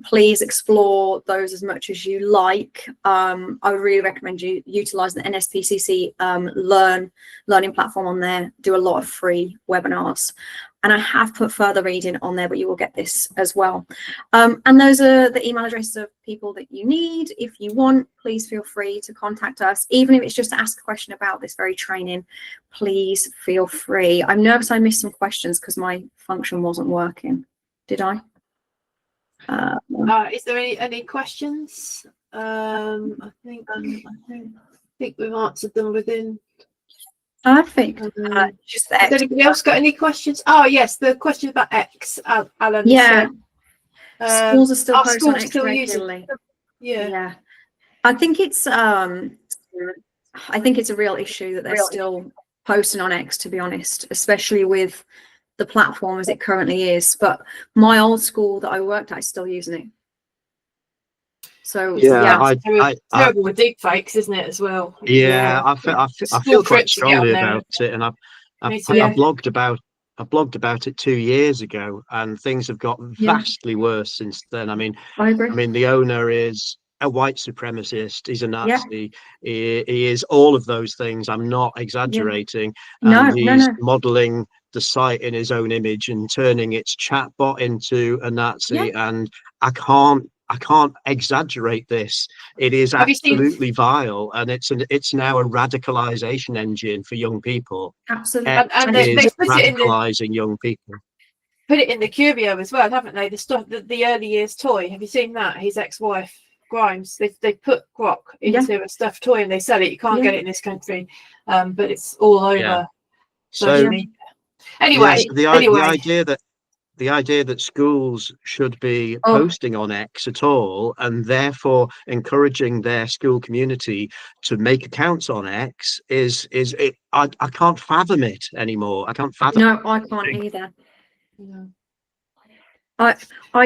Please explore those as much as you like. I would really recommend you utilising the NSPCC learning platform on there. Do a lot of free webinars. And I have put further reading on there, but you will get this as well. And those are the email addresses of people that you need. If you want, please feel free to contact us. Even if it's just to ask a question about this very training, please feel free. I'm nervous I missed some questions because my function wasn't working. Did I? Is there any questions? I think we've answered them within. Perfect. Has anybody else got any questions? Oh yes, the question about X, Alan. Yeah. Said, schools are still posting schools on X still regularly. Yeah. I think it's a real issue that they're still posting on X, to be honest, especially with the platform as it currently is. But my old school that I worked at is still using it. So it's terrible with deep fakes, isn't it, as well? Yeah, I feel quite strongly about it, and I blogged about it 2 years ago, and things have got vastly worse since then. I mean, the owner is a white supremacist, he's a Nazi, he is all of those things. I'm not exaggerating. He's modeling the site in his own image and turning its chatbot into a Nazi, and I can't exaggerate this. It is absolutely vile, and it's now a radicalization engine for young people. Absolutely, and they put radicalizing young people. Put it in the curio as well, haven't they? The stuff, the early years toy. Have you seen that? His ex-wife Grimes. They put Grok into a stuffed toy and they sell it. You can't get it in this country, but it's all over. So anyway, the idea that schools should be posting on X at all, and therefore encouraging their school community to make accounts on X I can't fathom it anymore. I can't fathom. No, I can't either. No. I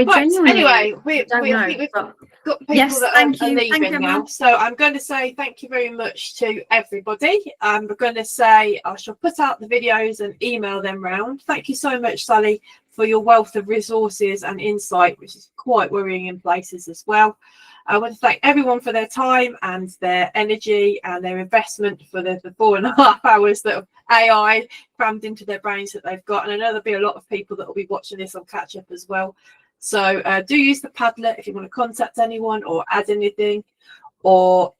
genuinely. Anyway, I think we've got people that are leaving now. So I'm going to say thank you very much to everybody. We're going to say I shall put out the videos and email them round. Thank you so much, Sally, for your wealth of resources and insight, which is quite worrying in places as well. I want to thank everyone for their time and their energy and their investment for the 4.5 hours that AI crammed into their brains that they've got. And I know there'll be a lot of people that will be watching this on catch up as well. So do use the Padlet if you want to contact anyone or add anything. Or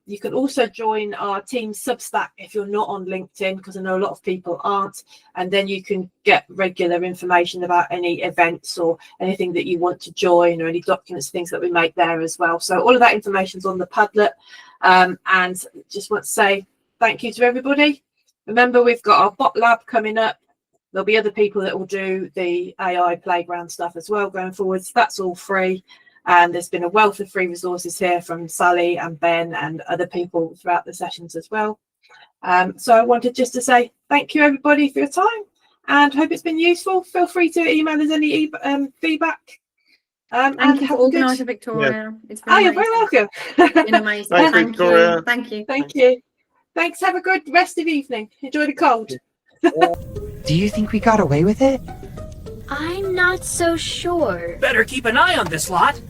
you can also join our team Substack if you're not on LinkedIn, because I know a lot of people aren't, and then you can get regular information about any events or anything that you want to join, or any documents, things that we make there as well. So all of that information's on the Padlet. And just want to say thank you to everybody. Remember, we've got our bot lab coming up. There'll be other people that will do the AI playground stuff as well going forwards. That's all free. And there's been a wealth of free resources here from Sally and Ben and other people throughout the sessions as well. So I wanted just to say thank you, everybody, for your time, and hope it's been useful. Feel free to email us any feedback. Thank you for organising, Victoria. It's been you're very welcome. It's been amazing. Thanks, Victoria. Thank you. Thank you. Thanks. Have a good rest of the evening. Enjoy the cold. Do you think we got away with it? I'm not so sure. Better keep an eye on this lot.